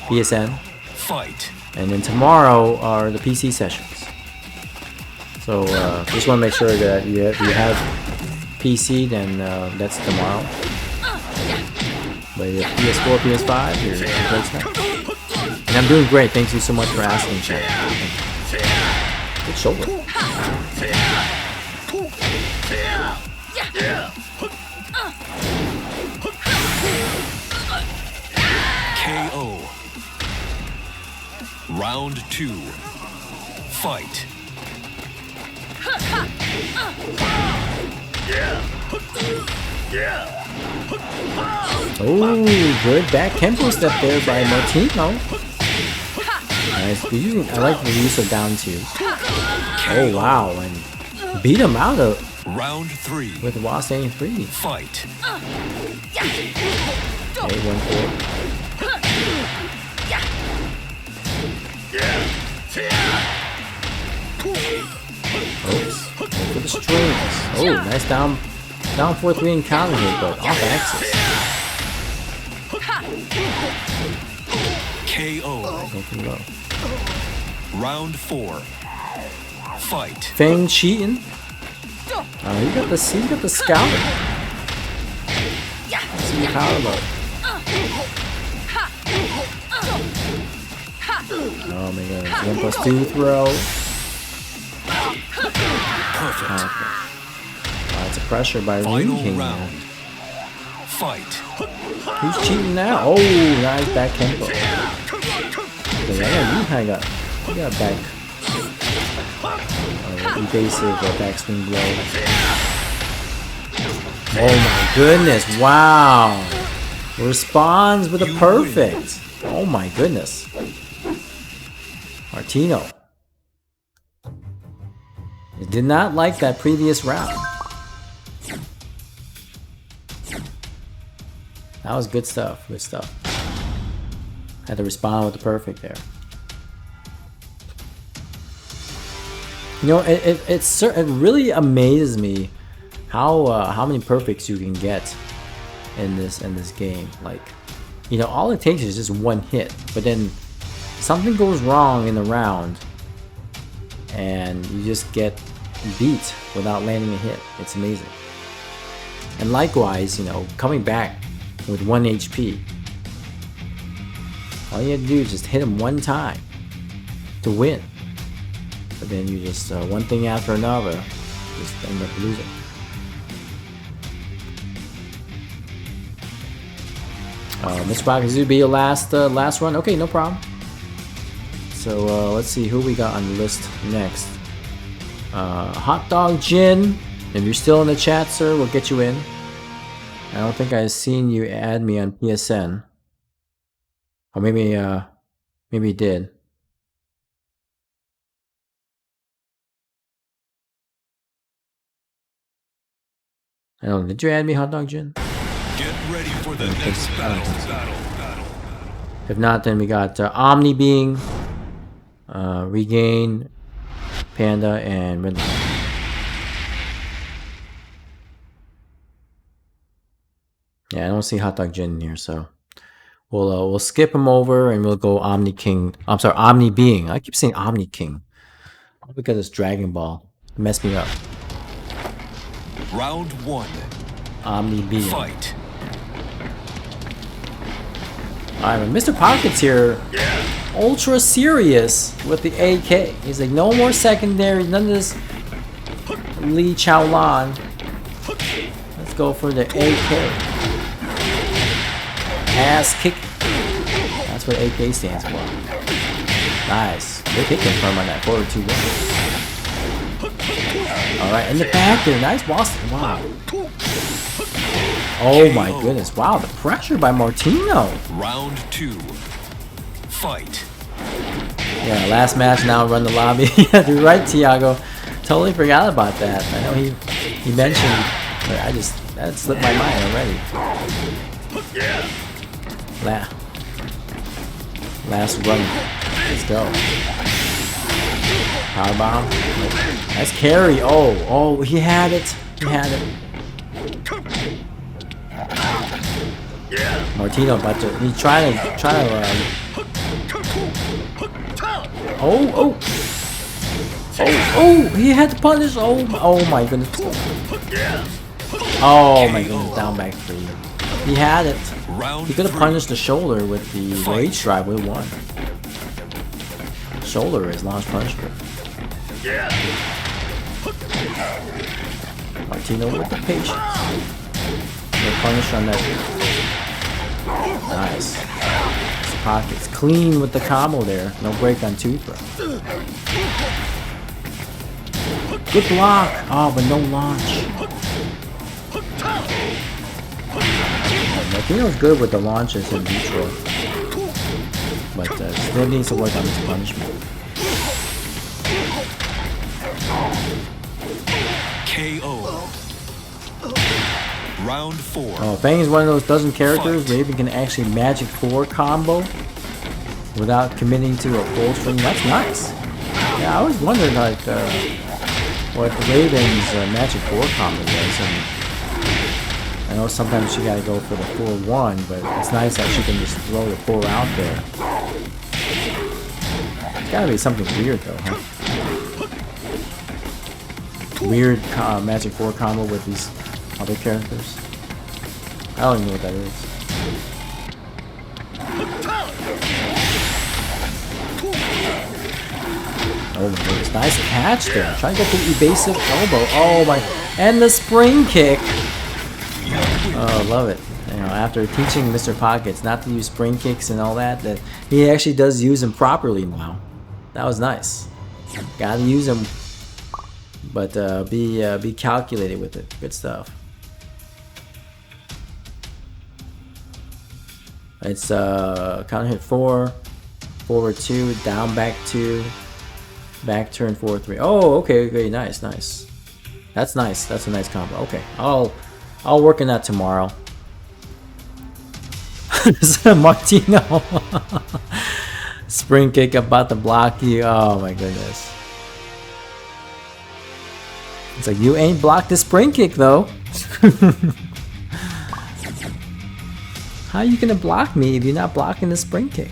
PSN. Fight. And then tomorrow are the PC sessions. So just want to make sure that you have PC, then that's tomorrow. But if PS4, PS5, you're great stuff. And I'm doing great. Thank you so much for asking, chat. Good shoulder. KO. Round 2. Fight. Oh, good back tempo step there by Martino. Nice. I like the use of down twos. Oh wow, and beat him out of Round 3. with while standing 3. Fight. Okay, 1-4. Oops. For the strings. Oh, nice down 4-3 and counter hit, but off axis. KO. Looking low. Round 4. Fight. Fang cheating. He got the scout. See the power low. Oh my god, 1+2 throw. Perfect. Lots of pressure by Final King. round. Fight. Who's cheating now? Oh, nice back tempo. You got back. Evasive back swing blow. Oh my goodness, wow. Responds with a perfect. Oh my goodness. Martino. He did not like that previous round. That was good stuff, good stuff. Had to respond with the perfect there. You know, it really amazes me how many perfects you can get in this game. Like, you know, all it takes is just one hit, but then something goes wrong in the round and you just get beat without landing a hit. It's amazing. And likewise, you know, coming back with 1 HP, all you have to do is just hit him one time to win. But then you just one thing after another, just end up losing. Mr. Rock, this will be your last run. Okay, no problem. So let's see who we got on the list next. Hot Dog Jin. If you're still in the chat, sir, we'll get you in. I don't think I've seen you add me on PSN. Or maybe maybe you did. I don't know. Did you add me, Hot Dog Jin? Get ready for the next battle. If not, then we got Omni Being, Regain, Panda, and Red. Yeah, I don't see Hot Dog Jin in here, so we'll skip him over and we'll go Omni King. I'm sorry, Omni Being. I keep saying Omni King. Look at this Dragon Ball. It messed me up. Round 1. Omni Being. Fight. Alright, Mr. Pocket's here, ultra serious with the AK. He's like, no more secondary, none of this Lee Chaolan. Let's go for the AK. Ass kick. That's what AK stands for. Nice. Good hit confirm on that 4-2-1. Alright, in the back there. Nice Boston. Wow. Oh my goodness. Wow, the pressure by Martino. Round 2. Fight. Yeah, last match, now run the lobby. Yeah, you're right, Tiago. Totally forgot about that. I know he mentioned, but that slipped my mind already. Last run. Let's go. Powerbomb. That's carry. Oh, he had it. He had it. Martino about to. He's trying to. Oh! He had to punish. Oh my goodness. Oh my goodness. Down back 3. He had it. He could have punished the shoulder with the rage drive. We won. Shoulder is launch punishment. Martino with the patience. No punish on that. Nice. Pockets clean with the combo there. No break on 2 throw. Good block. Oh, but no launch. Martino's good with the launches in neutral, but still needs to work on his punishment. KO. Round 4. Oh, Fang is one of those dozen characters where Raven can actually Magic 4 combo without committing to a full string. That's nice. Yeah, I always wondered like what Raven's Magic 4 combo was, and I know sometimes she gotta go for the 4-1, but it's nice that she can just throw the 4 out there. It's gotta be something weird though, huh? Weird Magic 4 combo with these other characters. I don't even know what that is. Oh my goodness, nice catch there. Trying to get the evasive elbow. Oh my, and the spring kick. Oh, love it. You know, after teaching Mr. Pockets not to use spring kicks and all that, that he actually does use them properly now. That was nice. Gotta use them, but be calculated with it. Good stuff. It's counter hit 4, forward 2, down back 2, back turn 4 3. Oh, okay, nice. That's nice. That's a nice combo. Okay, I'll work on that tomorrow. Martino. Spring kick about to block you. Oh my goodness. It's like, you ain't blocked the spring kick though. How are you gonna block me if you're not blocking the spring kick?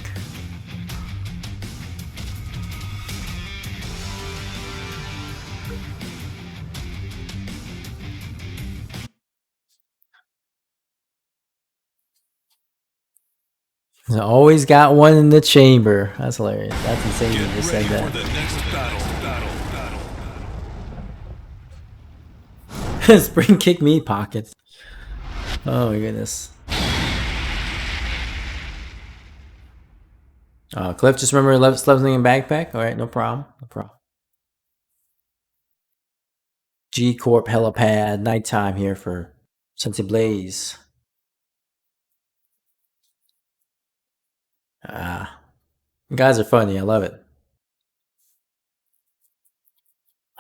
I always got one in the chamber. That's hilarious. That's insane. You just said that. Spring kick me pockets. Oh my goodness. Cliff, just remember left something in backpack. All right, no problem. G Corp helipad nighttime here for Sensei Blaze. You guys are funny. I love it.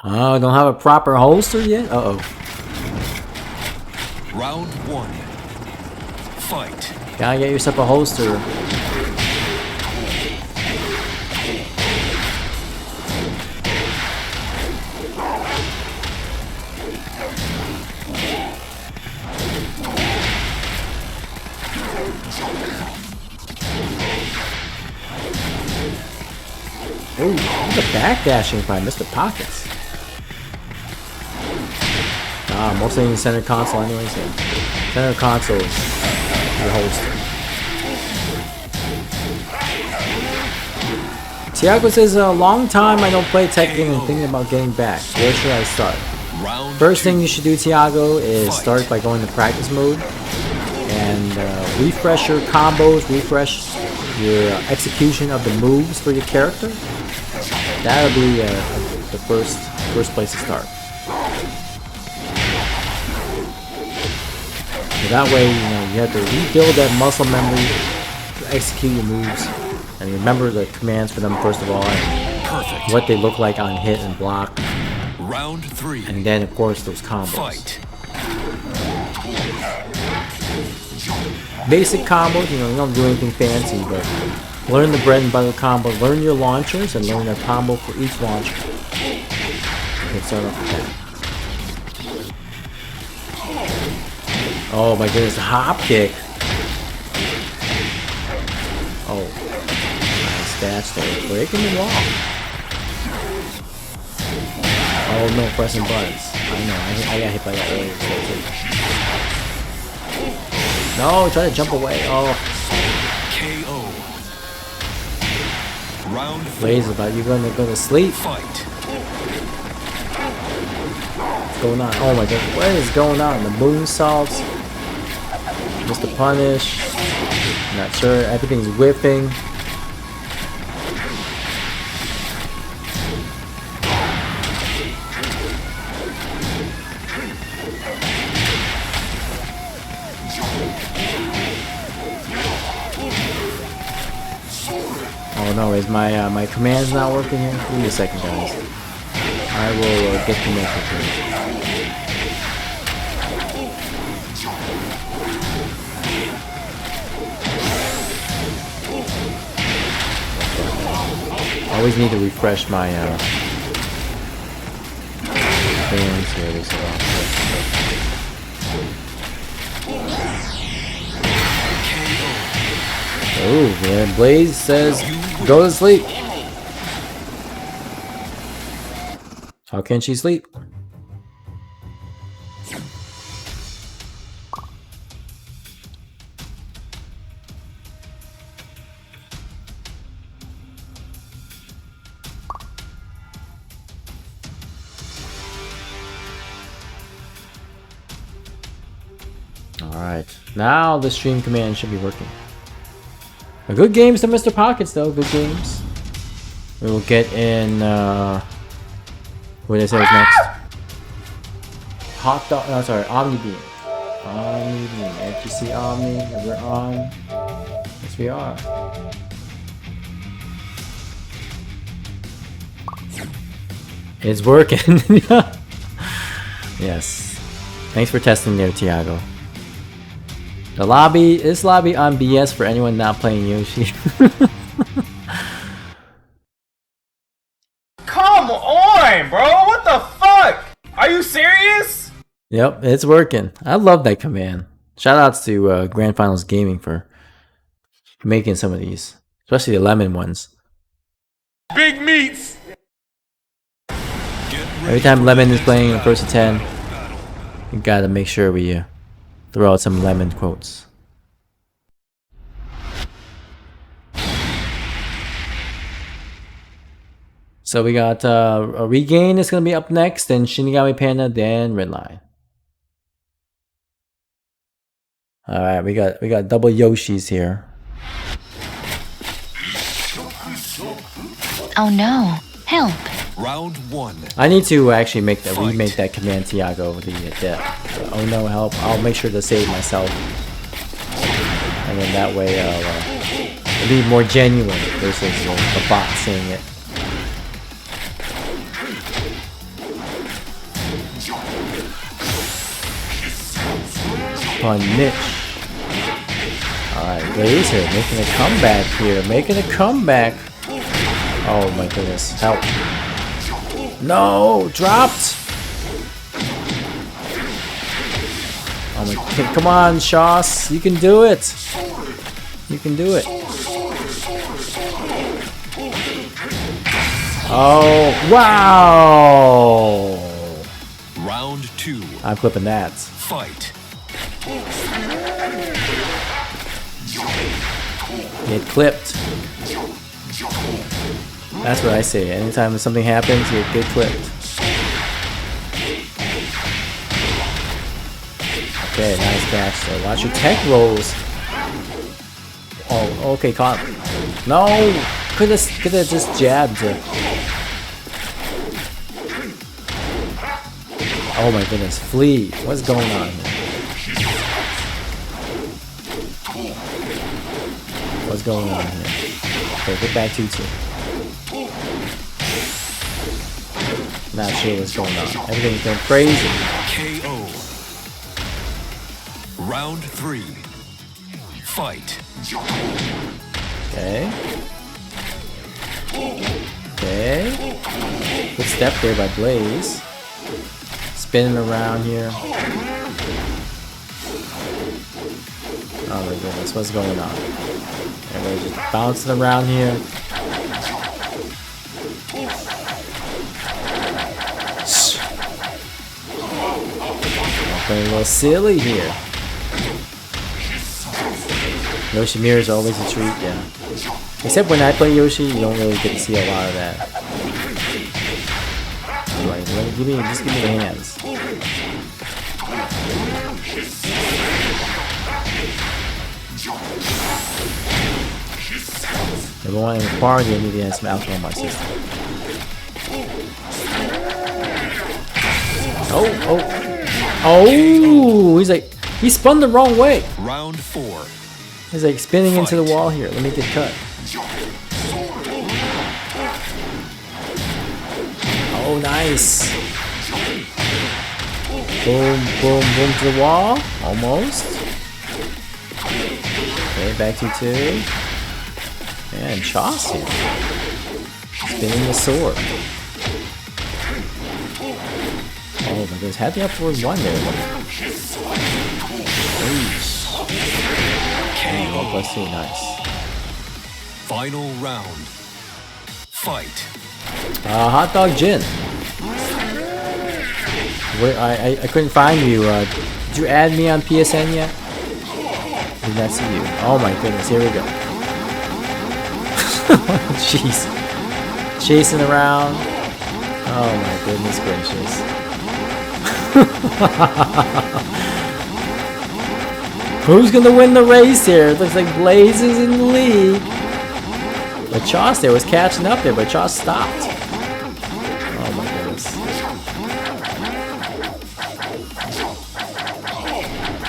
Oh, don't have a proper holster yet? Uh-oh. Round 1. Fight. Gotta get yourself a holster. Ooh, look at backdashing by Mr. Pockets. Mostly in the center console anyways. Yeah. Center console is your holster. Tiago says, a long time I don't play Tekken and thinking about getting back. Where should I start? First thing you should do, Tiago, is start by going to practice mode and refresh your combos, refresh your execution of the moves for your character. That'll be the first place to start. So that way, you have to rebuild that muscle memory to execute your moves and remember the commands for them first of all, and what they look like on hit and block. Round 3. And then of course those combos. Fight. Basic combos, you don't do anything fancy, but learn the bread and butter combo, learn your launchers, and learn a combo for each launcher. You can start off with that. Oh my goodness, hop kick. Oh, nice dash there, breaking the wall. Oh no, pressing buttons. I know, I got hit by that earlier. No, try to jump away. Oh. KO. Round 4. Blaze, about you gonna go to sleep? Fight. What's going on? Oh my god, what is going on? The moonsaults, Mr. Punish. Not sure. Everything's whipping. Oh no, is my commands not working here? Give me a second, guys. I will get connected here. I always need to refresh my things here. This oh, man. Blaze says, go to sleep. How can she sleep? Alright, now the stream command should be working. Good games to Mr. Pockets though, good games. We will get in, what did I say was next? Hot dog, no sorry, Omni Beam. Omni Beam, FGC Omni, we're on. Yes, we are. It's working. Yes. Thanks for testing there, Tiago. This lobby on BS for anyone not playing Yoshi. Come on, bro! What the fuck? Are you serious? Yep, it's working. I love that command. Shoutouts to Grand Finals Gaming for making some of these, especially the lemon ones. Big meats! Every time Lemon is playing in first to 10, we gotta make sure we throw out some Lemon quotes. So we got a Regain is gonna be up next, then Shinigami Panda, then Redline. Alright, we got double Yoshis here. Oh no. Help. Round 1. I need to actually remake that command, Tiago. The oh no, help! I'll make sure to save myself, and then that way it'll be more genuine versus a bot saying it. Punish. Alright, Laser making a comeback here. Making a comeback. Oh my goodness. Help. No! Dropped! Oh my, come on, Shoss. You can do it. You can do it. Oh, wow! Round 2. I'm clipping that. Fight. Get clipped. That's what I say. Anytime something happens, you get clipped. Okay, nice catch. So watch your tech rolls. Oh, okay, caught. No, could have just jabbed it. Oh my goodness, Flea. What's going on here? What's going on here? Okay, get back to 2. Not sure what's going on. Everything's going crazy. KO. Round 3. Fight. Okay. Okay. Good step there by Blaze. Spinning around here. Oh my goodness, what's going on? Everybody's just bouncing around here. Playing a little silly here. Yoshimira's always a treat, yeah. Except when I play Yoshi, you don't really get to see a lot of that. Like, just give me the hands. Everyone in the party, I need to get some alcohol in my system. Oh! He's like, he spun the wrong way. Round 4. He's like spinning into the wall here. Let me get cut. Oh, nice. Boom, boom, boom to the wall. Almost. Okay, back to 2. And Choss here. Spinning the sword. Oh my goodness, had the upward 1 there. Okay, 1+2, nice. Final round. Fight. Hot Dog Jin. Where I couldn't find you. Did you add me on PSN yet? Did not see you. Oh my goodness, here we go. Jeez. Chasing around. Oh my goodness gracious. Who's gonna win the race here? It looks like Blaze is in the lead. But Choss there was catching up there, but Choss stopped. Oh my goodness.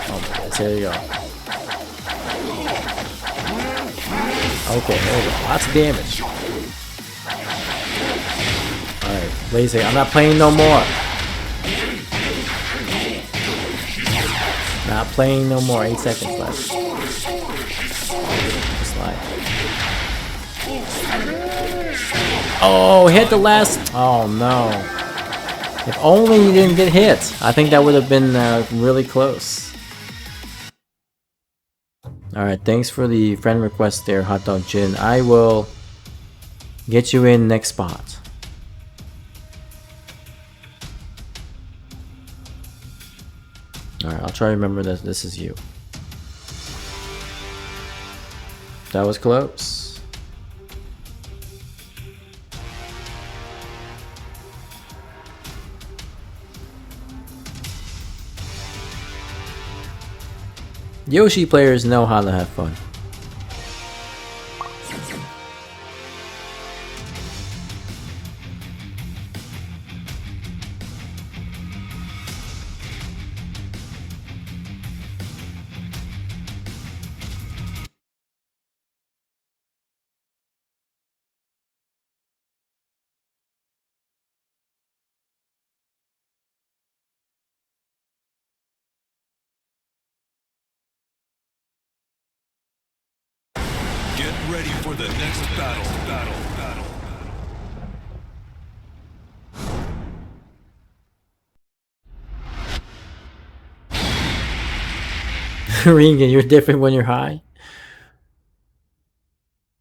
Oh my goodness, there you go. Okay, there we go. Lots of damage. Alright, lazy. I'm not playing no more. Not playing no more. 8 seconds left. Slide. Oh, hit the last. Oh no. If only you didn't get hit. I think that would have been really close. Alright, thanks for the friend request there, Hot Dog Jin. I will get you in next spot. Alright, I'll try to remember that this is you. That was close. Yoshi players know how to have fun. Get ready for the next battle. Ringen, you're different when you're high.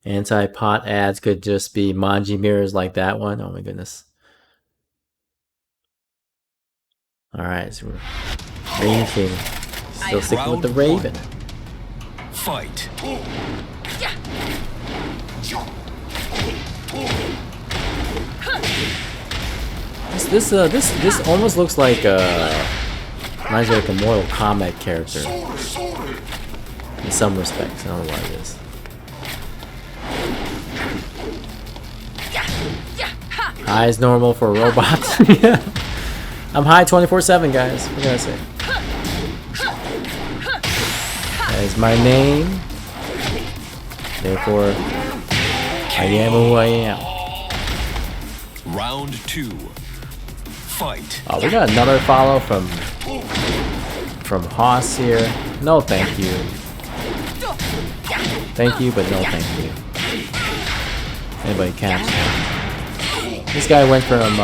Anti-pot ads could just be Manji mirrors like that one. Oh my goodness. Alright, so we're Raven King. Still sticking with the Raven. Fight. This almost looks like reminds me of like a Mortal Kombat character in some respects. I don't know why it is. High is normal for robots. Yeah. I'm high 24/7, guys. What can I say? That is my name. Therefore, I am who I am. Round 2. Fight. Oh, we got another follow from Haas here. No, thank you. Thank you, but no, thank you. Anybody catch that? This guy went from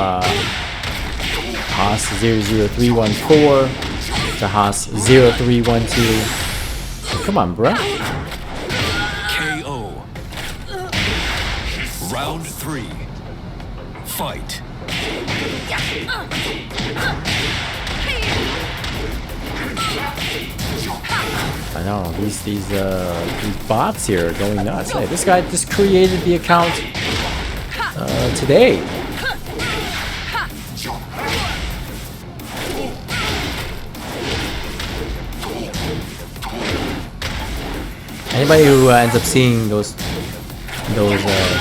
Haas 00314 to Haas 0312. Come on, bro. KO. Round 3. Fight. I know these bots here are going nuts. Hey, this guy just created the account today. Anybody who ends up seeing those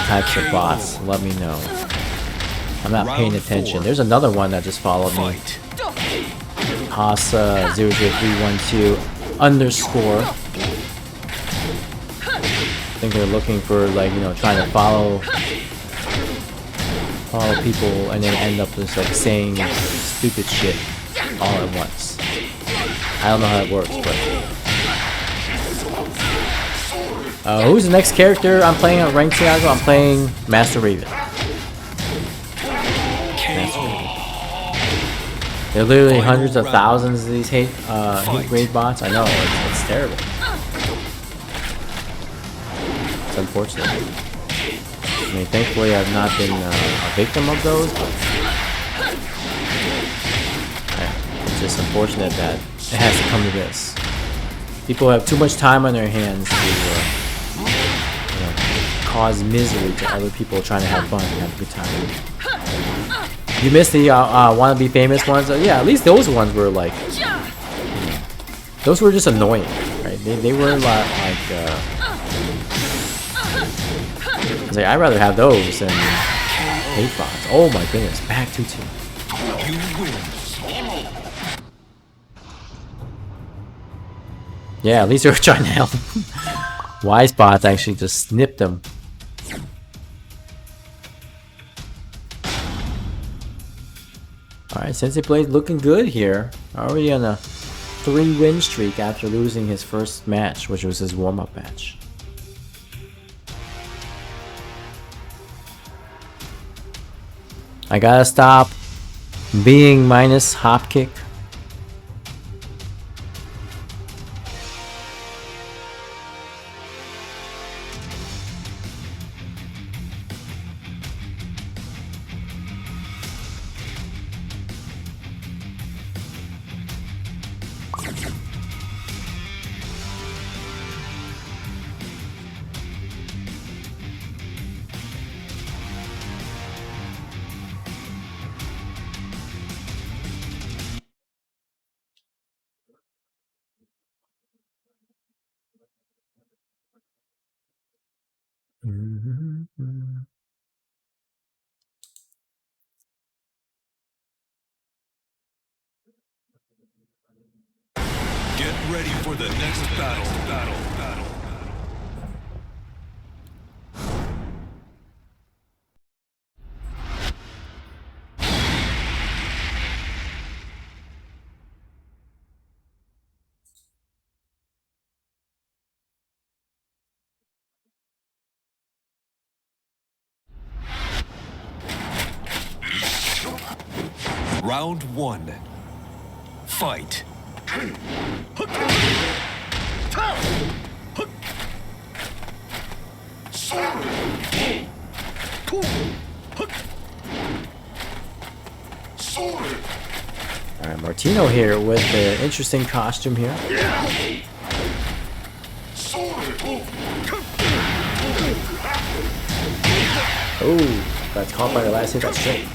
types of bots, let me know. I'm not paying attention. There's another one that just followed me. Hasa 00312 underscore. I think they're looking for, like, you know, trying to follow people and then end up just like saying stupid shit all at once. I don't know how it works, but who's the next character I'm playing on Ranked Tiago? I'm playing Master Raven. There are literally hundreds of thousands of these hate grade bots. I know, it's terrible. It's unfortunate. I mean, thankfully I've not been a victim of those, but it's just unfortunate that it has to come to this. People have too much time on their hands to cause misery to other people trying to have fun and have a good time. You missed the wanna be famous ones? Yeah, at least those ones were like, those were just annoying, right? They were like I'd rather have those than hate bots. Oh my goodness, back 2-2. You win. Yeah, at least they were trying to help. Y spots actually just snipped him. Alright, Sensei Blade looking good here. Already on a 3-win streak after losing his first match, which was his warm-up match. I gotta stop being minus hop kick. Get ready for the next battle. Round 1. Fight. Alright, Martino here with an interesting costume here. Oh, that's caught by the last hit, that's straight.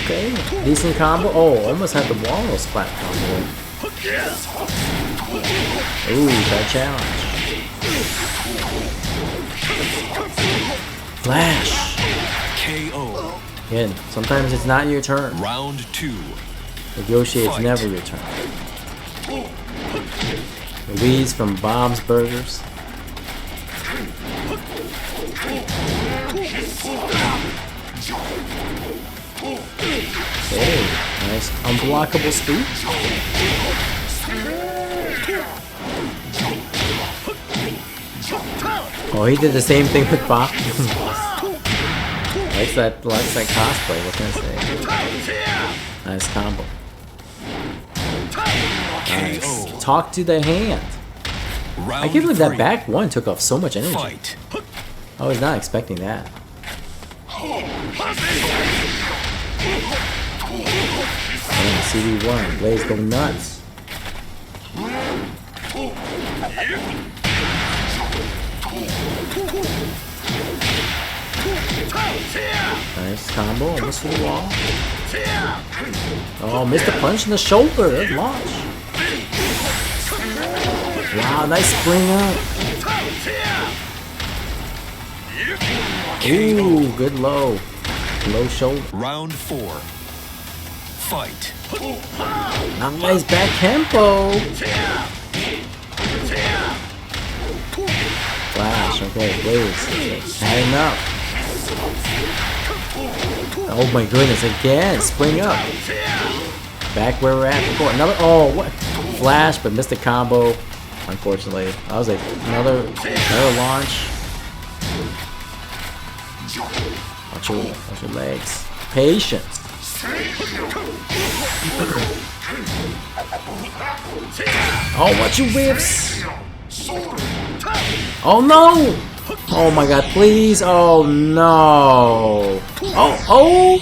Okay, decent combo. Oh, almost had the wall splat combo. Ooh, bad challenge. Flash. KO. Again, sometimes it's not your turn. Round 2. With Yoshi, it's Fight. never your turn. Louise from Bob's Burgers. Hey, nice unblockable speed. Oh, he did the same thing with Bob. likes that cosplay, what can I say? Nice combo. Nice. Talk to the hand. I can't believe that back one took off so much energy. Fight. I was not expecting that. And CD1, Blaze go nuts. Nice combo, almost to the wall. Oh, missed a punch in the shoulder. That's launch. Wow, nice spring up. Ooh, good low. Low shoulder. Round 4. Fight. Nice back tempo. Flash, okay, Blaze. Adding up. Oh my goodness, again, spring up. Back where we're at before. Another, oh, what? Flash, but missed the combo, unfortunately. I was like, another launch. Watch your legs. Patience. Oh, watch your whips. Oh no! Oh my god, please. Oh no. Oh.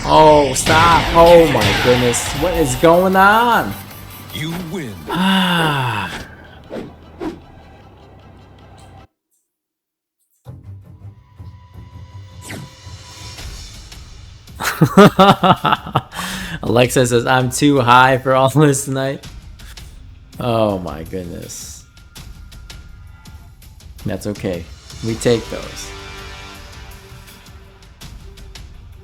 Oh, stop. Oh my goodness. What is going on? You win. Ah. Alexa says, I'm too high for all this tonight. Oh my goodness. That's okay. We take those.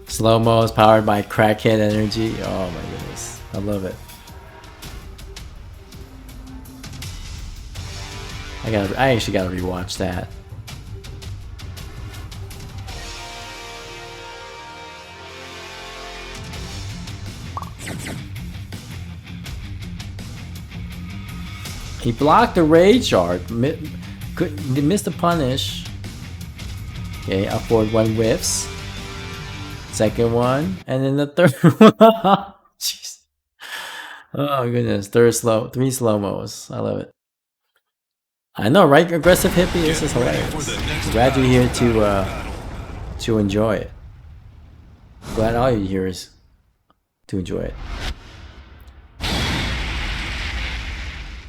Slow-mo is powered by crackhead energy. Oh my goodness. I love it. I actually gotta rewatch that. He blocked the rage art. Missed the punish. Okay, upward one whiffs. Second one, and then the third one. Jeez. Oh goodness, three slow-mos. I love it. I know, right? Aggressive hippie. This is hilarious. Glad you're here to enjoy it. Glad all you here is to enjoy it.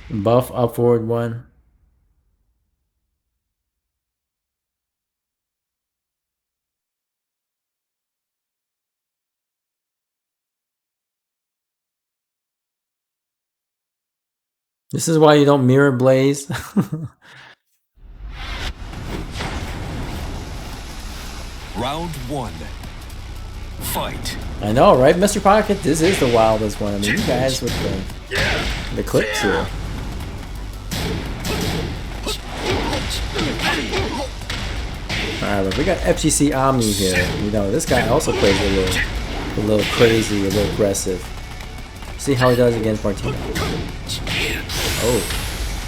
Buff upward one. This is why you don't mirror blaze. Round one. Fight. I know, right, Mr. Pocket? This is the wildest one. I mean, you guys with the clips here. Alright, look, we got FGC Omni here. You know, this guy also plays a little crazy, a little aggressive. See how he does against Martino. Oh,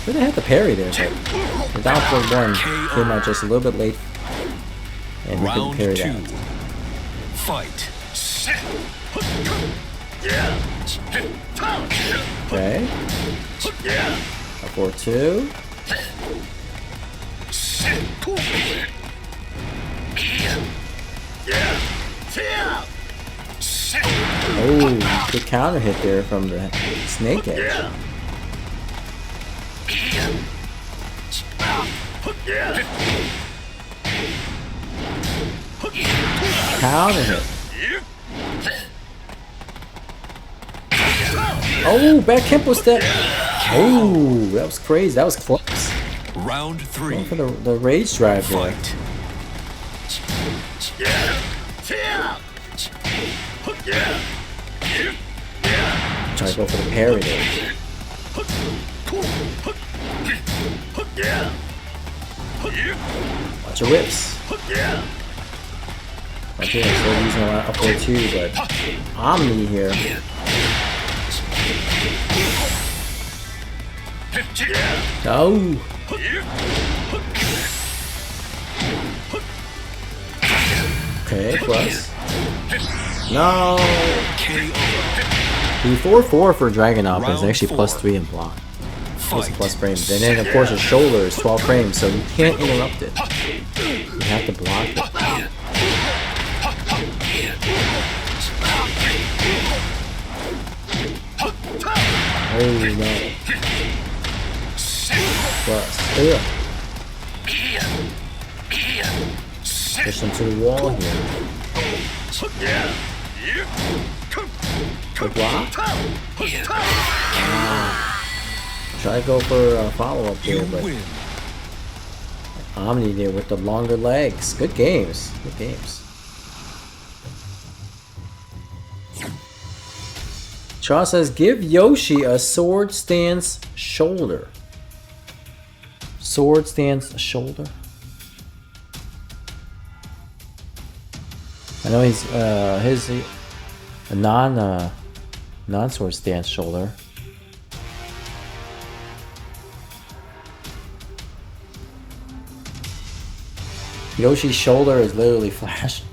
where they had the parry there? But the down for one came out just a little bit late, and he couldn't parry that. Fight. Okay. Up for two. Oh, good counter hit there from the snake edge. Counter hit. Oh, back Kempo step. Oh, that was crazy. That was close. Round three. Going for the rage drive there. Try to go for the parry there. Watch your whips. Okay, so using a lot up there too, but Omni here. Oh! Okay, plus. No! The 4-4 for Dragon Up is actually +3 in block. It's plus frames. And then of course his shoulder is 12 frames, so you can't interrupt it. You have to block it. Oh no. Plus. Ugh. Push him to the wall here. Good block. Try to go for a follow-up there, but Omni there with the longer legs. Good games. Good games. Shaw says, give Yoshi a sword stance shoulder. Sword stance shoulder? I know he's a non-sword stance shoulder. Yoshi's shoulder is literally flash.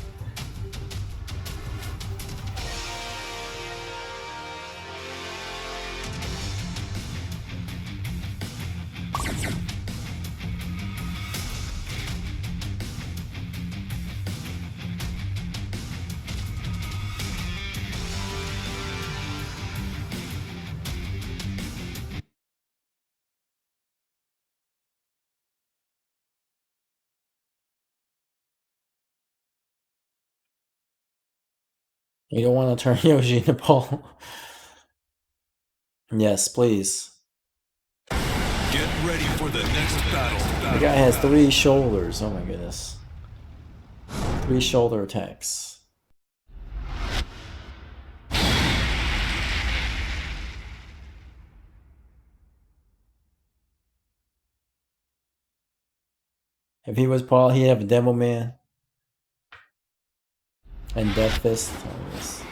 You don't want to turn Yoshi into Paul. Yes, please. Get ready for the next battle. The guy has 3 shoulders. Oh my goodness. 3 shoulder attacks. If he was Paul, he'd have a Devil Man. And Death Fist. Oh, yes.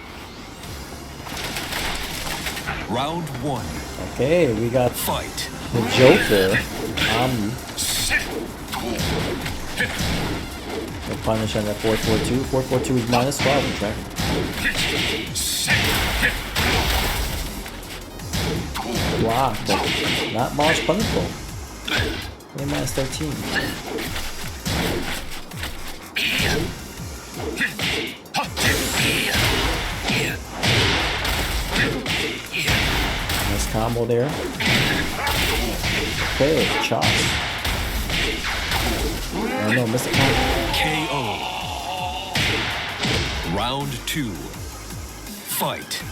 Round 1. Okay, we got Fight. the Joker. The punish on that 442. 442 is minus 12, okay? Block, but not much punishable. Only minus 13. Nice combo there. Okay, chops. Oh no, missed the combo. KO. Round 2. Fight.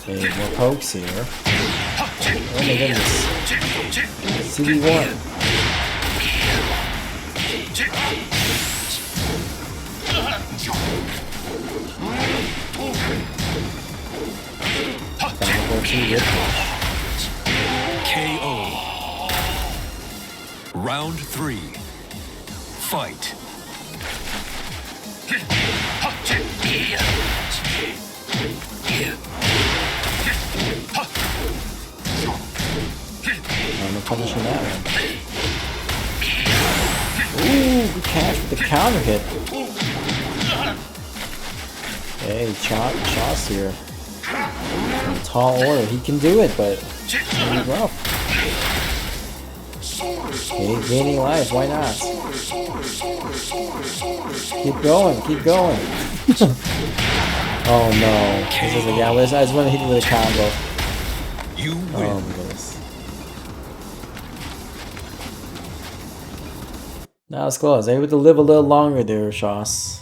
Okay, more pokes here. Oh my goodness. CD1. KO. Round 3. Fight. No punishing that one. Ooh, good catch with the counter hit. Hey, shots here. In tall order, he can do it, but it's really rough. Okay, gaining life, why not? Keep going, keep going. Oh no, this is a guy. I just want to hit him with a combo. You win. Oh my goodness. That was close. Able to live a little longer there, Shoss.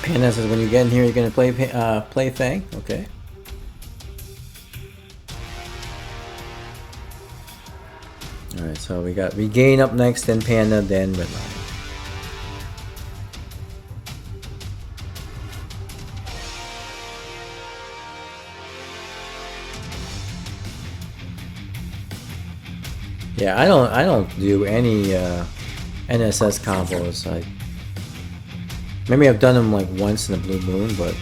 Panda says when you get in here, you're gonna play Fang. Okay. All right, so we got Regain up next, then Panda, then Redline. Yeah, I don't do any NSS combos. Maybe I've done them like once in a blue moon, but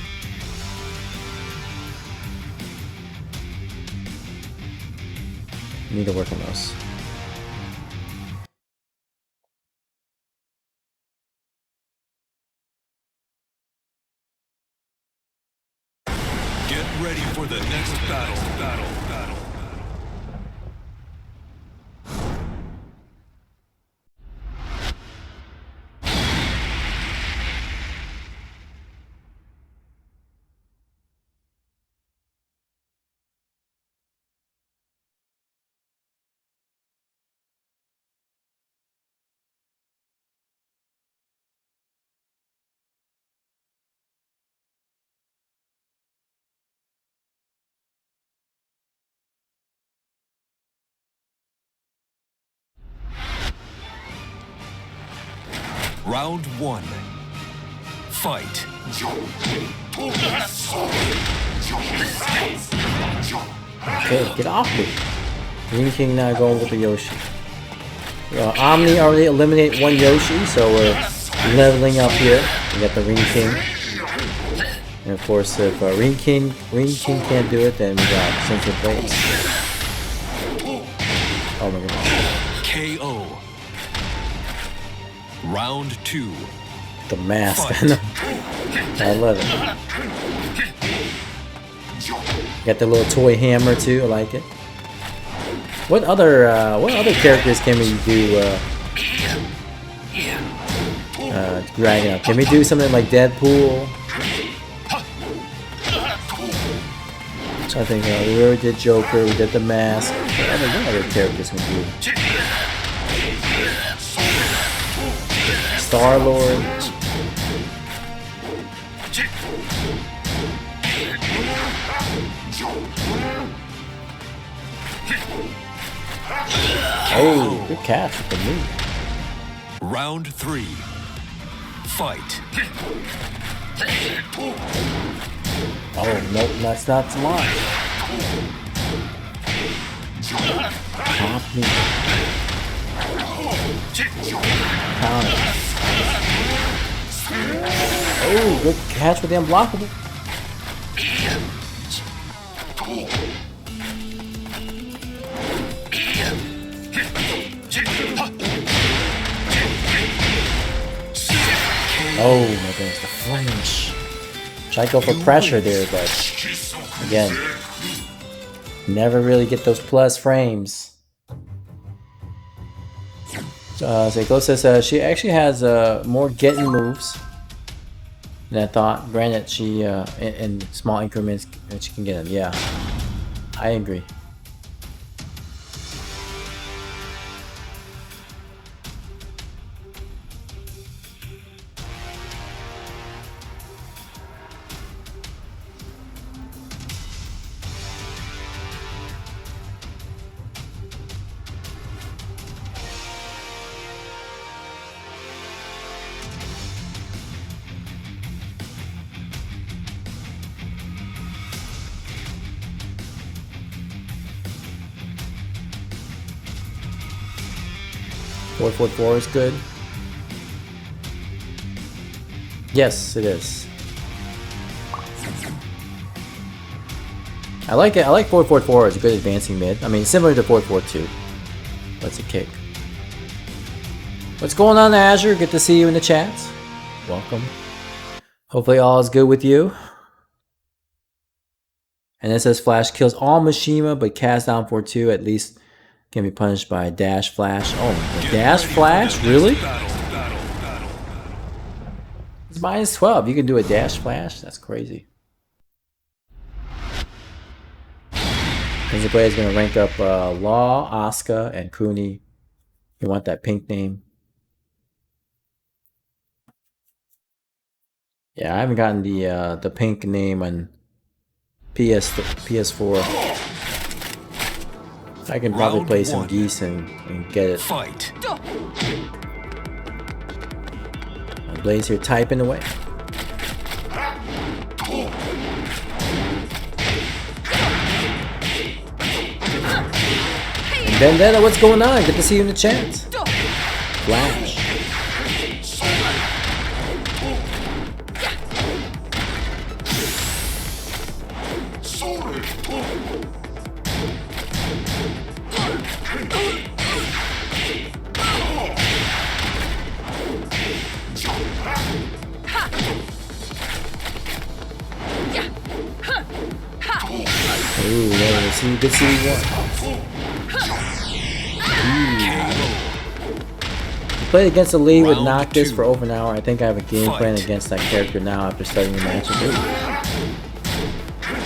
I need to work on those. Get ready for the next battle. Round 1. Fight. Okay, get off me. Green King now going with the Yoshi. Omni already eliminated one Yoshi, so we're leveling up here. We got the Ring King. And of course, if Ring King can't do it, then we got Central Blades. Oh my goodness. KO. Round 2. The mask. I love it. Got the little toy hammer too. I like it. What other characters can we do? Dragon up. Can we do something like Deadpool? I think we already did Joker. We did the mask. What other characters can we do? Star-Lord. Oh, good catch with the knee. Round 3. Fight. Oh, nope, that's not smart. Pop me. Counter. Oh, good catch with the unblockable. Oh my goodness, the flinch. Try to go for pressure there, but again, never really get those plus frames. Seiko says she actually has more getting moves than I thought. Granted, she in small increments she can get them. Yeah, I agree. .444 is good. Yes, it is. I like it. I like 444 as a good advancing mid. I mean, similar to 442. That's a kick. What's going on, Azure? Good to see you in the chat. Welcome. Hopefully all is good with you. And it says Flash kills all Mishima, but cast down 4-2 at least can be punished by a dash flash. Oh, the dash flash? Really? It's minus 12. You can do a dash flash? That's crazy. Ninja is going to rank up Law, Asuka, and Kuni. You want that pink name. Yeah, I haven't gotten the pink name on PS4. I can probably play some geese and get it. Fight. Blaze here typing away. And Vendetta, what's going on? Good to see you in the chat. Flash. Ooh, let's see, good see one. Played against a lead with Noctis for over an hour. I think I have a game plan against that character now after starting the match.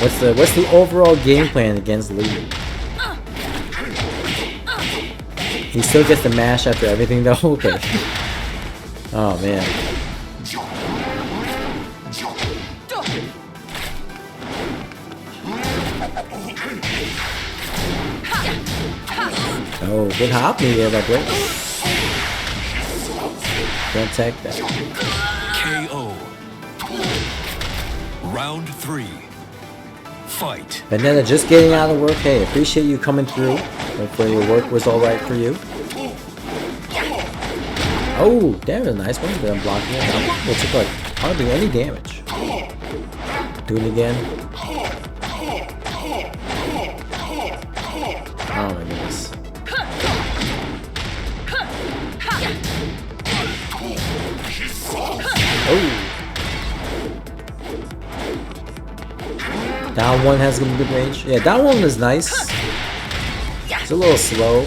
What's the overall game plan against Lee? He still gets the mash after everything though? Okay. Oh man. Oh, good hop me there by Blake. Can't take that. KO. Round 3. Fight. Vendetta just getting out of work. Hey, appreciate you coming through. Hopefully your work was alright for you. Oh, damn, a nice one. But I'm blocking it. It took like hardly any damage. Do it again. Oh my goodness. Oh. Down one has some good range. Yeah, down one is nice. It's a little slow.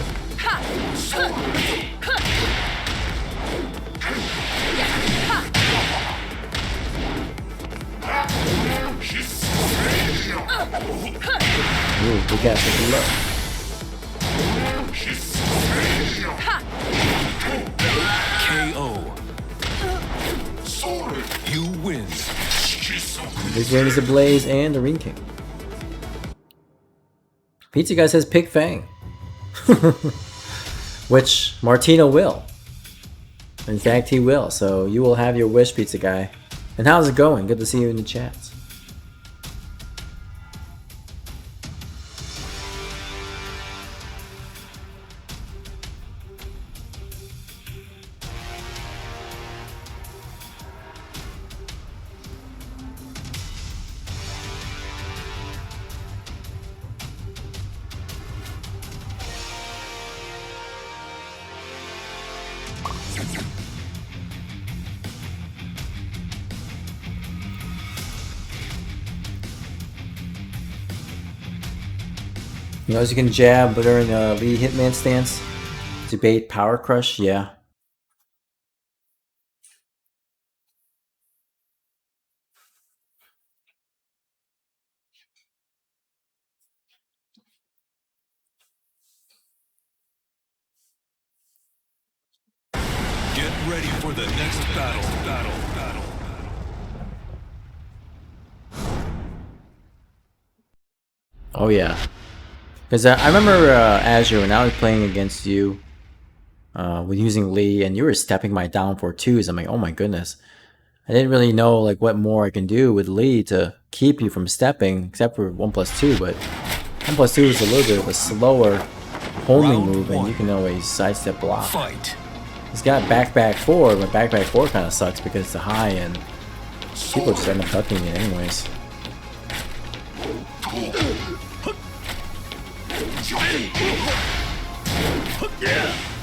Ooh, we got some low. KO. You win. Big game is the Blaze and the Ring King. Pizza guy says pick Fang. Which Martino will. In fact, he will. So you will have your wish, pizza guy. And how's it going? Good to see you in the chat. You know, as you can jab during Lee Hitman stance. Debate Power Crush, yeah. Get ready for the next battle. Oh yeah. Because I remember Azure when I was playing against you with using Lee, and you were stepping my down for twos. I'm like, oh my goodness. I didn't really know like what more I can do with Lee to keep you from stepping, except for 1+2, but 1+2 is a little bit of a slower homing move, and you can always sidestep block. Fight. He's got back 4, but back 4 kind of sucks because it's a high, and people just end up ducking it anyways.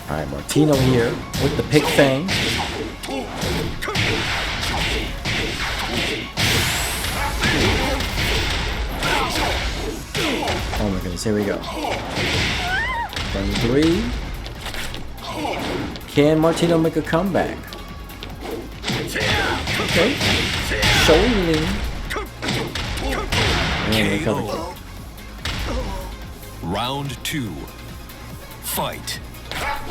Alright, Martino here with the pick fang. Oh my goodness, here we go. Turn 3. Can Martino make a comeback? Okay. Shoulder. And recover kick. Round 2. Fight.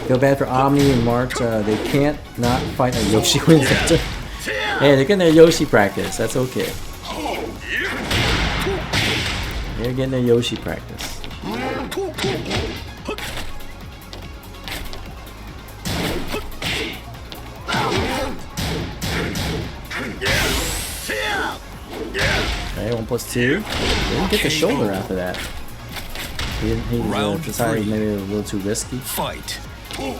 Feel bad for Omni and Mart. They can't not fight a Yoshi wins after. Hey, they're getting their Yoshi practice. That's okay. They're getting their Yoshi practice. Okay, 1+2. Didn't get the shoulder after that. He decided maybe a little too risky. Fight. Ooh,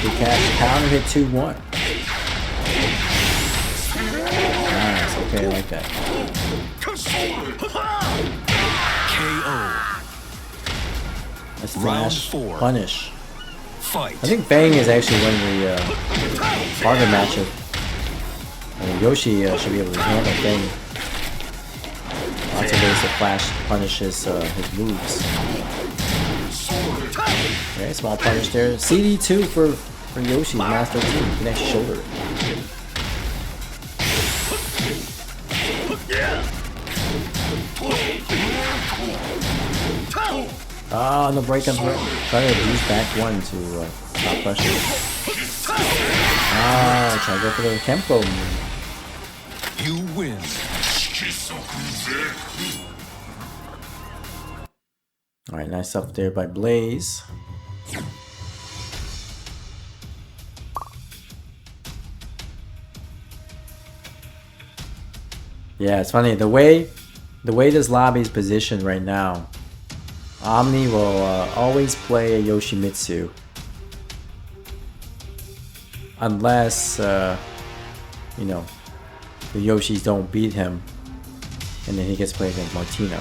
good catch. Counter hit 2-1. Nice. Okay, I like that. KO. That's flash. Punish. Fight. I think Fang is actually one of the harder matchup. Yoshi should be able to handle Fang. Lots of ways to flash punish his moves. Okay, small punish there. CD2 for Yoshi, Master 2. You can actually shoulder it. Ah, no break on break. Try to use back 1 to stop pressure. Ah, try to go for the Kempo move. You win. Alright, nice stuff there by Blaze. Yeah, it's funny. The way this lobby is positioned right now, Omni will always play a Yoshimitsu. Unless, you know, the Yoshis don't beat him, and then he gets played against Martino.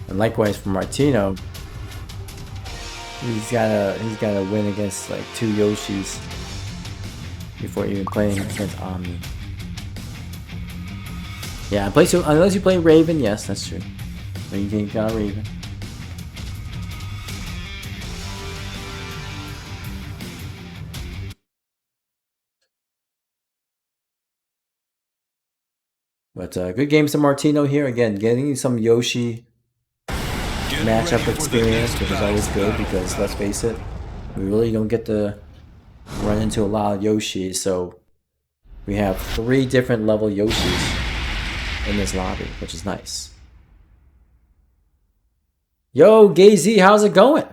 And likewise for Martino, he's gotta win against like 2 Yoshis before even playing against Omni. Yeah, unless you play Raven, yes, that's true. But you can got a Raven. But good games to Martino here. Again, getting some Yoshi matchup experience, which is always good because, let's face it, we really don't get to run into a lot of Yoshis. So We have 3 different level Yoshis in this lobby, which is nice. Yo, Gazy, how's it going?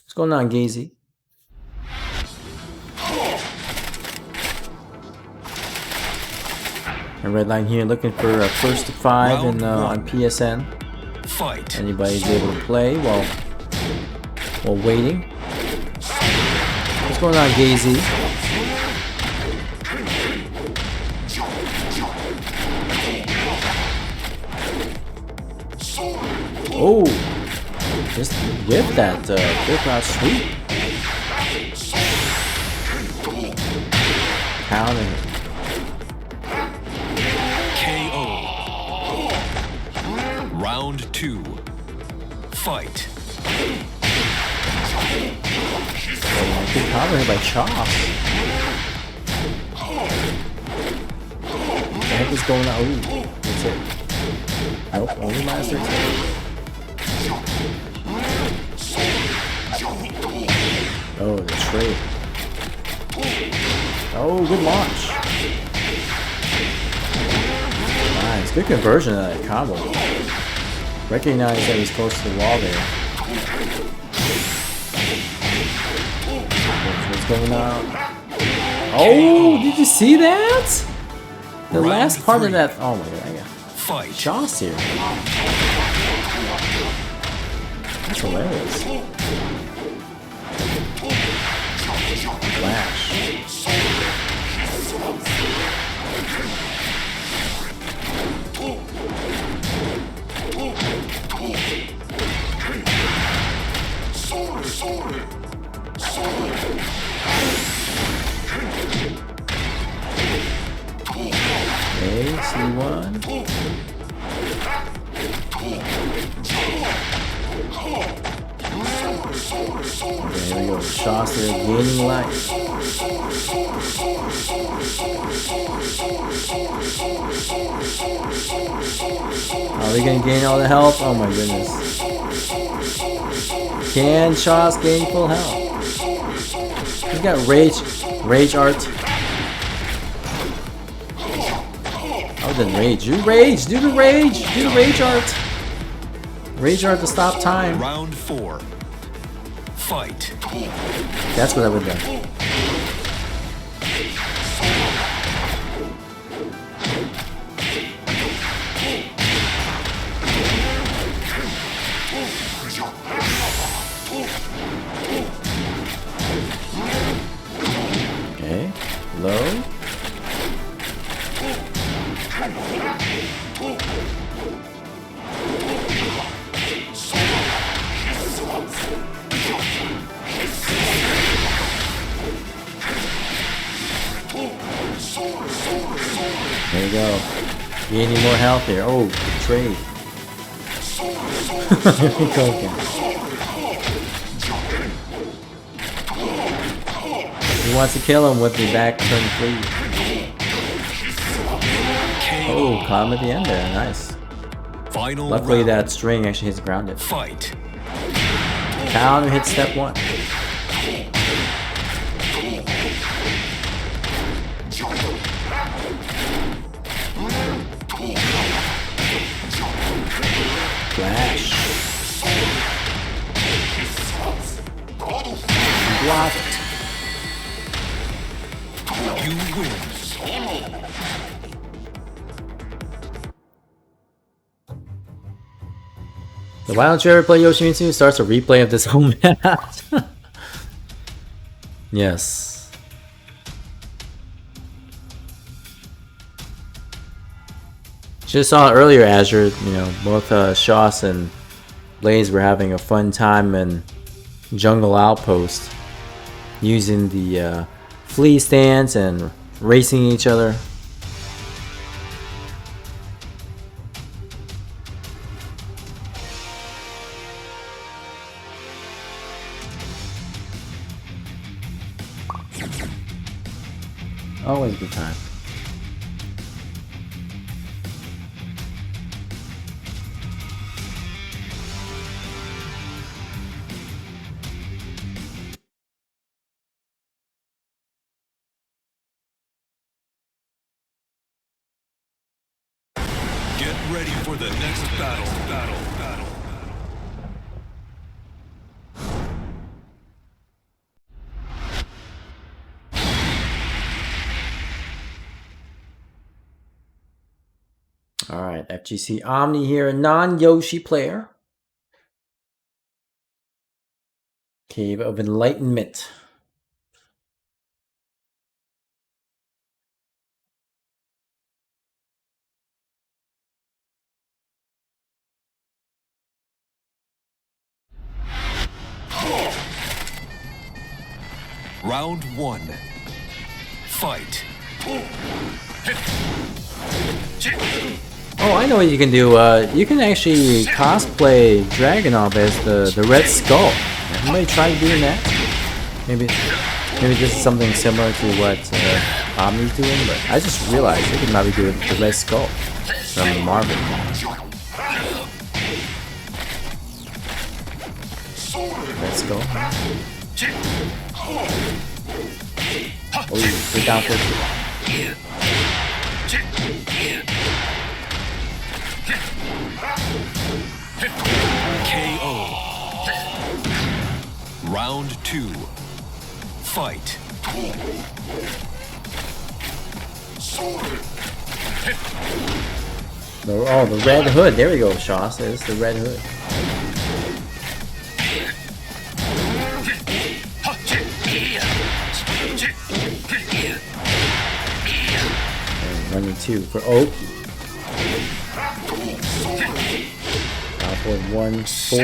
What's going on, Gazy? And Redline here looking for a first to 5 in, on PSN. Fight. Anybody's able to play while waiting. What's going on, Gazy? Oh, just whip that flip out sweep. Pounding it. KO. Round 2. Fight. Good counter here by Chop. What the heck is going on? Ooh, that's it. Nope, only minus 13. Oh, the trade. Oh, good launch. Nice, good conversion of that combo. Recognize that he's close to the wall there. What's going on? Oh, did you see that? The last part of that. Oh my god, I got Fight. shots here. That's hilarious. Flash. Okay, C1. Okay, here we go. Shots there, gaining life. Are we gonna gain all the health? Oh my goodness. Can Shots gain full health? He's got rage art. Oh, then rage. Do rage! Do the rage! Do the rage art! Rage art to stop time. Round 4. Fight. That's what I would do. Okay, low. There you go. Gaining more health here. Oh, good trade. Here we go again. He wants to kill him with the back turn free. Oh, caught him at the end there. Nice. Final Luckily, round. that string actually hits grounded. Fight. Counter hits step 1. Flash. Block it. You win. So why don't you ever play Yoshimitsu? Starts a replay of this whole match. Yes. Just saw earlier, Azure. You know, both Shoss and Blaze were having a fun time in Jungle Outpost, using the flea stance and racing each other. Always a good time. ready for the next battle. Alright, FGC Omni here, non-Yoshi player. Cave of Enlightenment. Round 1. Fight. Oh, I know what you can do. You can actually cosplay Dragunov as the Red Skull. Anybody try doing that? Maybe this is something similar to what Omni's doing, but I just realized they could maybe do the Red Skull from Marvel. Red Skull. Oh, you're down for it. KO. Round 2. Fight. Oh, the Red Hood. There we go, Shaw says the Red Hood. And running 2 for Oak. Now for 1-4.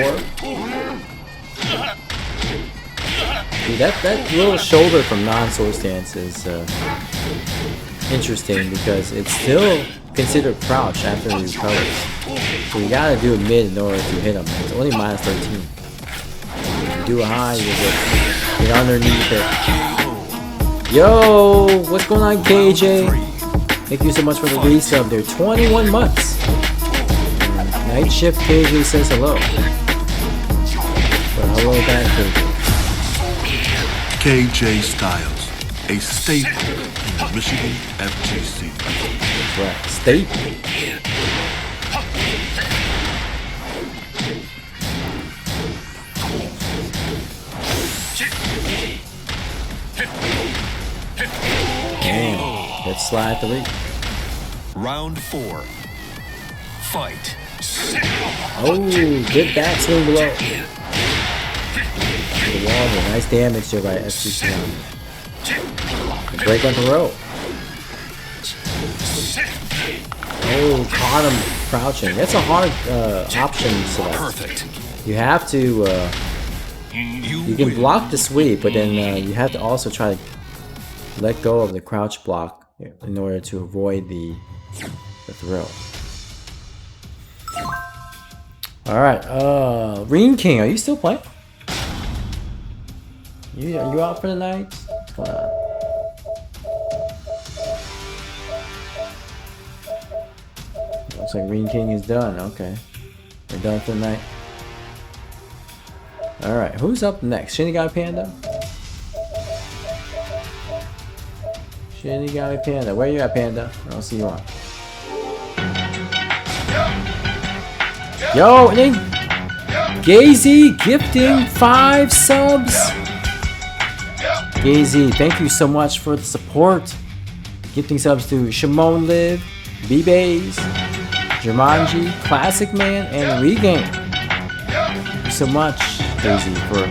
Dude, that little shoulder from non-sword stance is interesting because it's still considered crouch after he recovers. So you gotta do a mid in order to hit him. It's only minus 13. If you do a high, you get underneath it. Yo, what's going on, KJ? Thank you so much for the resub there. 21 months. And Night Shift KJ says hello. Well, hello back, KJ. KJ Styles, a staple in the Michigan FGC. That's right, staple. Damn, let's slide 3. Round 4. Fight. Oh, good backswing below. The wall, nice damage there by FGC. Break on the rope. Oh, caught him crouching. That's a hard option to select. Perfect. You have to. You can block the sweep, but then you have to also try to let go of the crouch block in order to avoid the throw. All right, Reen King, are you still playing? Are you out for the night? What's going on? Looks like Reen King is done. Okay, we're done for the night. All right, who's up next? Shinigami Panda. Shinigami Panda, where you at, Panda? I don't see you on. Yo, and then Gazy gifting 5 subs. Gazy, thank you so much for the support. Gifting subs to Shimon Live, B-Bays, Jumanji, Classic Man, and Regain. Thank you so much, Gazy, for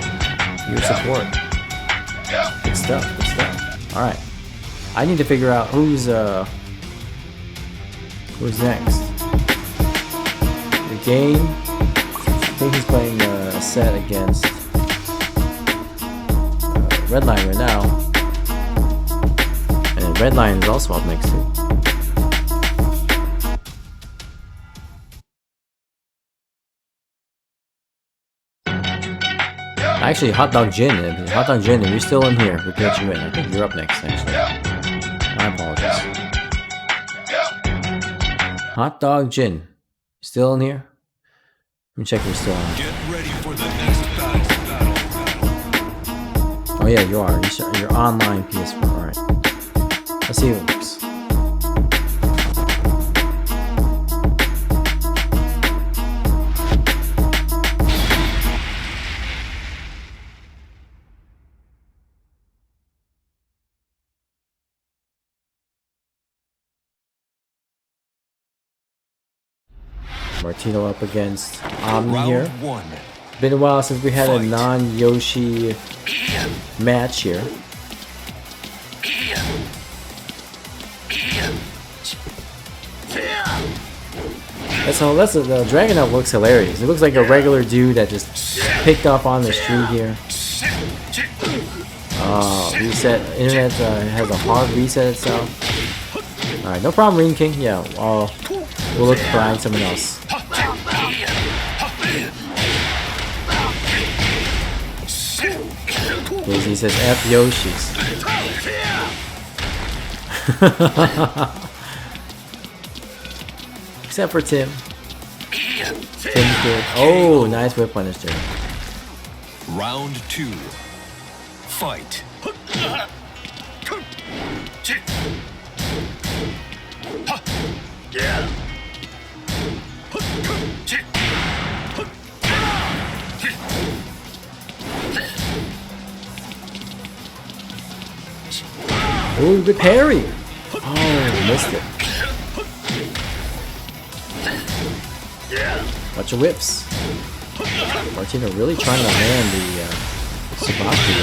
your support. Good stuff, good stuff. Alright. I need to figure out who's next. Regain. I think he's playing a set against Redline right now. And Redline is also up next too. Actually, Hot Dog Jin, if you're still in here, we can let you in. I think you're up next, actually. My apologies. Hot Dog Jin, still in here? Let me check if you're still on. Get ready for the next battle. Oh yeah, you are. You're online PS4. Alright. Let's see if it works. Martino up against Omni here. Round one. Been a while since we had a Fight. non-Yoshi match here. That's the Dragunov looks hilarious. It looks like a regular dude that just picked up on the street here. Reset. Internet has a hard reset itself. Alright, no problem, Ring King. Yeah, we'll look to find someone else. He says F Yoshis. Except for Tim. Tim's good. Oh, nice whip punish there. Round two. Fight. Ooh, good parry! Oh, missed it. Watch your whips. Martino really trying to land the Sabaki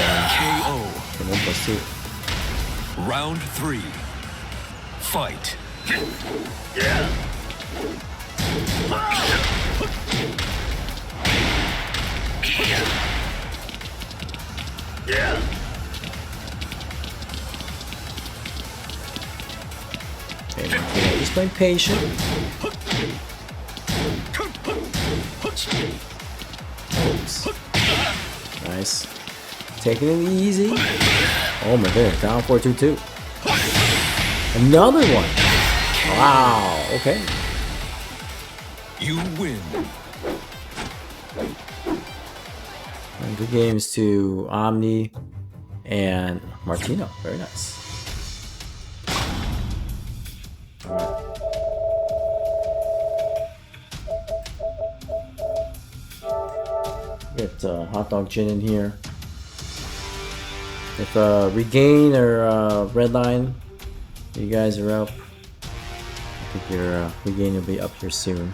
KO. from 1+2. Round three. Fight. Okay, Martino just playing patient. Oops. Nice. Taking it easy. Oh my goodness, down 4-2-2. Another one. Wow, okay. You win. And good games to Omni and Martino. Very nice. Get Hot Dog Gin in here. If Regain or Redline, you guys are up. I think your Regain will be up here soon.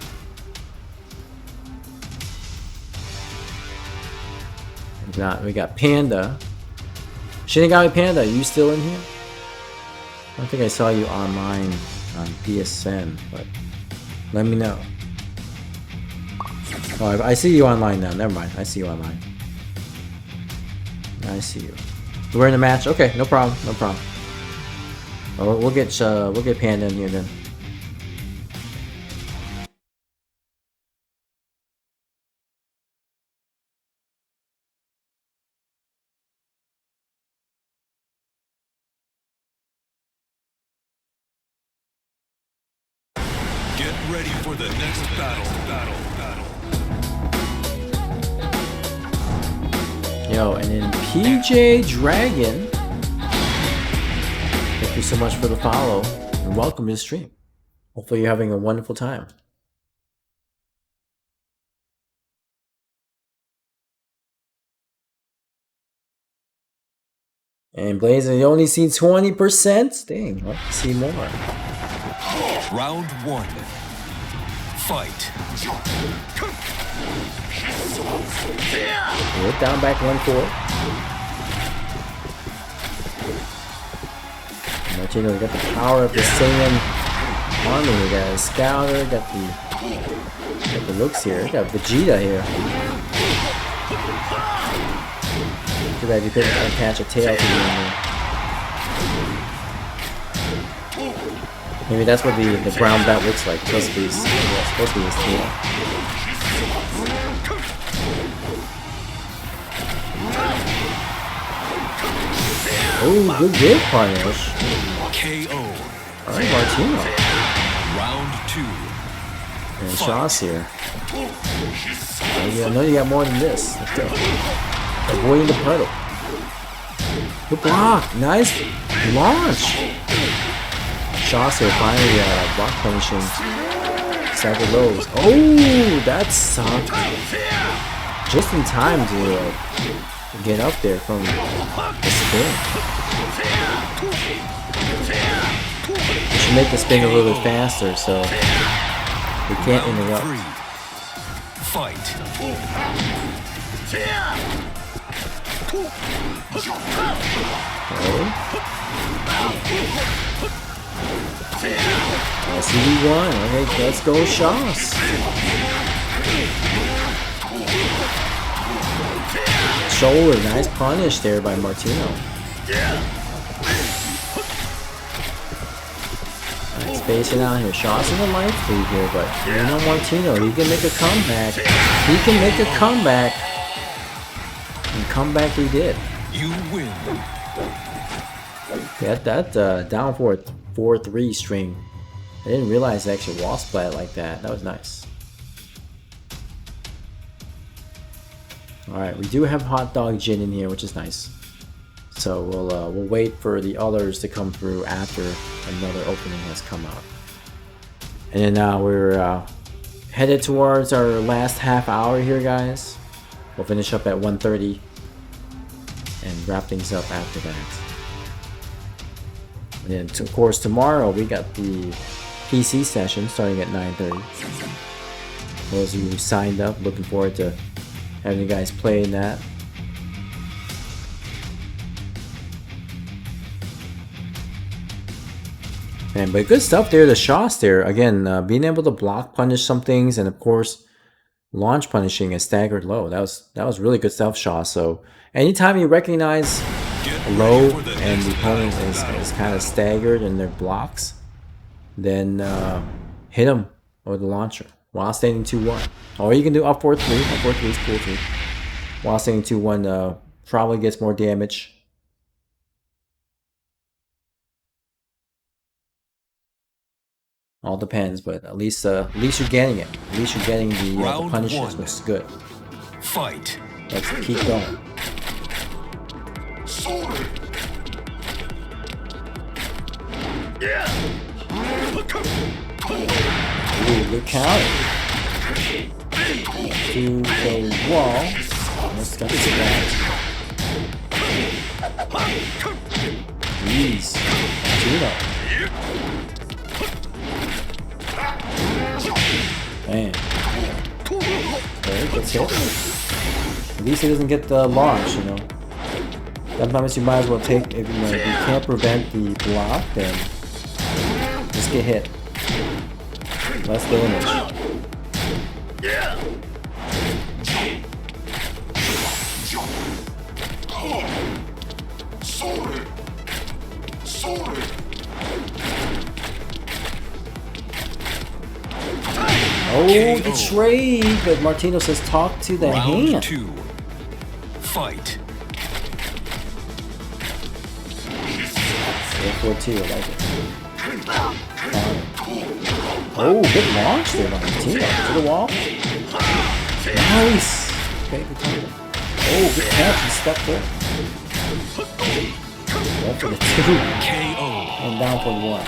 We got Panda. Shinigami Panda, are you still in here? I don't think I saw you online on PSN, but let me know. Oh, I see you online now. Never mind. I see you online. I see you. We're in a match. Okay, no problem. No problem. We'll get Panda in here then. Get ready for the next battle. Yo, and then PJ Dragon. Thank you so much for the follow and welcome to the stream. Hopefully you're having a wonderful time. And Blazer, you only see 20%? Dang, I'd like to see more. Round one. Fight. Good, down back 1-4. Martino got the power of the Saiyan army. We got a Scouter, got the looks here. We got Vegeta here. Too bad you couldn't attach a tail to the enemy. Maybe that's what the brown belt looks like. It's supposed to be his tail. Oh, good whip punish. KO. Alright, Martino. Round two. And Shaw's here. I know you got more than this. Let's go. Avoiding the puddle. Good block. Nice launch. Shaw's here finally block punishing Cyber Lows. Oh, that sucked. Just in time to get up there from the spin. You should make the spin a little bit faster so We can't Round interrupt. 3. Fight. CD1. Okay, let's go, Shoss. Shoulder, nice punish there by Martino. Nice spacing out here. Shoss in the life lead here, but you know Martino, he can make a comeback. He can make a comeback. And comeback he did. You win. That down for a 4-3 string. I didn't realize it actually wall splat like that. That was nice. Alright, we do have Hot Dog Gin in here, which is nice. So we'll wait for the others to come through after another opening has come out. And then now we're headed towards our last half hour here, guys. We'll finish up at 1:30 and wrap things up after that. And then, of course, tomorrow we got the PC session starting at 9:30. Those of you who signed up, looking forward to having you guys play in that. And but good stuff there, the shots there. Again, being able to block punish some things, and of course, launch punishing a staggered low. That was really good stuff, Shaw. So anytime you recognize a low and the opponent is kind of staggered in their blocks, then hit them with the launcher while standing 2-1. Or you can do up 4-3. Up 4-3 is cool too. While standing 2-1 probably gets more damage. All depends, but at least you're getting it. At least you're getting the punishes, which is good. Fight. Let's keep going. Ooh, good counter. To the wall. Let's get this back. Jeez. Tino. Man. Okay, gets hit. At least he doesn't get the launch, you know. Sometimes you might as well take, if you can't prevent the block, then just get hit. Less damage. Oh, the trade, but Martino says talk to the hand. Round 2. Fight. 4-2, I like it. Oh, good launch there by Martino. To the wall. Nice. Okay, good time. Oh, good catch. He stepped there. Up for the 2. KO. And down for the 1.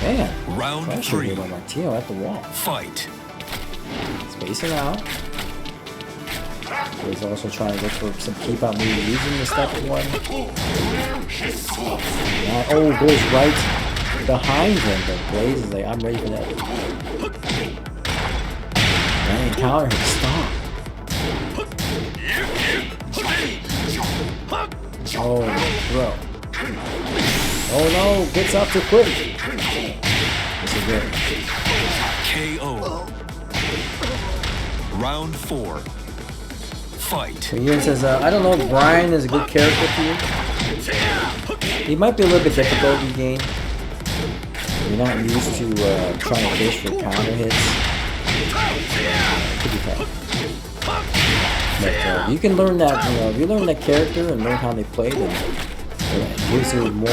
Man. Round Pressure 3. here by Martino at the wall. Fight. Spacing out. He's also trying to look for some keep out move using the step 1. Oh, goes right behind him. The Blaze is like, I'm ready for that. Man, counter him. Stop. Oh, bro. Oh no, gets up too quick. This is good. KO. Round 4. Fight. Ian says, I don't know if Brian is a good character for you. He might be a little bit difficult in game. You're not used to trying to fish for counter hits. Could be tough. But you can learn that, if you learn that character and learn how they play, then it gives you more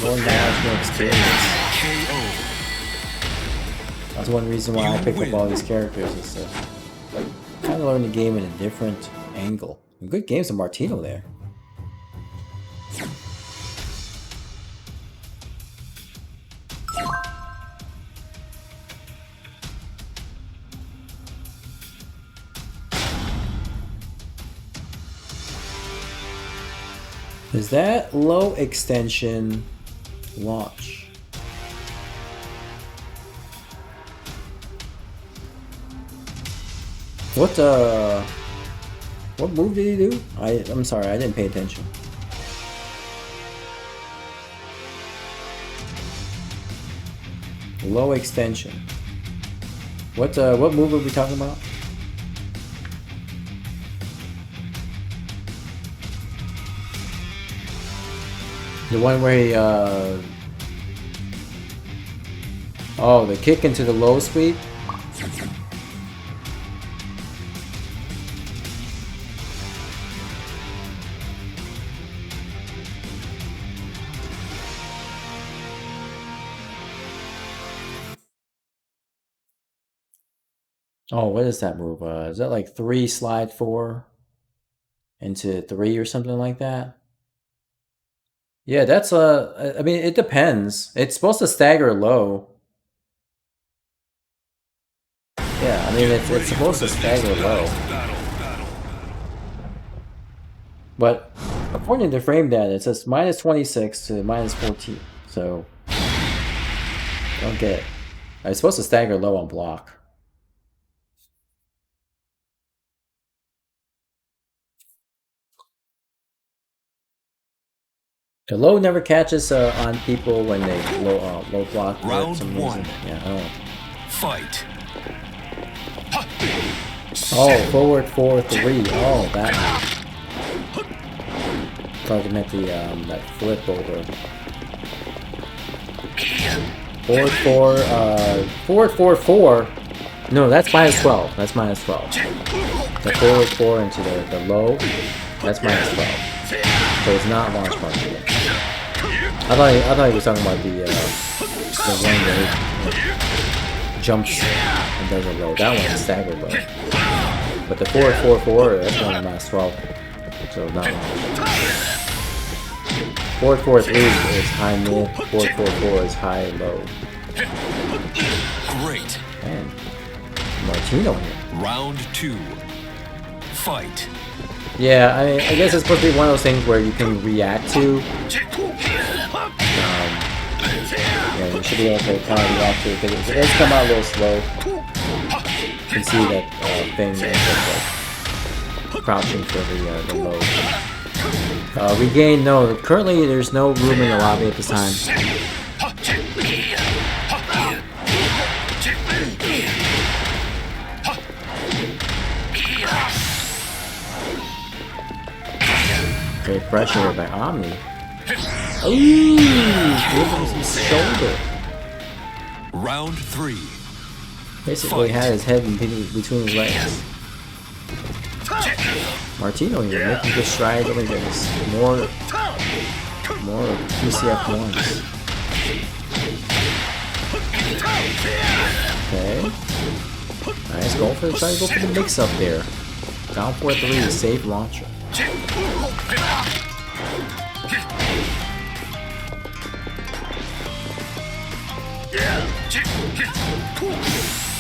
knowledge, more experience. That's one reason why I picked up all these characters, is to kind of learn the game in a different angle. Good games of Martino there. Is that low extension launch? What move did he do? I'm sorry, I didn't pay attention. Low extension. What move are we talking about? The one where he oh, the kick into the low sweep? Oh, what is that move? Is that like 3 slide 4 into 3 or something like that? Yeah, that's I mean, it depends. It's supposed to stagger low. Yeah, I mean, it's supposed to stagger low. But according to frame data, it says -26 to -14. So I don't get it. It's supposed to stagger low on block. The low never catches on people when they low block for some reason. Yeah, I don't know. Fight. Oh, forward 4-3. Oh, that move. Thought you meant the that flip over. Forward 4-4. No, that's -12. That's -12. The forward 4 into the low. That's -12. So it's not launch marker. I thought he was talking about the one that he jumps and does a low. That one is staggered low. But the 4-4-4, that's one -12. So not launch. 4-4-3 is high mid. 4-4-4 is high low. Great. Man, Martino here. Round 2. Fight. Yeah, I guess it's supposed to be one of those things where you can react to. Yeah, you should be able to kind of react to it, because it does come out a little slow. You can see that thing ends up like crouching for the low. Regain, no, currently there's no room in the lobby at this time. Great pressure by Omni. Ooh, give him some shoulder. Round 3. Basically had his head between his legs. Martino here making good strides. Oh my goodness. More PCF1s. Okay. Nice, trying to go for the mix up there. Down 4-3, safe launcher.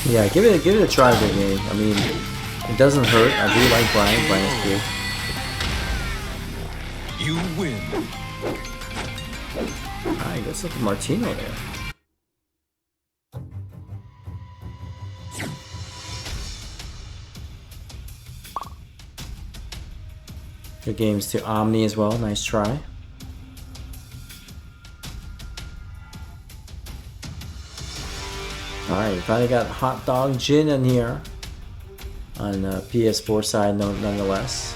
Yeah, give it a try, big game. I mean, it doesn't hurt. I do like Brian. Brian's good. You win. Alright, let's look at Martino there. Good games to Omni as well. Nice try. Alright, finally got Hot Dog Gin in here on PS4 side, nonetheless.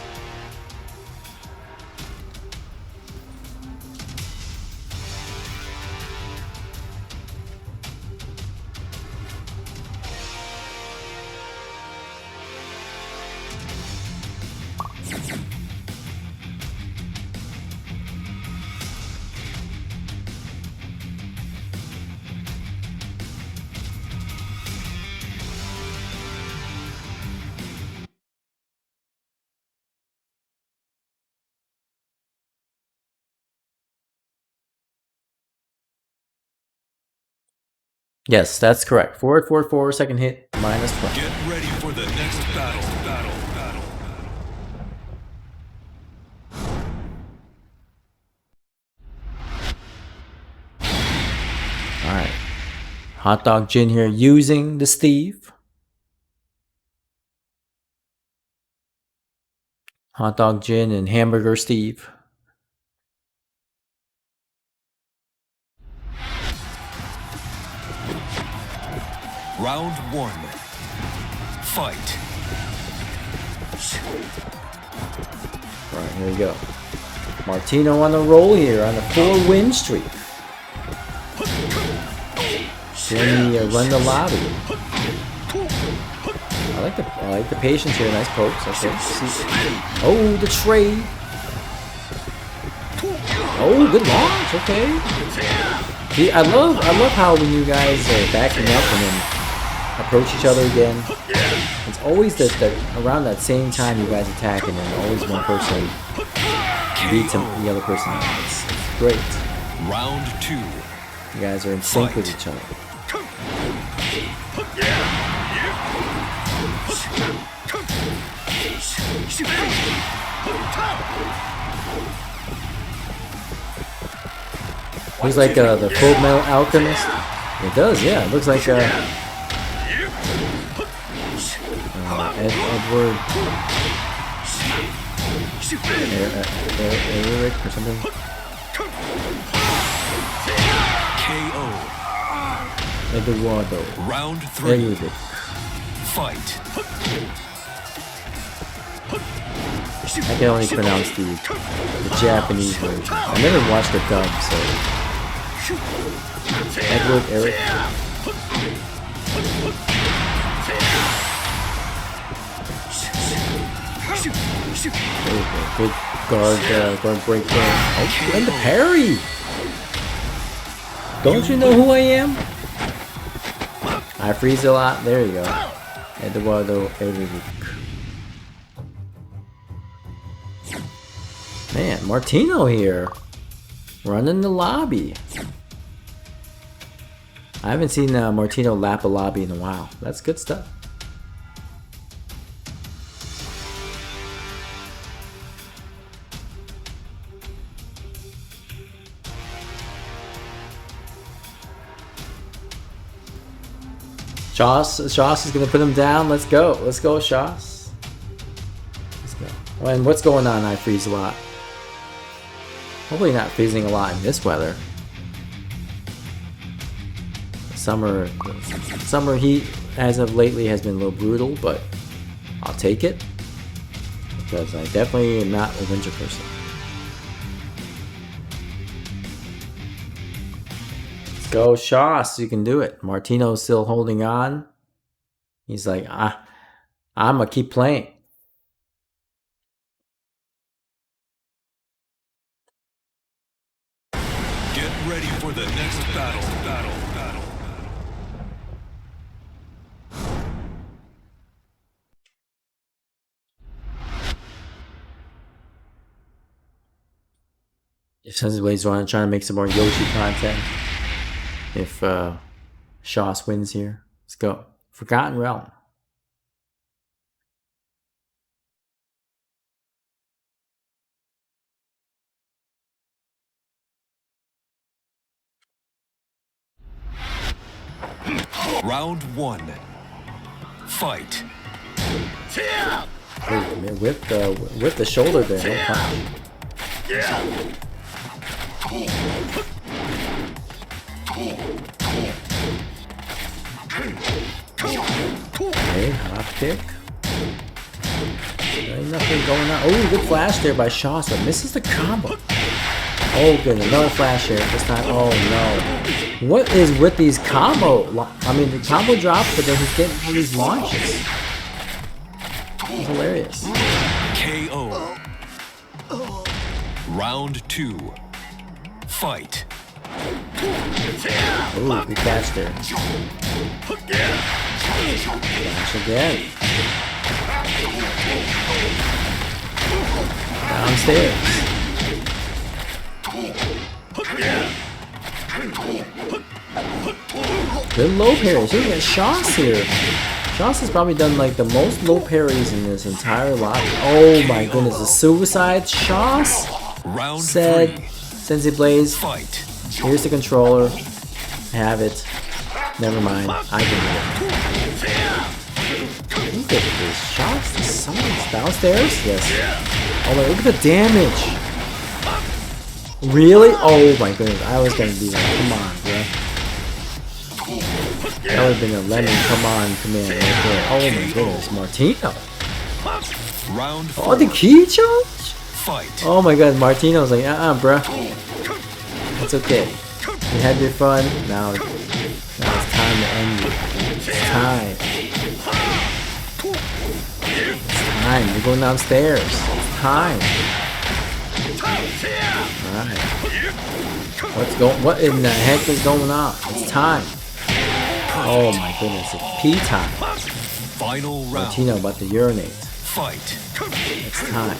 Yes, that's correct. Forward 4-4, second hit, -12. Get ready for the next battle. Alright. Hot Dog Gin here using the Steve. Hot Dog Jin and Hamburger Steve. Round 1. Fight. Alright, here we go. Martino on a roll here, on a 4-win streak. Can he run the lobby? I like the patience here. Nice pokes. Okay. Oh, the trade. Oh, good launch. Okay. See, I love how when you guys are backing up and then approach each other again, it's always that around that same time you guys attack, and then always one person beats the other person. It's great. Round 2. You guys are in sync with each other. Looks like the Full Metal Alchemist. It does, yeah. It looks like Edward Eric or something. KO. Eduardo. Round 3. Eric. Fight. I can only pronounce the Japanese version. I never watched the dub, so. Edward Eric. Good guard break there. Oh, and the parry! Don't you know who I am? I freeze a lot. There you go. Eduardo Eric. Man, Martino here. Running the lobby. I haven't seen Martino lap a lobby in a while. That's good stuff. Shoss is gonna put him down. Let's go. Let's go, Shoss. Let's go. And what's going on? I freeze a lot. Hopefully not freezing a lot in this weather. Summer heat as of lately has been a little brutal, but I'll take it because I definitely am not a winter person. Let's go, Shoss. You can do it. Martino's still holding on. He's like, I'm gonna keep playing. Get ready for the next battle. If Sensiblade's trying to make some more Yoshi content. If Shoss wins here. Let's go. Forgotten Realm. Round 1. Fight. Ooh, with the shoulder there. No punch. Okay, hop kick. There ain't nothing going on. Oh, good flash there by Shoss, but misses the combo. Oh, good. Another flash here. This time. Oh, no. What is with these combo? I mean, the combo drops, but then he's getting all these launches. It's hilarious. KO. Round 2. Fight. Ooh, good catch there. Flash again. Downstairs. Good low parries. Look at Shoss here. Shoss has probably done like the most low parries in this entire lobby. Oh my goodness, the suicide. Shoss said, Sensei Blaze, Fight. here's the controller. Have it. Never mind. I can do it. Look at this. Shoss, someone's downstairs? Yes. Oh my, look at the damage! Really? Oh my goodness, I was gonna be like, come on, bro. That would have been a lemon, come on, command right there. Oh my goodness, Martino! Round Oh, the key charge? fight. Oh my god, Martino's like, bro. It's okay. You had your fun, now it's time to end you. It's time. Time, you're going downstairs. It's time. Alright. What in the heck is going on? It's time. Oh my goodness, it's pee time. Final round. Martino about to urinate. Fight. It's time.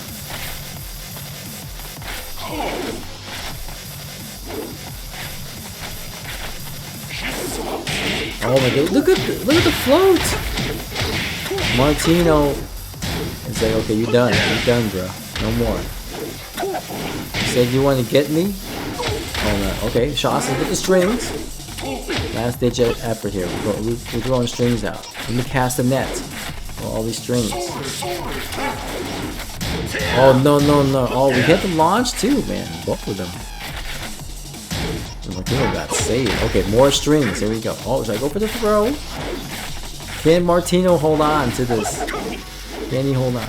Oh my god, look at the float! Martino is like, okay, you're done, bro. No more. You said you want to get me? Oh no, okay, Shawson with the strings. Last ditch effort here. We're throwing strings out. Let me cast a net. Oh, all these strings. Oh no. Oh, we hit the launch too, man. Both of them. Martino got saved. Okay, more strings. Here we go. Oh, should I go for the throw? Can Martino hold on to this? Can he hold on?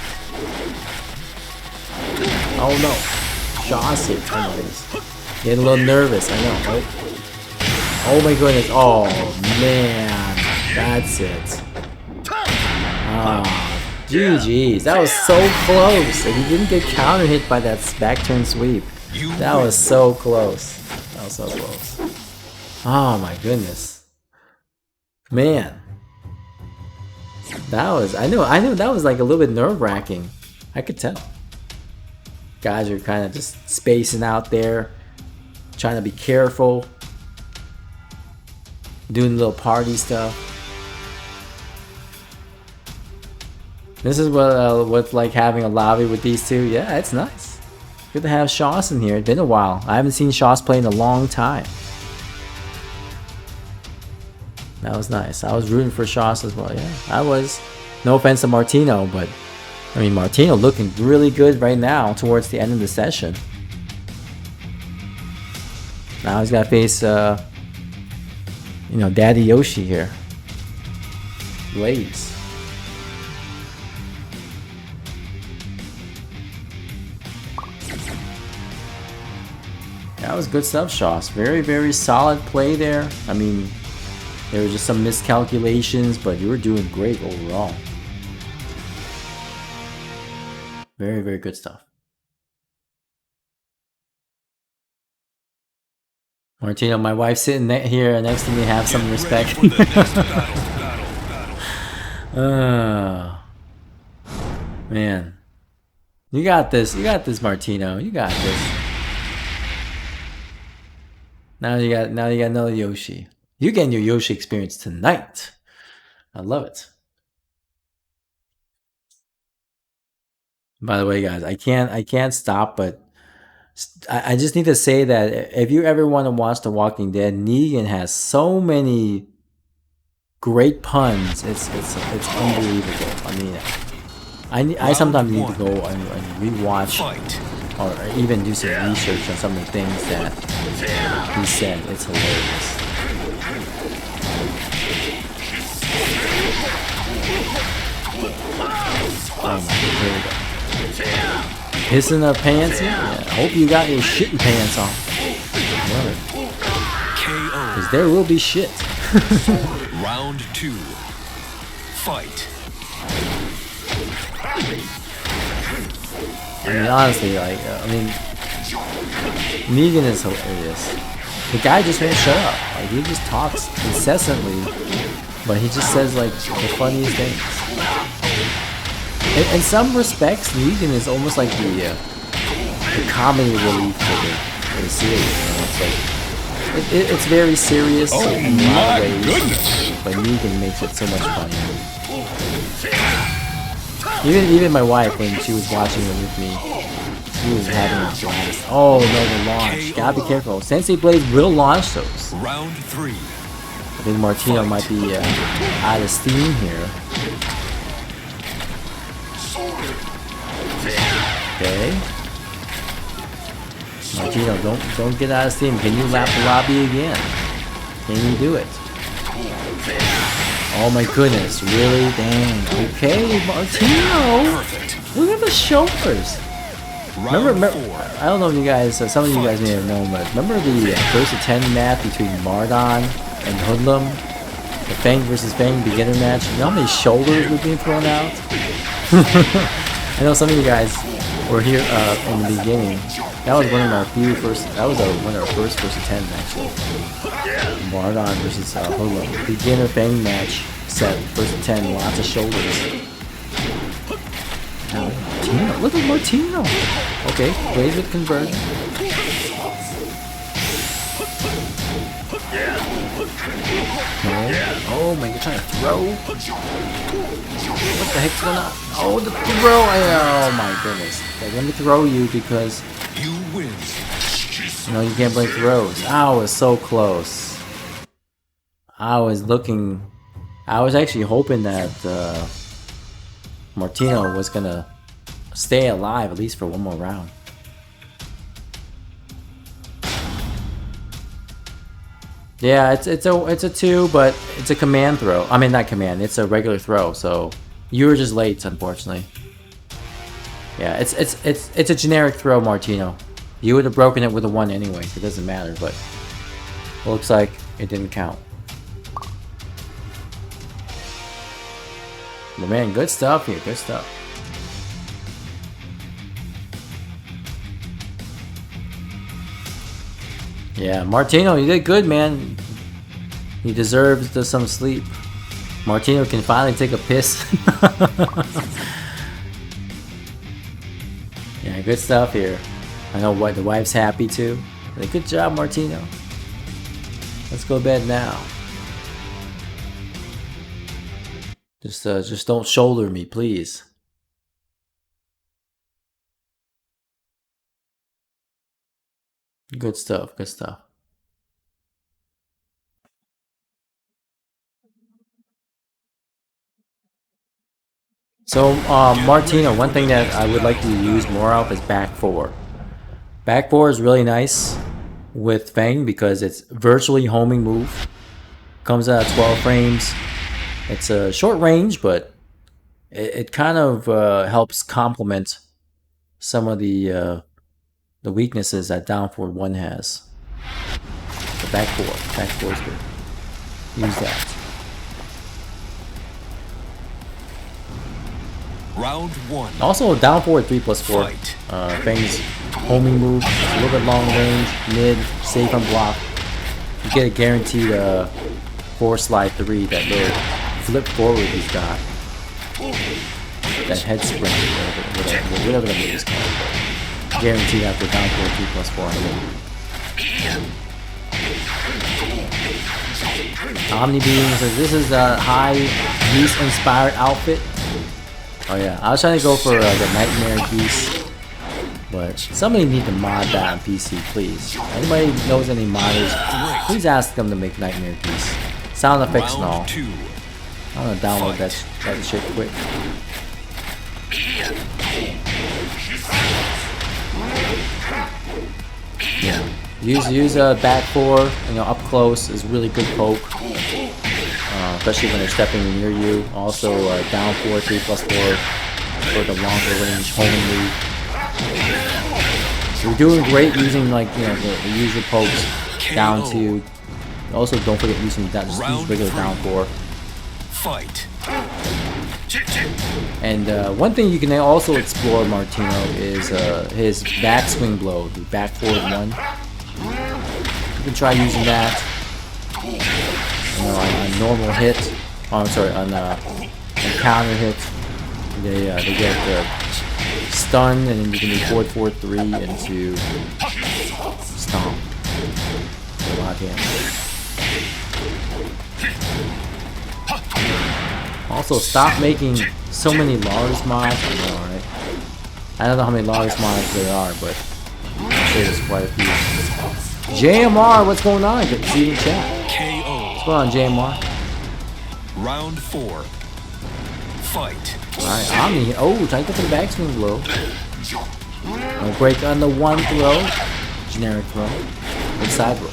Oh no. Shawson. Getting a little nervous, I know. Oh my goodness. Oh man. That's it. Ah, GG's. That was so close. And he didn't get counter hit by that back turn sweep. That was so close. That was so close. Oh my goodness. Man. That was, I knew that was like a little bit nerve-wracking. I could tell. Guys are kind of just spacing out there, trying to be careful, doing little party stuff. This is what's like having a lobby with these two. Yeah, it's nice. Good to have Shoss in here. It's been a while. I haven't seen Shoss play in a long time. That was nice. I was rooting for Shoss as well. Yeah, I was. No offense to Martino, but I mean, Martino looking really good right now towards the end of the session. Now he's got to face, you know, Daddy Yoshi here. Blaze. That was good stuff, Shoss. Very, very solid play there. I mean, there were just some miscalculations, but you were doing great overall. Very, very good stuff. Martino, my wife sitting here next to me, have some respect. Man. You got this, Martino. You got this. Now you got another Yoshi. You're getting your Yoshi experience tonight. I love it. By the way, guys, I can't stop, but I just need to say that if you ever want to watch The Walking Dead, Negan has so many great puns. It's unbelievable. I mean, I sometimes need to go and rewatch or even do some research on some of the things that he said. It's hilarious. Oh my god, here we go. Pissing her pants in? Yeah, I hope you got your shitting pants on. Because there will be shit. Round 2. Fight. I mean, honestly, like, Negan is hilarious. The guy just won't shut up. Like, he just talks incessantly, but he just says, like, the funniest things. In some respects, Negan is almost like the comedy relief for the series. You know? It's like it's very serious in a lot of ways, but Negan makes it so much funnier. Even my wife, when she was watching it with me, she was having a blast. Oh no, the launch! Gotta be careful. Sensei Blade will launch those. Round 3. I think Martino might be out of steam here. Okay. Martino, don't get out of steam. Can you lap the lobby again? Can you do it? Oh my goodness, really? Dang. Okay, Martino. Look at the shoulders. Remember, I don't know if you guys, some of you guys may have known, but remember the first 10 match between Mardon and Hoodlum? The Fang versus Fang beginner match? You know how many shoulders were being thrown out? I know some of you guys were here in the beginning. That was one of our few first, that was one of our first 10 actually. Mardon versus Hoodlum. Beginner Fang match set, first 10, lots of shoulders. Now, Martino, look at Martino! Okay, plays with conversion. Okay. Oh man, you're trying to throw? What the heck's going on? Oh, the throw! Oh my goodness. Okay, let me throw you because You win. no, you can't break throws. I was so close. I was actually hoping that Martino was gonna stay alive at least for one more round. Yeah, it's a 2, but it's a command throw. I mean, not command. It's a regular throw. So you were just late, unfortunately. Yeah, it's a generic throw, Martino. You would have broken it with a 1 anyway. So it doesn't matter, but it looks like it didn't count. But man, good stuff here. Good stuff. Yeah, Martino, you did good, man. He deserves some sleep. Martino can finally take a piss. Yeah, good stuff here. I know what the wife's happy too. Like, good job, Martino. Let's go to bed now. Just don't shoulder me, please. Good stuff, good stuff. So, Martino, one thing that I would like to use more of is back 4. Back 4 is really nice with Fang because it's virtually homing move. Comes out at 12 frames. It's a short range, but it kind of helps complement some of the weaknesses that down forward 1 has. The back 4 is good. Use that. Round 1. Also, down forward 3+4. Fang's homing move. It's a little bit long range, mid, safe on block. You get a guaranteed 4 slide 3, that little flip forward he's got. That head sprint, whatever the move is called. Guaranteed after down forward 3+4. Omni Beam says this is a high Geese inspired outfit. Oh yeah, I was trying to go for the Nightmare Geese, but somebody need to mod that on PC, please. Anybody knows any modders, please ask them to make Nightmare Geese. Sound effects and all. I'm gonna download that shit quick. Yeah. Use back 4, up close is really good poke. Especially when they're stepping near you. Also, down 4, 3+4 for the longer range homing move. You're doing great using the usual pokes down 2. Also, don't forget using that. Just use regular down 4. Fight. And one thing you can also explore, Martino, is his backswing blow, the back forward 1. You can try using that. On normal hit, on counter hit, they get stun, and then you can do forward 4-3 into stomp. A lot of damage. Also, stop making so many Lars mods. I know, right? I don't know how many Lars mods there are, but I'm sure there's quite a few. JMR, what's going on? Good to see you in chat. What's going on, JMR? Round 4. Fight. Alright, Omni. Oh, trying to get the backswing blow. No break on the one throw. Generic throw. With side roll.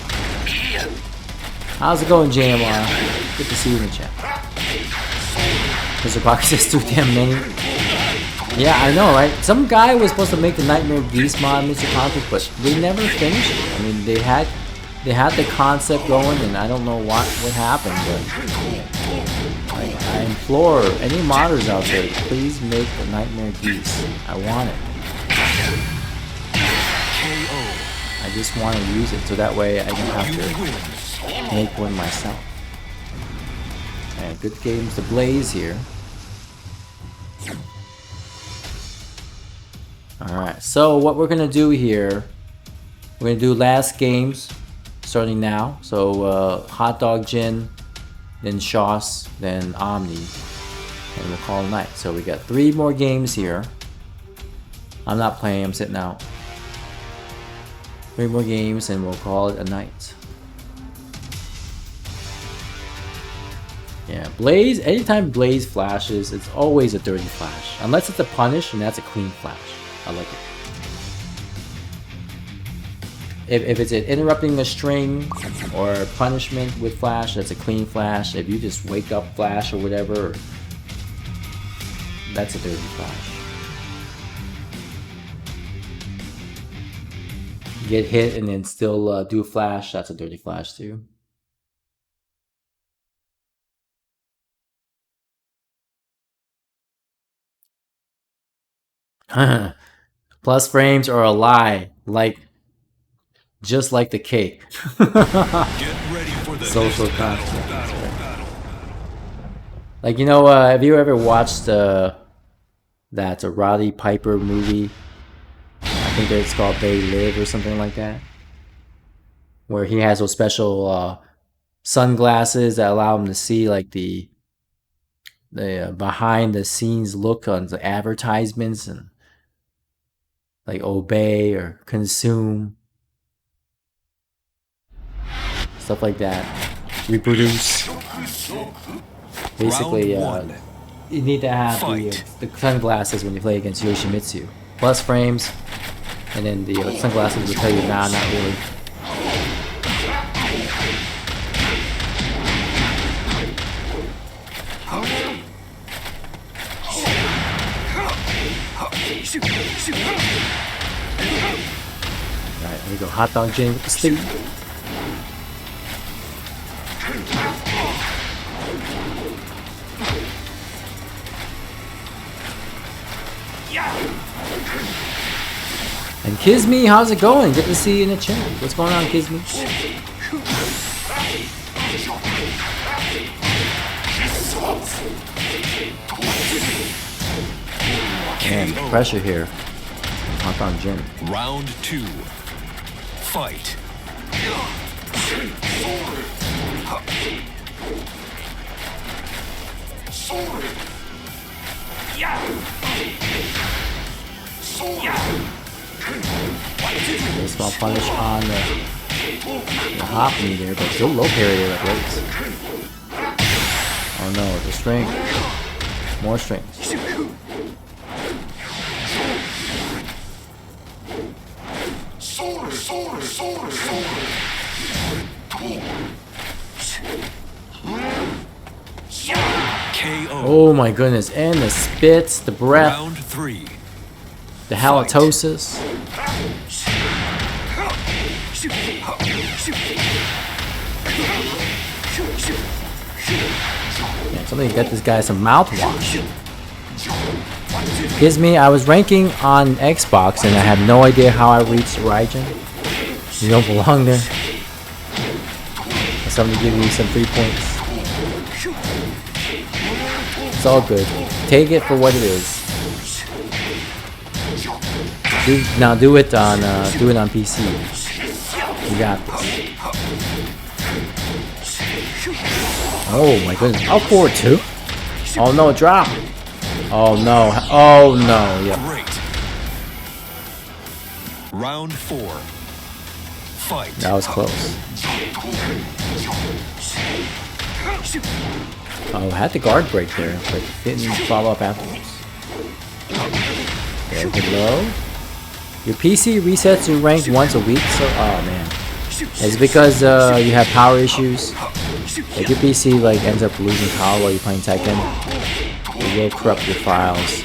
How's it going, JMR? Good to see you in the chat. Mr. Pocket says too damn many. Yeah, I know, right? Some guy was supposed to make the Nightmare Beast mod, Mr. Conflict, but they never finished it. I mean, they had the concept going, and I don't know what happened, but like, I implore any modders out there, please make the Nightmare Beast. I want it. I just want to use it so that way I don't have to make one myself. And good games to Blaze here. Alright, so what we're gonna do here, we're gonna do last games starting now. So Hot Dog Jin, then Shoss, then Omni, and we'll call it a night. So we got 3 more games here. I'm not playing, I'm sitting out. 3 more games and we'll call it a night. Yeah, Blaze, anytime Blaze flashes, it's always a dirty flash. Unless it's a punish, and that's a clean flash. I like it. If it's an interrupting a string or a punishment with flash, that's a clean flash. If you just wake up flash or whatever, that's a dirty flash. Get hit and then still do flash, that's a dirty flash too. Plus frames are a lie, just like the cake. Get ready for the Social content. Like, you know, have you ever watched that Roddy Piper movie? I think that it's called They Live or something like that, where he has those special sunglasses that allow him to see like the behind the scenes look on the advertisements and like obey or consume, stuff like that, reproduce. Basically, you need to have the sunglasses when you play against Yoshimitsu. Plus frames, and then the sunglasses will tell you, nah, not really. Alright, here we go. Hot Dog Jin with the sleep. And Kizmi, how's it going? Good to see you in the chat. What's going on, Kizmi? Man, pressure here. Hot Dog Jin. Round 2. Fight. A small punish on the hop knee there, but still low parry there at least. Oh no, the strength. More strength. KO. Oh my goodness, and the spits, the breath, Round 3. the halitosis. Man, somebody get this guy some mouthwash. Gives me, I was ranking on Xbox and I had no idea how I reached Raijin. You don't belong there. Somebody give me some 3 points. It's all good. Take it for what it is. Do it on PC. You got this. Oh my goodness. Up forward too? Oh no, drop. Oh no. Oh no. Yeah. Great. Round 4. Fight. That was close. Oh, had the guard break there, but didn't follow up afterwards. There, good low. Your PC resets to ranked once a week, so oh man. It's because you have power issues. If your PC like ends up losing power while you're playing Tekken, it will corrupt your files.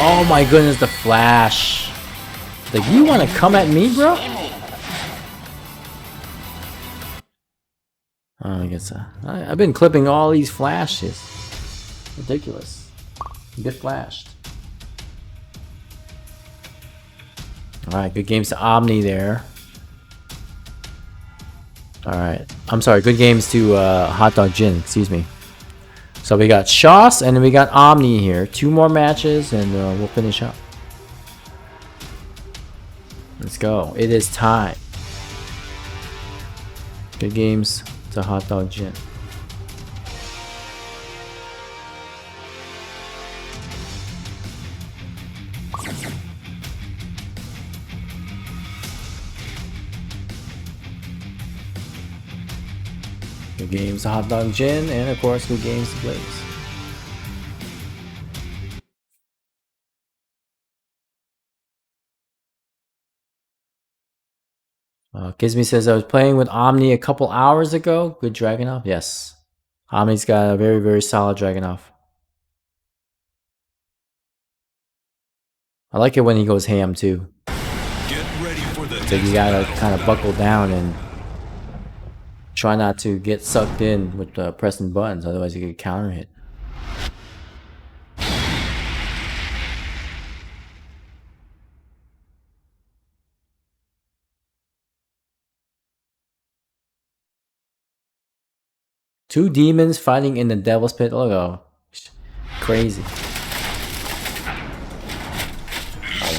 Oh my goodness, the flash. Like, you want to come at me, bro? Oh, I guess I've been clipping all these flashes. Ridiculous. You get flashed. Alright, good games to Omni there. Alright, I'm sorry, good games to Hot Dog Jin, excuse me. So we got Shoss and then we got Omni here. 2 more matches and we'll finish up. Let's go. It is time. Good games to Hot Dog Jin. Good games to Hot Dog Jin, and of course good games to Blaze. Gizmy says, I was playing with Omni a couple hours ago. Good Dragunov? Yes. Omni's got a very, very solid Dragunov. I like it when he goes ham too. Get ready for the So you gotta kind of buckle down and try not to get sucked in with pressing buttons, otherwise you get counter hit. Two demons fighting in the Devil's Pit. Look, crazy.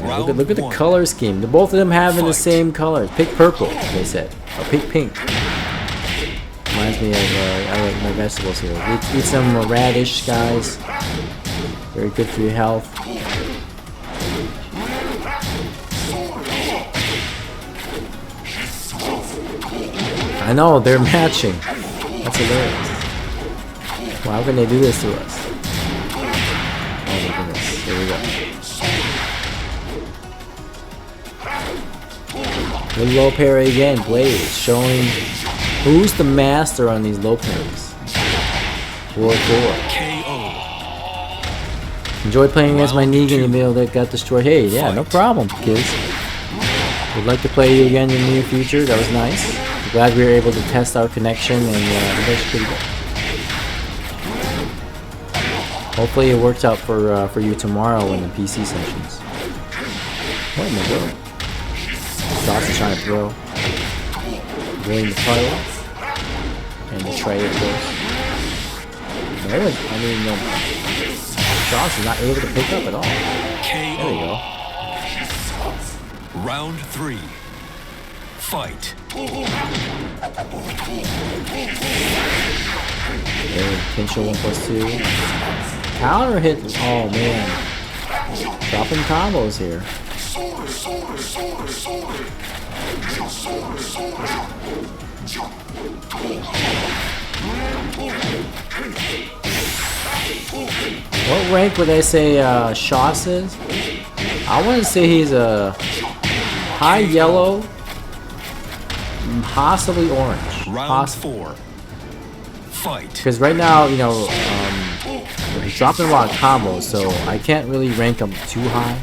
Oh, look at the color scheme. The both of them having the same colors. Pick purple, they said. Or pick pink. Reminds me of I like my vegetables here. Eat some radish, guys. Very good for your health. I know, they're matching. That's hilarious. Well, how can they do this to us? Oh my goodness. Here we go. The low parry again. Blaze showing who's the master on these low parries. 4-4. Enjoy playing against my Negan Emil that got destroyed. Hey, yeah, no problem, kids. Would like to play you again in the near future. That was nice. Glad we were able to test our connection, and that's pretty good. Hopefully it works out for you tomorrow in the PC sessions. What in the world? Shots is trying to throw. Avoiding the pile. And the tray, of course. No, Shots is not able to pick up at all. There we go. Round 3. Fight. There, potential 1+2. Counter hit. Oh man. Dropping combos here. What rank would I say Shoss is? I want to say he's a high yellow, possibly orange. Round 4. Fight. Because right now, you know, he's dropping a lot of combos, so I can't really rank him too high.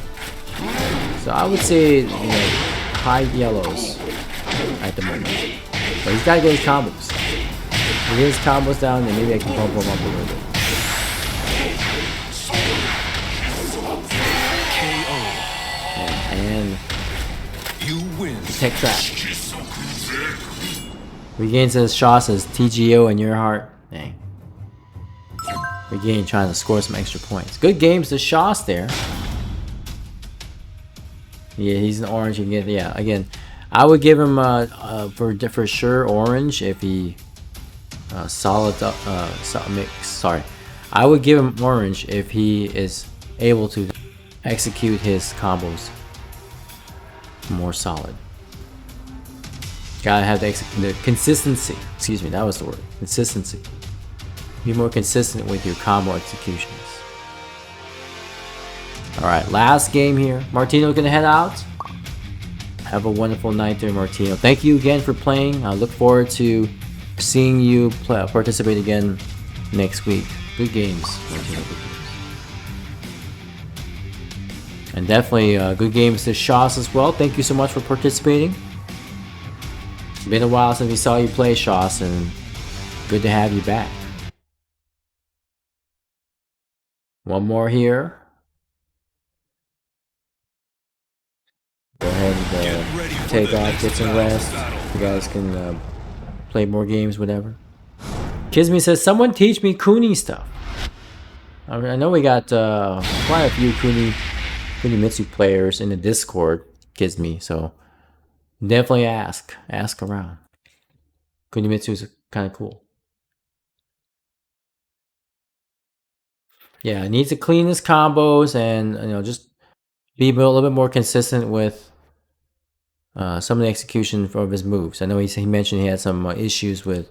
So I would say, you know, high yellows at the moment. But he's got to get his combos. If he gets his combos down, then maybe I can bump him up a little bit. And You win. tech trap. Regain says Shaw says TGO in your heart. Dang. Regain trying to score some extra points. Good games to Shoss there. Yeah, he's an orange. You can get, yeah, again, I would give him for sure orange if he sorry. I would give him orange if he is able to execute his combos more solid. Gotta have the consistency. Excuse me, that was the word. Consistency. Be more consistent with your combo executions. Alright, last game here. Martino gonna head out. Have a wonderful night there, Martino. Thank you again for playing. I look forward to seeing you participate again next week. Good games, Martino. Good games. And definitely good games to Shoss as well. Thank you so much for participating. It's been a while since we saw you play, Shoss, and good to have you back. One more here. Go ahead and take off, get some rest. You guys can play more games, whatever. Kisme says, someone teach me Kuni stuff. I know we got quite a few Kunimitsu players in the Discord, Kisme, so definitely ask around. Kunimitsu is kind of cool. Yeah, it needs to clean his combos and just be a little bit more consistent with some of the execution of his moves. I know he mentioned he had some issues with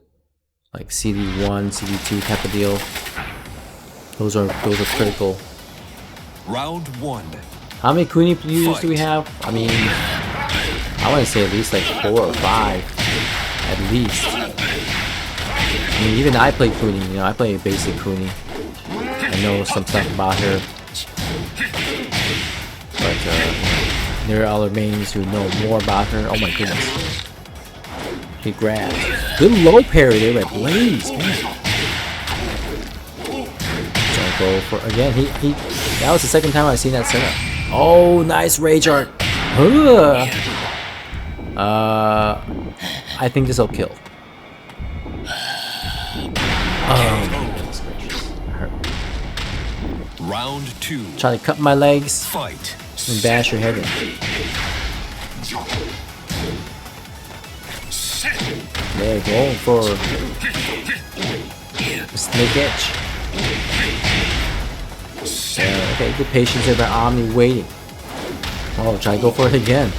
like CD1, CD2 type of deal. Those are critical. Round 1. How many Kuni users do we have? I mean, I want to say at least like 4 or 5, at least. I mean, even I play Kuni. I play basic Kuni. I know some stuff about her, but there are other mains who know more about her. Oh my goodness. He grabbed. Good low parry there at Blaze. Man. Don't go for again. He. That was the second time I've seen that setup. Oh, nice rage art. I think this will kill. Oh, goodness gracious. That hurt. Round 2. Try to cut my legs Fight. and bash your head in. There, going for the snake edge. Okay, good patience there by Omni waiting. Oh, try to go for it again.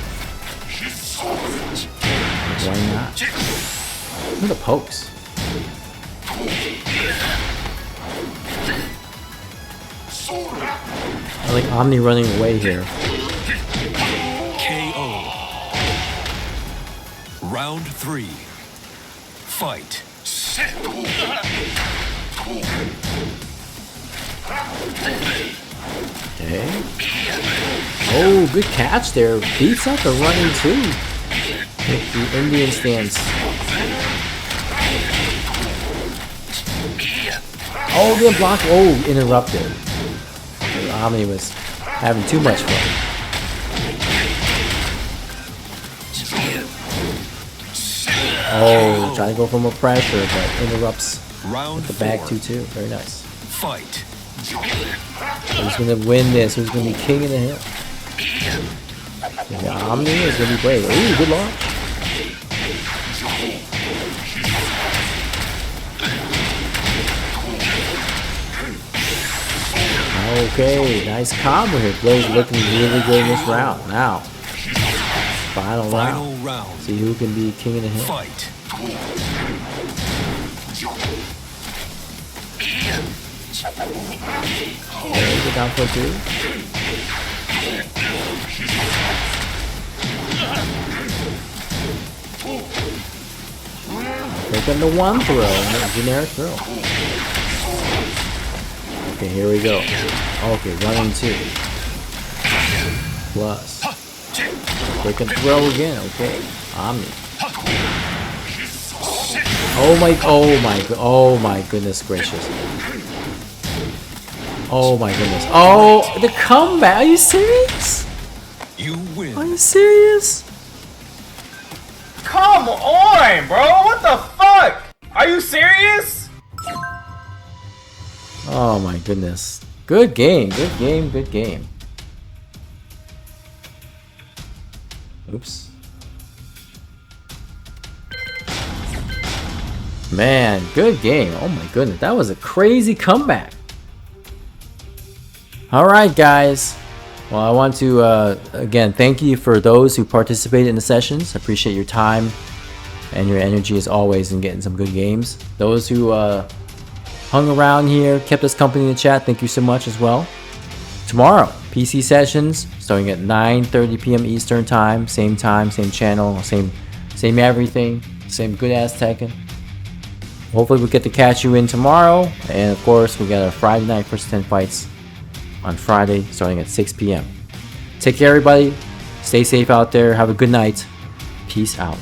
Why not? Look at the pokes. I like Omni running away here. KO. Round 3. Fight. Okay. Oh, good catch there. Beats out the running too. With the Indian stance. Oh, good block. Oh, interrupted. Omni was having too much fun. Oh, trying to go for more pressure, but interrupts Round the back 4. 2-2. Very nice. Fight. Who's gonna win this? Who's gonna be king of the hill? Yeah, Omni is gonna be brave. Ooh, good launch. Okay, nice combo here. Blaze looking really good in this round. Now, final round. See who can be king of the hill. Fight. Okay, get down for 2. Take him to 1 throw, generic throw. Okay, here we go. Okay, 1 and 2. Plus. Quick and throw again, okay. Omni. Oh my goodness gracious. Oh my goodness. Oh, the comeback. Are you serious? You win. Are you serious? Come on, bro. What the fuck? Are you serious? Oh my goodness. Good game. Good game. Good game. Oops. Man, good game. Oh my goodness. That was a crazy comeback. Alright guys, well I want to again thank you for those who participated in the sessions. I appreciate your time and your energy as always in getting some good games. Those who hung around here, kept us company in the chat, thank you so much as well. Tomorrow, PC sessions starting at 9:30 p.m. Eastern time, same channel, same everything, same good ass Tekken. Hopefully we get to catch you in tomorrow, and of course we got our Friday night first 10 fights on Friday starting at 6 p.m. Take care everybody, stay safe out there, have a good night, peace out.